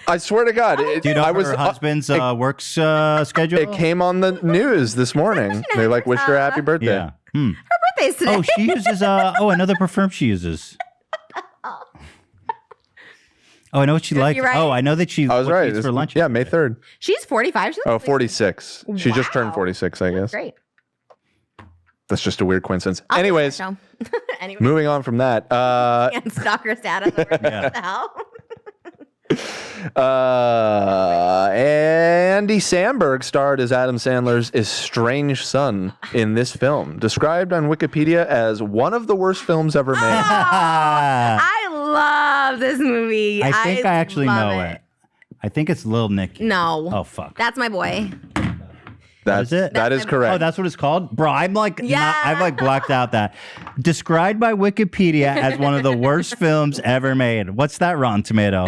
I swear to God. Do you know I was her husband's work schedule? It came on the news this morning. They like wished her happy birthday. Yeah. Hmm. Her birthday's today. Oh, she uses another perfume she uses. Oh, I know what she likes. right? Oh, I know that she. I was what she right. eats for lunch. Yeah, May 3rd. She's 45. She looks Oh, like 46. She just turned Wow. 46, I guess. great. That's just a weird coincidence. I'll be Anyways, there, so. Anyway, moving on from that. and stalker status. Over What the hell? Andy Samberg starred as Adam Sandler's estranged son in this film, described on Wikipedia as one of the worst films ever made. I love this movie. I think I actually love know it. I think it's Lil Nicky. No. Oh fuck. That's my boy. That's it. That is correct. Oh, that's what it's called, bro. I'm like, Yeah. I've like blacked out that. Described by Wikipedia as one of the worst films ever made. What's that Rotten Tomato?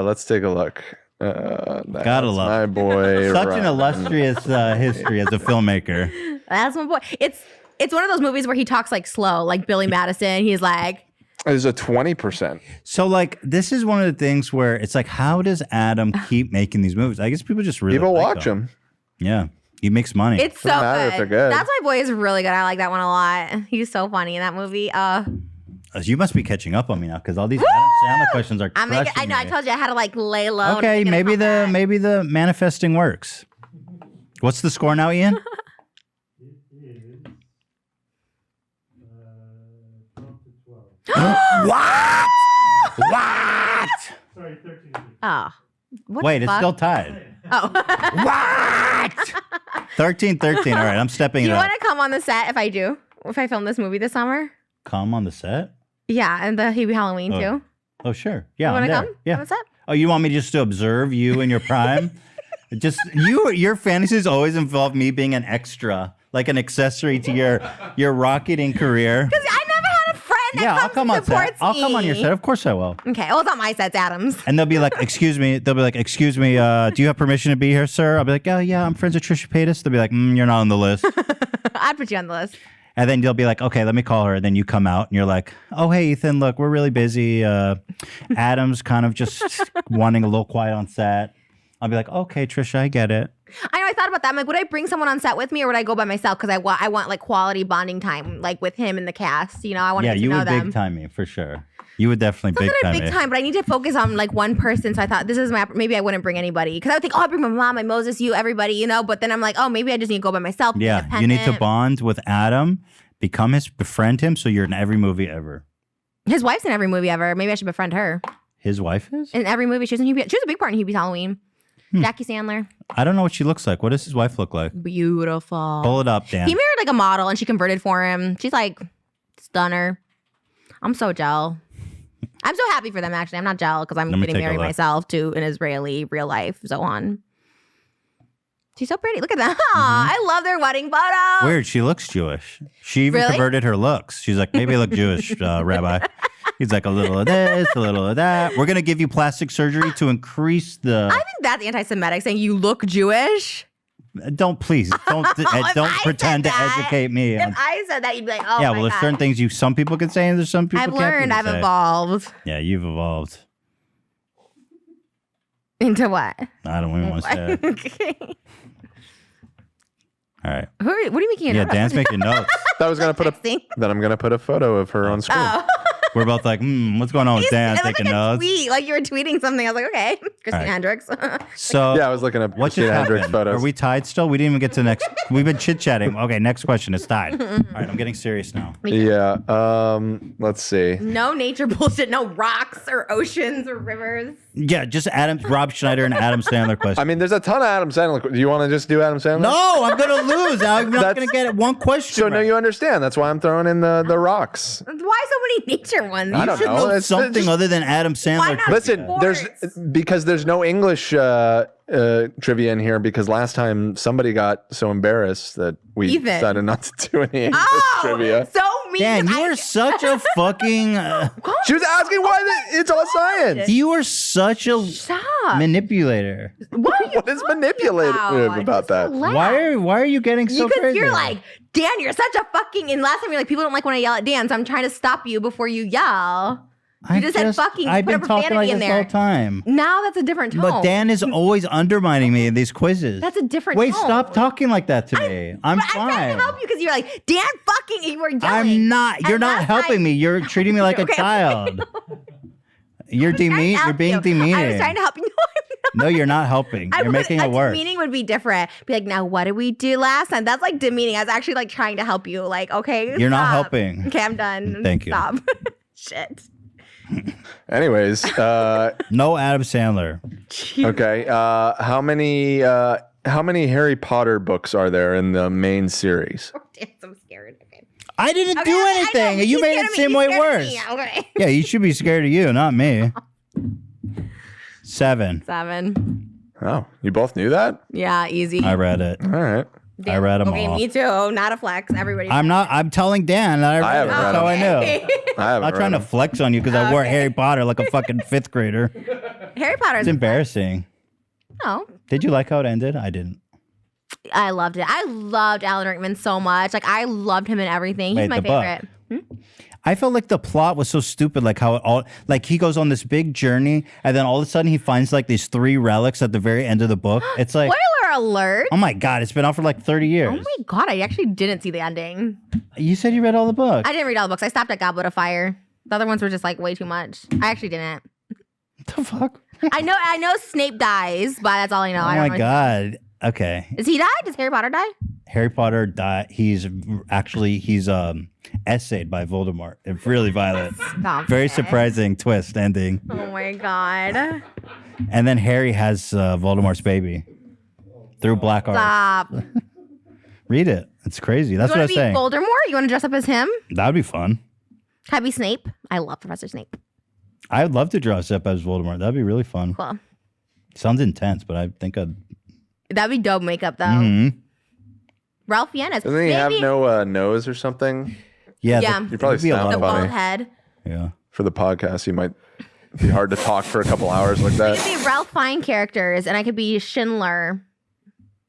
Let's take a look. Gotta love my it. boy. Such an Ryan. illustrious history as a filmmaker. That's my boy. It's one of those movies where he talks like slow, like Billy Madison. He's like, There's a 20%. So like, this is one of the things where it's like, how does Adam keep making these movies? I guess people just really People like watch them. Yeah, he makes money. it's so Doesn't matter if they're good. good. That's my boy is really good. I like that one a lot. He's so funny in that movie. You must be catching up on me now because all these Adam Sandler questions are. I crushing know. I me. told you I had to like lay low. and Okay, make it maybe come the back. maybe the manifesting works. What's the score now, Ian? What? What? Sorry, 13. Oh, what Wait, the it's fuck? still tied. Oh, What? 13-13. All right, I'm stepping Do it you up. want to come on the set if I film this movie this summer? Come on the set? Yeah, and the Hebe Halloween Oh. too. Oh, sure. Yeah, You want I'm to there. come? Yeah. On the set? Oh, you want me just to observe you in your prime? Just your fantasies always involve me being an extra, like an accessory to your rocketing career. Because I never had a friend that Yeah, I'll comes come and on set. supports I'll come on your me. set. Of course I will. Okay, well, it's not my set, it's Adam's. And they'll be like, "Excuse me." They'll be like, "Excuse me. Do you have permission to be here, sir?" I'll be like, "Oh yeah, I'm friends with Trisha Paytas." They'll be like, "You're not on the list." I'd put you on the list. And then you'll be like, "Okay, let me call her." And then you come out and you're like, "Oh hey, Ethan, look, we're really busy. Adam's kind of just wanting a little quiet on set." I'll be like, "Okay, Trisha, I get it." I know. I thought about that. I'm like, would I bring someone on set with me, or would I go by myself? Because I want like quality bonding time, like with him and the cast. You know, I want to Yeah, get to you know would them. big time me for sure. You would definitely It's big not time a big me. time, but I need to focus on like one person. So I thought this is my maybe I wouldn't bring anybody because I would think, oh, I bring my mom, my Moses, you, everybody, you know. But then I'm like, oh, maybe I just need to go by myself. be Yeah, you need to independent. bond with Adam, befriend him, so you're in every movie ever. His wife's in every movie ever. Maybe I should befriend her His wife is? in every movie. She was in Hubie. She was a big part in Hubie's Halloween. Jackie Sandler, I don't know what she looks like. What does his wife look like? beautiful. Pull it up, Dan. He married like a model, and she converted for him. She's like stunner. I'm so jealous. I'm so happy for them. Actually, I'm not jealous because I'm Let me getting take a married look. myself to an Israeli real life Zohan. She's so pretty. Look at that. I love their wedding photo. Weird. She looks Jewish. She even Really? converted her looks. She's like, maybe I look Jewish, Rabbi. He's like, a little of this, a little of that. We're going to give you plastic surgery to increase the... I think that's anti-Semitic, saying you look Jewish. Don't don't I pretend to said that, educate me. If I said that, you'd be like, oh yeah, my well, there's God. certain things some people can say and there's some people I've can't learned. I've say. evolved. Yeah, you've evolved. Into what? I don't even want to say it. Okay. All right. What are you making a Yeah, note of? Dan's making notes. That was gonna put then I'm gonna put a photo of her on screen. Oh. We're both like, what's going on with Dan It looked taking like a notes? tweet, like you were tweeting something. I was like, okay, Christine right. Hendricks. So yeah, I was looking at what just Christina Hendricks happened? photos. Are we tied still? We didn't even get to the next. We've been chit chatting. Okay, next question is tied. All right, I'm getting serious now. Yeah. Let's see. No nature bullshit, no rocks or oceans or rivers. Yeah, just Rob Schneider and Adam Sandler question. I mean, there's a ton of Adam Sandler. Do you want to just do Adam Sandler? No, I'm gonna lose. I'm not gonna get one question. So now you understand. That's why I'm throwing in the rocks. Why so many nature ones? I don't should know. know It's something just- other than Adam Sandler. Listen, because there's no English trivia in here because last time somebody got so embarrassed that we Ethan. decided not to do any English trivia. So mean. Dan, you are such a fucking. She was asking why it's all science. You are such a manipulator. What is manipulative about that? Why are you getting so Because crazy? you're like, Dan, you're such a fucking. And last time you're like, people don't like when I yell at Dan, so I'm trying to stop you before you yell. You just said fucking. I've put a been talking profanity like in this there. all the time. Now that's a different tone. But Dan is always undermining me in these quizzes. That's a different Wait, tone. stop talking like that to me. I'm But I'm trying fine. to help you because you're like, Dan fucking. You were yelling. I'm not. You're And not last helping time- me. You're treating me like a Okay. child. You're You're being demeaning. I was trying to help you. No, you're not helping. You're making it worse. Demeaning would be different. Be like, now what did we do last time? That's like demeaning. I was actually like trying to help you. Like, okay, you're not helping. Okay, I'm done. Thank you. Stop. Shit. Anyways, no Adam Sandler. Okay, how many Harry Potter books are there in the main series? I'm scared. Okay. I didn't do anything. You made it seem way worse. Okay. Yeah, you should be scared of you, not me. 7. Oh, you both knew that? Yeah, easy. I read it. All right. I read them Okay, all. me too. Not a flex. Everybody. I'm telling Dan that I read it. That's how I know. I'm not trying to flex on you because I wore Harry Potter like a fucking 5th grader. Harry Potter. It's embarrassing. No. Did you like how it ended? I didn't. I loved it. I loved Alan Rickman so much. Like I loved him in everything. He's Wait, my the book. favorite. I felt like the plot was so stupid, like how it all, like he goes on this big journey and then all of a sudden he finds like these 3 relics at the very end of the book. It's like, spoiler alert. oh my God, it's been out for like 30 years. Oh my God, I actually didn't see the ending. You said you read all the books. I didn't read all the books. I stopped at Goblet of Fire. The other ones were just like way too much. I actually didn't. What the fuck? I know Snape dies, but that's all I know. Oh I don't my really- God. Okay. Does he die? Does Harry Potter die? Harry Potter died. He's essayed by Voldemort. It's really violent. Stop Very it. surprising twist ending. Oh my God. And then Harry has Voldemort's baby through black art. Stop. Read it. It's crazy. That's what I was You saying. want to be Voldemort? You want to dress up as him? That would be fun. Can I be Snape? I love Professor Snape. I would love to dress up as Voldemort. That'd be really fun. Cool. Sounds intense, but I think I'd. That'd be dope makeup though. Mhm. Ralph Fiennes. Doesn't he have no nose or something? Yeah. Yeah. You probably It'd be a sound lot The of funny. bald head. Yeah. For the podcast, you might be hard to talk for a couple hours like I that. could be Ralph Fiennes characters, and I could be Schindler.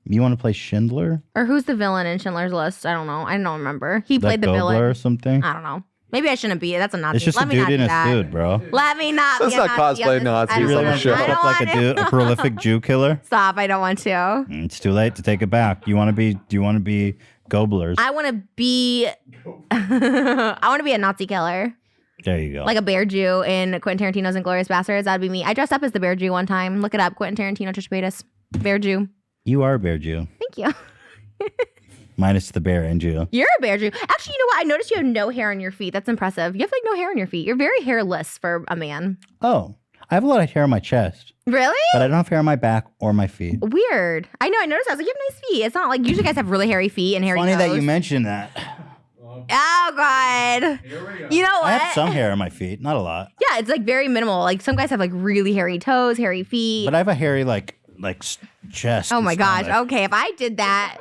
You want to play Schindler? Or who's the villain in Schindler's List? I don't know. I don't remember. He Like played the Gobler villain. or something? I don't know. Maybe I shouldn't be. That's a Nazi. It's just Let a me not dude do in a that. suit, bro. Let me not That's be a not Nazi. cosplay on Nazis this- I on don't the want- show. I Dress don't up like want a prolific Jew killer. Stop. I don't want to. It's too late to take it back. Do you want to be Goblers? I want to be. I want to be a Nazi killer, There you go. like a bear Jew in Quentin Tarantino's *Inglourious Basterds*. That'd be me. I dressed up as the bear Jew one time. Look it up. Quentin Tarantino, Trisha Paytas, bear Jew. You are a bear Jew. Thank you. Minus the bear and Jew. You're a bear Jew. Actually, you know what? I noticed you have no hair on your feet. That's impressive. You have like no hair on your feet. You're very hairless for a man. Oh, I have a lot of hair on my chest, Really? but I don't have hair on my back or my feet. Weird. I know. I noticed. I was like, you have nice feet. It's not like usually guys have really hairy feet and hairy Funny toes. that you mentioned that. Oh God. You know I what? have some hair on my feet, not a lot, Yeah, it's like very minimal. Like some guys have like really hairy toes, hairy feet. but I have a hairy chest. Oh and my gosh. stomach. Okay, if I did that,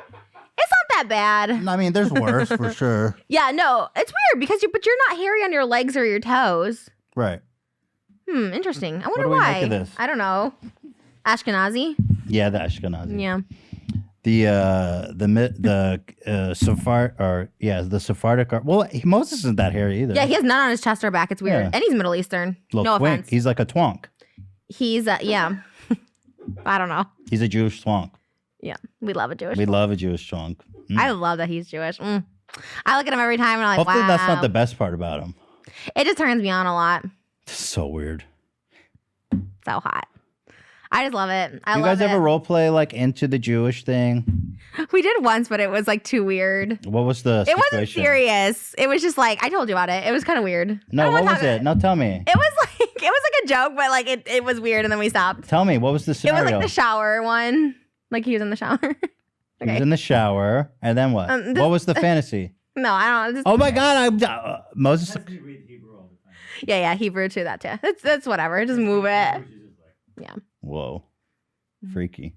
it's not that bad. I mean, there's worse for sure. Yeah, no, it's weird because you're not hairy on your legs or your toes. Right. Interesting. I wonder do we why. make of this? I don't know. Ashkenazi. Yeah, the Ashkenazi. Yeah. The Sephardic. Well, Moses isn't that hairy either. Yeah, he has none on his chest or back. It's weird, Yeah. and he's Middle Eastern. Little No twink. offense. He's like a twonk. He's yeah. I don't know. He's a Jewish twonk. Yeah, we love a Jewish. We love a Jewish twonk. I love that he's Jewish. I look at him every time and I'm like, Hopefully wow. that's not the best part about him. It just turns me on a lot. So weird. So hot. I just love it. I You love guys it. ever role play like into the Jewish thing? We did once, but it was like too weird. What was the It wasn't situation? serious. It was just like I told you about it. It was kind of weird. No, what was it? No, tell me. It was like a joke, but like it was weird, and then we stopped. Tell me, what was the It scenario? was like the shower one. Like he was in the shower. He was in the shower, and then what? What was the fantasy? No, I don't. Just, Oh my God! Moses. Yeah, Hebrew too. That too. It's whatever. Just move it. Yeah. Whoa, freaky.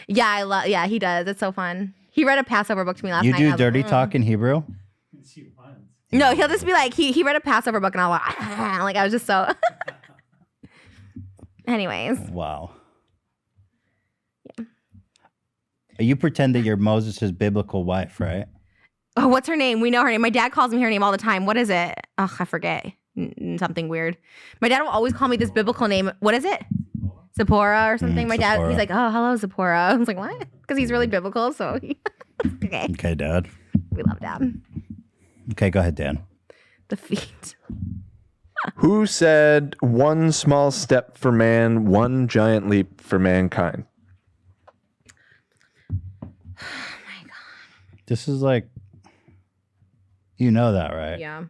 Yeah, I love. Yeah, he does. It's so fun. He read a Passover book to me last You night. do and I was dirty like, talk in Hebrew? No, he'll just be like he read a Passover book and I was like I was just so. Anyways. Wow. You pretend that you're Moses' biblical wife, right? Oh, what's her name? We know her name. My dad calls me her name all the time. What is it? Oh, I forget. Something weird. My dad will always call me this biblical name. What is it? Zipporah or something. My dad, Zipporah. he's like, oh, hello, Zipporah. I was like, what? Because he's really biblical. So, okay. Okay, Dad. We love Dad. Okay, go ahead, Dan. The feet. Who said one small step for man, one giant leap for mankind? This is like, you know that, right? Yeah.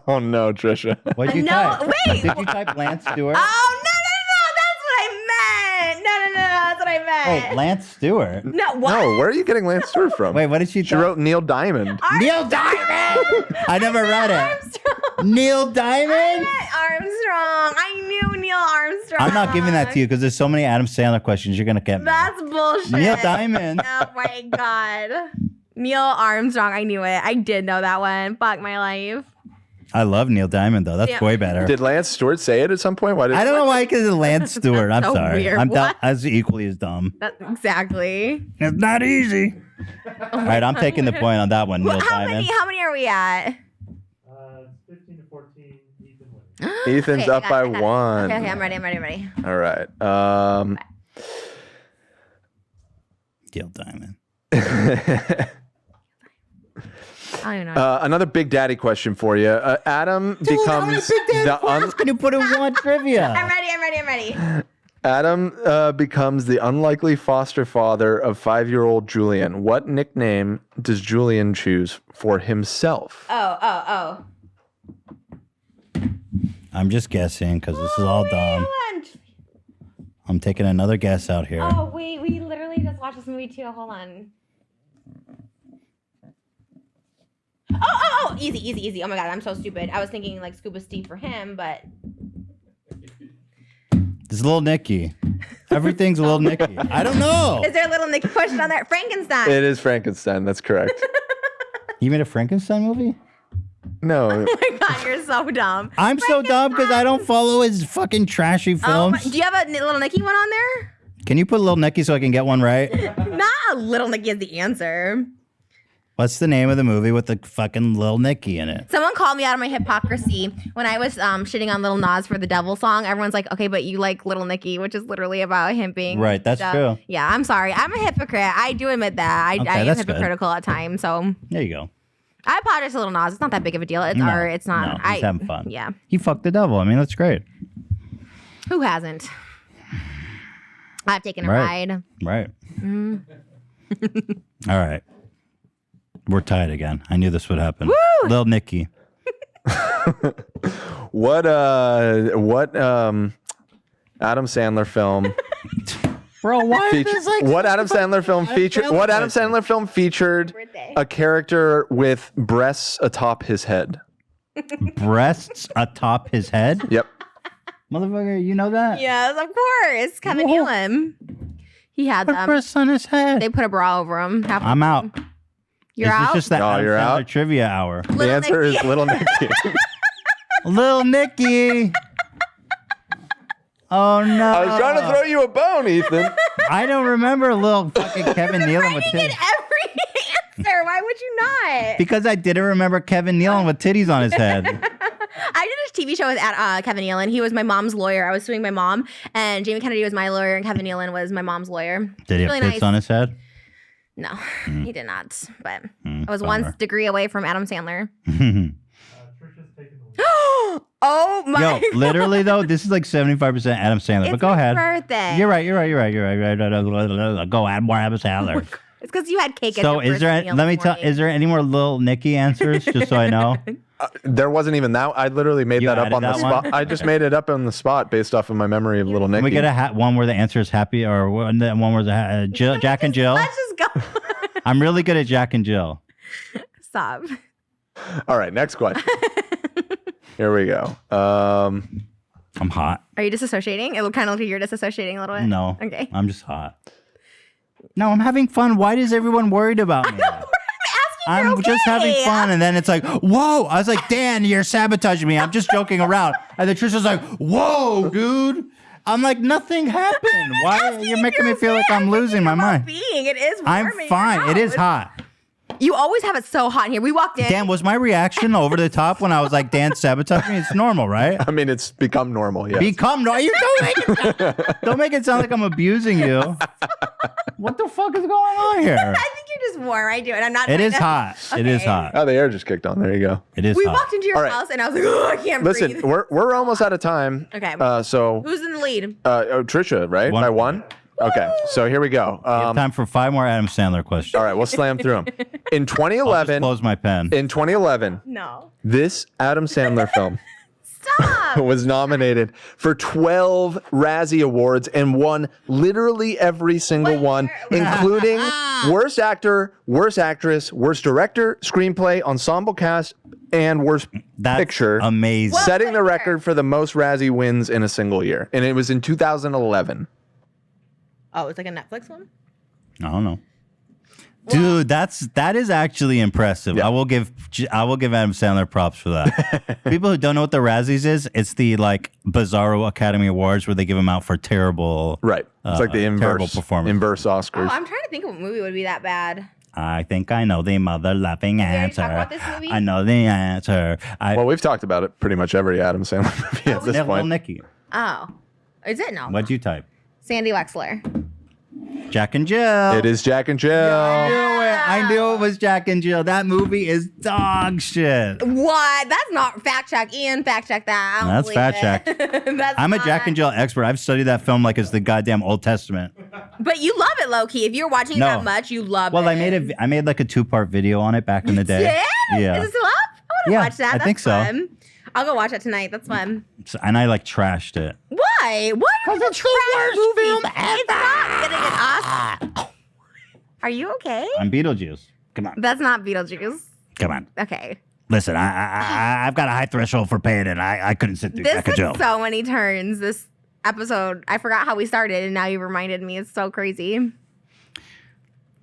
Oh no, Trisha. What'd you No, type? wait. Did you type Lance Stewart? Oh, no. That's what I meant. No. That's what I meant. Wait, Lance Stewart? No, what? No, where are you getting Lance Stewart from? Wait, what did she She wrote Neil Diamond. Neil Diamond! I never read it. Neil Diamond? Armstrong. I knew Neil Armstrong. I'm not giving that to you because there's so many Adam Sandler questions you're going to get me. That's bullshit. Neil Diamond. Oh my God. Neil Armstrong. I knew it. I did know that one. Fuck my life. I love Neil Diamond, though. That's Yeah. way better. Did Lance Stewart say it at some point? Why did I don't know why because it's Lance Stewart. I'm so sorry. weird. I'm What? as equally as dumb. Exactly. It's not easy. All right, I'm taking the point on that one, Neil Diamond. How many are we at? 15 to 14. Ethan's Okay, up by I got it. one. Okay, I'm ready. All right. Neil Diamond. I don't even know. Another Big Daddy question for you. Adam becomes the Can you put in one trivia? I'm ready. Adam becomes the unlikely foster father of 5-year-old Julian. What nickname does Julian choose for himself? Oh. I'm just guessing because this is all dumb. I'm taking another guess out here. Oh, wait. We literally just watched this movie too. Hold on. Oh, easy. Oh my God, I'm so stupid. I was thinking like Scuba Steve for him, but It's Little Nicky. Everything's Little Nicky. I don't know. Is there a Little Nicky question on there? Frankenstein. It is Frankenstein. That's correct. You made a Frankenstein movie? No. Oh my God, you're so dumb. I'm so dumb because I don't follow his fucking trashy films. Do you have a Little Nicky one on there? Can you put Little Nicky so I can get one right? Not a Little Nicky is the answer. What's the name of the movie with the fucking Little Nicky in it? Someone called me out of my hypocrisy when I was shitting on Lil Nas for the Devil song. Everyone's like, okay, but you like Little Nicky, which is literally about him being Right, that's true. Yeah, I'm sorry. I'm a hypocrite. I do admit that. I am that's good. hypocritical at times. So There you go. I apologize to Lil Nas. It's not that big of a deal. It's No, art. It's not. no, he's having fun. Yeah. He fucked the devil. I mean, that's great. Who hasn't? I've taken a Right. ride. Right. Mm. All right. We're tied again. I knew this would happen. Woo! Little Nicky. What Adam Sandler film Bro, why is this like what Adam Sandler film featured what Adam Sandler film featured a character with breasts atop his head? breasts atop his head? Yep. Motherfucker, you know that? Yes, of course. Kevin Nealon. He had them. breasts on his head. They put a bra over him. I'm out. You're Is out? this just the Adam you're Sandler out? trivia hour? The answer is Little Nicky. Little Nicky. Oh no! I was trying to throw you a bone, Ethan. I don't remember little fucking Kevin Nealon with titties. Every answer. Why would you not? Because I didn't remember Kevin Nealon with titties on his head. I did a TV show with Kevin Nealon. He was my mom's lawyer. I was suing my mom, and Jamie Kennedy was my lawyer, and Kevin Nealon was my mom's lawyer. Did he have Really tits nice. on his head? No, he did not. But I was one degree away from Adam Sandler. Oh my! Yo, literally though, this is like 75% Adam Sandler. It's but go my ahead. birthday. You're right. Go add more Adam Sandler. It's because you had cake. at So your is first there? meal Let me this tell. morning. Is there any more Little Nicky answers? Just so I know. There wasn't even that. I literally made that up added on the that spot. one? I just made it up on the spot based off of my memory of Little Nicky. Can we get a one where the answer is happy, or one where the Jack and Jill? Let's just go. I'm really good at Jack and Jill. Stop. All right, next question. Here we go. I'm hot. Are you disassociating? It kind of look like you're disassociating a little bit. No. Okay. I'm just hot. No, I'm having fun. Why is everyone worried about me? I'm just having fun, and then it's like, whoa! I was like, Dan, you're sabotaging me. I'm just joking around, and then Trisha's like, whoa, dude! I'm like, nothing happened. Why you're making me feel like I'm losing my mind? It is. I'm warm in your fine. It is house. hot. You always have it so hot in here. We walked in. Dan, was my reaction over the top when I was like, Dan sabotaging me? It's normal, right? I mean, it's become normal. Yeah. Become normal. You don't make it sound like I'm abusing you. What the fuck is going on here? I think you're just warm. I do it. I'm not. It trying is to- hot. It is Okay. hot. Oh, the air just kicked on. There you go. It is We hot. walked into your All right. house and I was like, oh, I can't Listen, breathe. we're almost out of time. Okay. So Who's in the lead? Trisha, right? By one? Okay, so here we go. We have time for 5 more Adam Sandler questions. All right, we'll slam through them. In 2011, close my pen. In 2011, No. this Adam Sandler film was nominated for 12 Razzie Awards and won literally every single one, including Worst Actor, Worst Actress, Worst Director, Screenplay, Ensemble Cast, and Worst Picture. Amazing. Setting the record for the most Razzie wins in a single year. And it was in 2011. Oh, it's like a Netflix one? I don't know. Dude, that is actually impressive. I will give Adam Sandler props for that. People who don't know what the Razzies is, it's the like Bizarro Academy Awards where they give them out for terrible, right? It's like the terrible inverse performance. Oscars. Oh, I'm trying to think of what movie would be that bad. I think I know the mother laughing answer. talk about this movie? I know the answer. Well, we've talked about it pretty much every Adam Sandler movie at this Little point. Nicky. Oh. Is it? No. What'd you type? Sandy Wexler. Jack and Jill. It is Jack and Jill. I knew it was Jack and Jill. That movie is dog shit. What? That's not fact check. Ian, fact check that. I don't That's believe fact it. check. That's I'm a not- Jack and Jill expert. I've studied that film like it's the goddamn Old Testament. But you love it, low key. If you're watching it No. that much, you love Well, it. I made like a 2-part video on it back in the day. Yeah? Yeah. Is it still up? I want to Yeah, watch that. I That's think so. fun. I'll go watch it tonight. That's fun. And I like trashed it. Why? What? Because it's the worst film ever. It's not getting an Oscar. Are you okay? I'm Beetlejuice. Come on. That's not Beetlejuice. Come on. Okay. Listen, I've got a high threshold for pain, and I couldn't sit through This Jack and Jill. took so many turns. This episode, I forgot how we started, and now you reminded me. It's so crazy.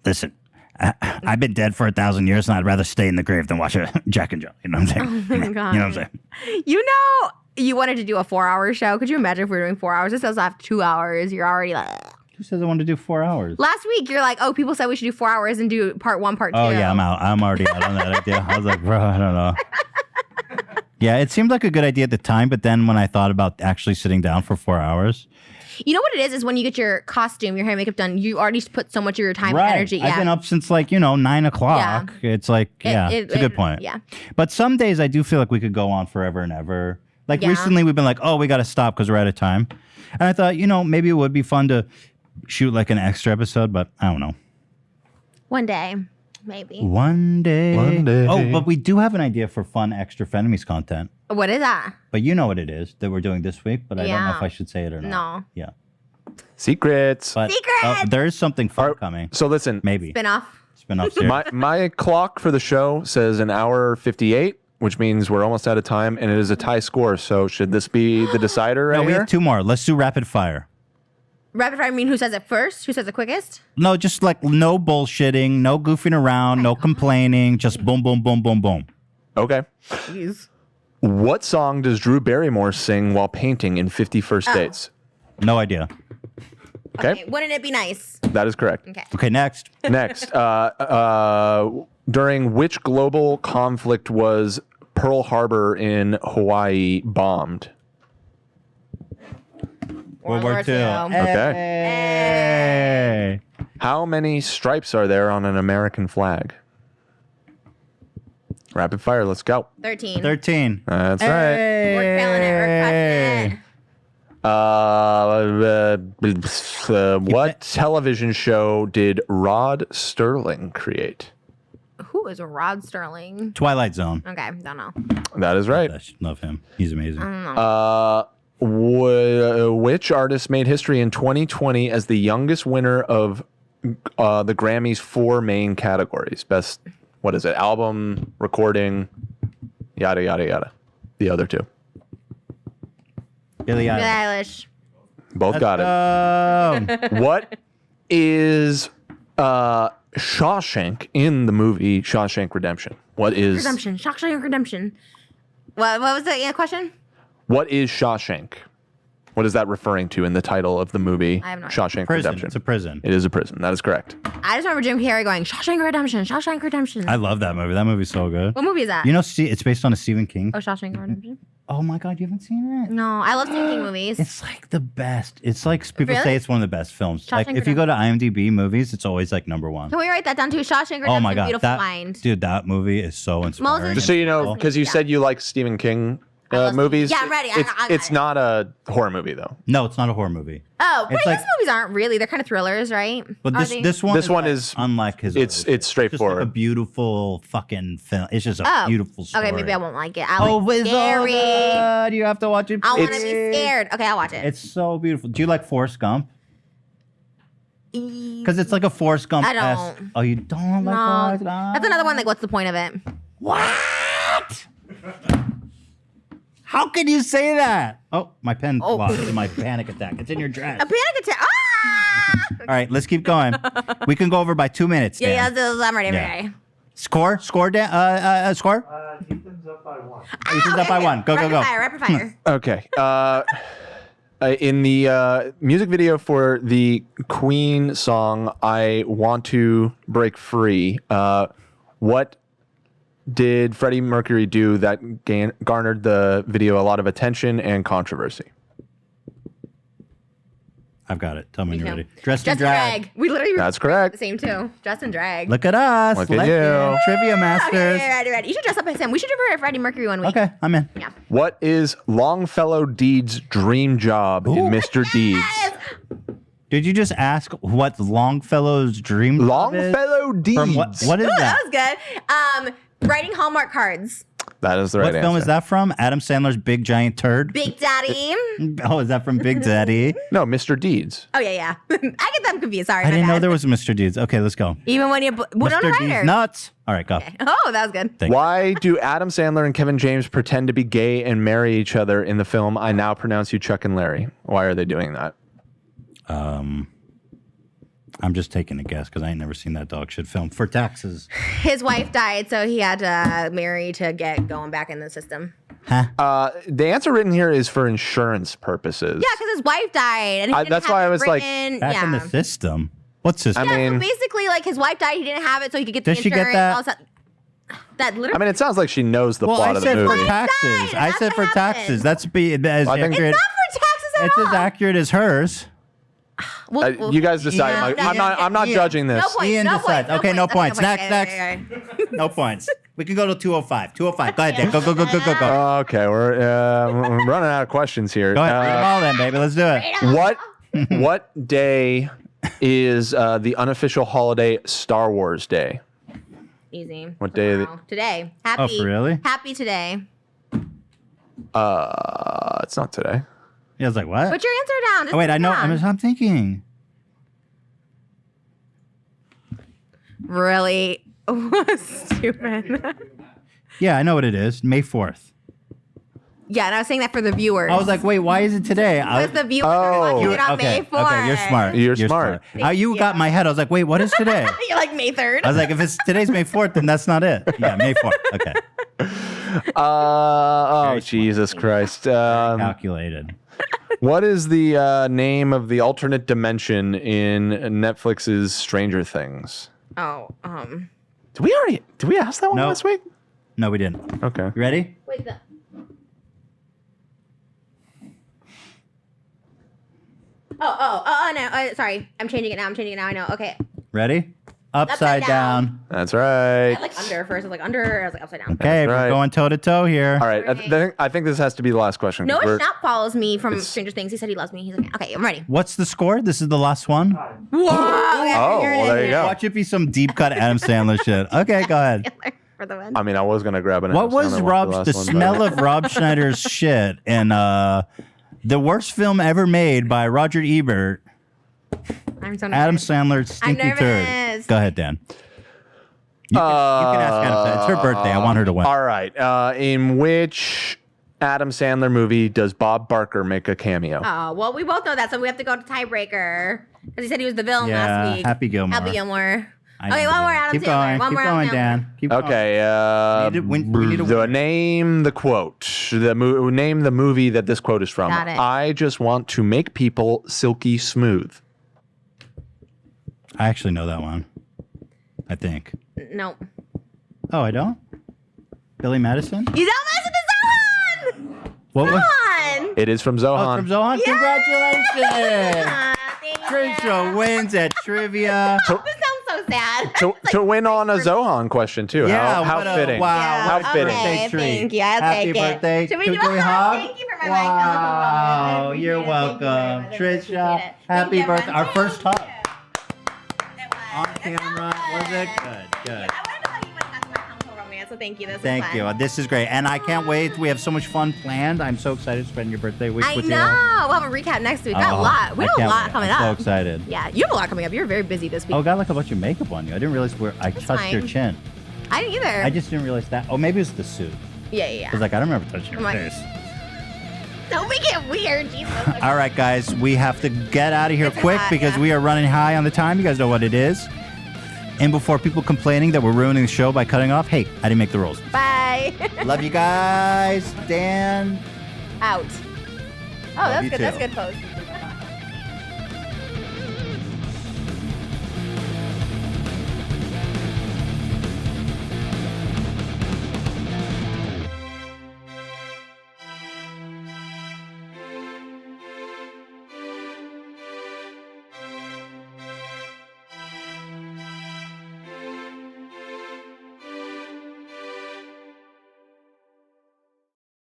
Listen, I've been dead for 1,000 years, and I'd rather stay in the grave than watch a Jack and Jill. You know what I'm saying? Oh my God. You know what I'm saying? You know, you wanted to do a 4-hour show. Could you imagine if we were doing 4 hours? This does have 2 hours. You're already like. Who says I wanted to do 4 hours? Last week, you're like, oh, people said we should do 4 hours and do part 1, part 2. Oh, yeah, I'm out. I'm already out on that idea. I was like, bro, I don't know. Yeah, it seemed like a good idea at the time, but then when I thought about actually sitting down for 4 hours. You know what it is when you get your costume, your hair and makeup done, you already put so much of your time Right. and energy. I've Yeah. been up since like, 9 o'clock. It's like, it's a good point. Yeah. But some days I do feel like we could go on forever and ever. Like Yeah. recently we've been like, oh, we got to stop because we're out of time. And I thought, maybe it would be fun to shoot like an extra episode, but I don't know. One day, maybe. One day. One day. Oh, but we do have an idea for fun extra Frenemies content. What is that? But you know what it is that we're doing this week, but I don't know Yeah. if I should say it or not. No. Yeah. Secrets. But Secrets! there is something fun coming. So listen. Maybe. Spin-off. Spin-off series. My clock for the show says an hour 58, which means we're almost out of time, and it is a tie score. So should this be the decider right No, we here? have 2 more. Let's do rapid fire. Rapid fire, I mean who says it first? Who says it quickest? No, just like no bullshitting, no goofing around, no complaining, just boom, boom, boom, boom, boom. Okay. Jeez. What song does Drew Barrymore sing while painting in 50 First Dates? No idea. Okay. Wouldn't it be nice? That is correct. Okay. Okay, next. Next. During which global conflict was Pearl Harbor in Hawaii bombed? World War II. Okay. Hey. How many stripes are there on an American flag? Rapid fire, let's go. 13. 13. That's right. We're killing it. We're crushing it. What television show did Rod Sterling create? Who is Rod Sterling? Twilight Zone. Okay, don't know. That is right. Love him. He's amazing. I don't know. Which artist made history in 2020 as the youngest winner of the Grammys' 4 main categories? Best, what is it? Album, recording, yada, yada, yada. The other 2. Billie Billie Eilish. Eilish. Both got it. What is Shawshank in the movie Shawshank Redemption? What is Redemption. Shawshank Redemption. What was the question? What is Shawshank? What is that referring to in the title of the movie I have no idea. Shawshank Prison. Redemption? It's a prison. It is a prison. That is correct. I just remember Jim Carrey going, Shawshank Redemption, Shawshank Redemption. I love that movie. That movie's so good. What movie is that? It's based on a Stephen King. Oh, Shawshank Redemption. Oh my God, you haven't seen it? No, I love Stephen King movies. It's like the best. It's like people Really? say it's one of the best films. Like Shawshank if you go to IMDb movies, it's always like #1. Can we write that down too? Shawshank Oh my Redemption, God, Beautiful that Mind. dude, that movie is so inspiring. Just so you know, because you said you like Stephen King movies. Yeah, I'm ready. I got It's it. not a horror movie though. No, it's not a horror movie. Oh, but It's his like- movies aren't really. They're kind of thrillers, right? But Are this they? this one This is one like is unlike his. It's Just like straightforward. a beautiful fucking film. It's just a Oh, beautiful story. okay, maybe I won't like it. I like it's scary. all good. You have to watch it. I want to please. be scared. Okay, I'll watch it. It's so beautiful. Do you like Forrest Gump? Because it's like a Forrest Gump. I don't. Oh, you don't like No, Forrest Gump? that's another one. Like, what's the point of it? What? How can you say that? Oh, my pen lost. My panic attack. It's in your dress. A panic attack. Ah! All right, let's keep going. We can go over by 2 minutes. Yeah, Dan. I'm ready. I'm Yeah. ready. Score, Dan. Score. Ethan's up by 1. Ethan's up by 1. Go, go, go. Rapid fire. Okay. In the music video for the Queen song, I Want to Break Free, what did Freddie Mercury do that garnered the video a lot of attention and controversy? I've got it. Tell me when you're too. ready. Dressed in drag. We literally That's correct. the same too. Dressed in drag. Look at us. Look at Legend. you. Trivia masters. Ready. You should dress up as him. We should do for Freddie Mercury one week. Okay, I'm in. Yeah. What is Longfellow Deeds' dream job in Mr. Deeds? Did you just ask what Longfellow's dream job is? Longfellow Deeds. From what is Ooh, that? that was good. Writing Hallmark cards. That is the right What answer. film is that from? Adam Sandler's Big Giant Turd? Big Daddy. Oh, is that from Big Daddy? No, Mr. Deeds. Oh yeah. I get them confused. Sorry. I my didn't know bad. there was a Mr. Deeds. Okay, let's go. Even when you Winona Mr. Deeds Ryder. nuts. All right, go. Oh, that was good. Thank you. Why do Adam Sandler and Kevin James pretend to be gay and marry each other in the film I Now Pronounce You Chuck and Larry? Why are they doing that? I'm just taking a guess because I ain't never seen that dog shit film. For taxes. His wife died, so he had to marry to get going back in the system. The answer written here is for insurance purposes. Yeah, because his wife died, and he didn't that's have why it I was like, written. Back yeah. in the system. What system? I Yeah, so mean, basically, like his wife died, he didn't have it, so he could get the Does she get insurance. that? all that. That literally. I mean, it sounds like she knows the Well, plot I of the said movie. for taxes. Died, I that's said what for happened. taxes. That's as I think- accurate. It's not for taxes at It's all. as accurate as hers. Well, You guys decide. yeah, Like, yeah, I'm not yeah. judging this. No points. Ian no decides. points. Okay, no points. Okay, Next, okay, okay. No points. We can go to 205. 205. Go ahead, Dan. Go, go, go, go, go, go. Okay, we're running out of questions here. Go ahead. Read them all then, baby. Let's do it. What day is the unofficial holiday Star Wars Day? Easy. What day? Tomorrow. Today. Happy. for really? Happy today. It's not today. Yeah, I was like, what? Put your answer down. Just Oh, wait, put it I know. down. I'm thinking. Really stupid. Yeah, I know what it is. May 4th. Yeah, and I was saying that for the viewers. I was like, wait, why is it today? Because the viewers are watching it on May 4th. Okay, you're smart. You're smart. How you got in my head? I was like, wait, what is today? You're like May 3rd. I was like, if it's today's May 4th, then that's not it. Yeah, May 4th. Okay. Oh, Jesus Christ. Calculated. What is the name of the alternate dimension in Netflix's Stranger Things? Oh, Did we ask that one No. last week? No, we didn't. Okay. You ready? Wait, no. Sorry. I'm changing it now. I know. Okay. Ready? Upside down. That's right. I like under first. I was like under. I was like upside down. Okay, That's right. we're going toe to toe here. All right. I think this has to be the last question. 'cause Noah we're- Schnapp follows me from Stranger Things. He said he loves me. He's like, okay, I'm ready. What's the score? This is the last one. Whoa. Okay, Oh, you're well, there you go. Watch it be some deep cut Adam Sandler shit. Okay, go ahead. For the win. I mean, I was going to grab an What was the smell of Rob Schneider's shit in the worst film ever made by Roger Ebert? I'm so Adam nervous. Sandler's stinky I'm turd. nervous. Go ahead, Dan. You can ask Adam Sandler. It's her birthday. I want her to win. All right. In which Adam Sandler movie does Bob Barker make a cameo? Oh, well, we both know that, so we have to go to tiebreaker. Because he said he was the villain Yeah, last week. Happy Gilmore. Happy Gilmore. I Okay, know one more that. Adam Keep Sandler. going. One Keep more going, Adam Dan. Keep going. Okay. We need to name the quote. Name the movie that this quote is from. Got it. I just want to make people silky smooth. I actually know that one. I think. No. Oh, I don't? Billy Madison? You don't listen to someone! What? Zohan. It is from Oh, Zohan. it's from Zohan. Congratulations. Trisha wins at trivia. This sounds so sad. To win on a Zohan question too. Yeah, how what a- fitting. wow, How what a fitting. birthday treat. Thank you. I'll Happy take it. birthday. Should we Can do a we hug? hug? Thank you for my Wow, mic. you're welcome. Trisha, happy birthday. Our first hug. On camera. Was it? Good. So thank you. This Thank was you. fun. This is great. And I can't wait. We have so much fun planned. I'm so excited to spend your birthday week I with know. you. We'll have a recap next week. We got a Oh, lot. We I have a can't lot wait. coming I'm up. so excited. Yeah, you have a lot coming up. You're very busy this week. Oh, got like a bunch of makeup on you. I didn't realize I touched your fine. chin. I didn't either. I just didn't realize that. Oh, maybe it was the suit. Yeah. I was like, I don't remember touching your I'm like- face. Don't make it weird, Jesus. All right, guys, we have to get out of here It's quick hot, because yeah. we are running high on the time. You guys know what it is. And before people complaining that we're ruining the show by cutting off, hey, I didn't make the rules. Bye. Love you guys. Dan. Out. Oh, that's you good. That's too. good pose.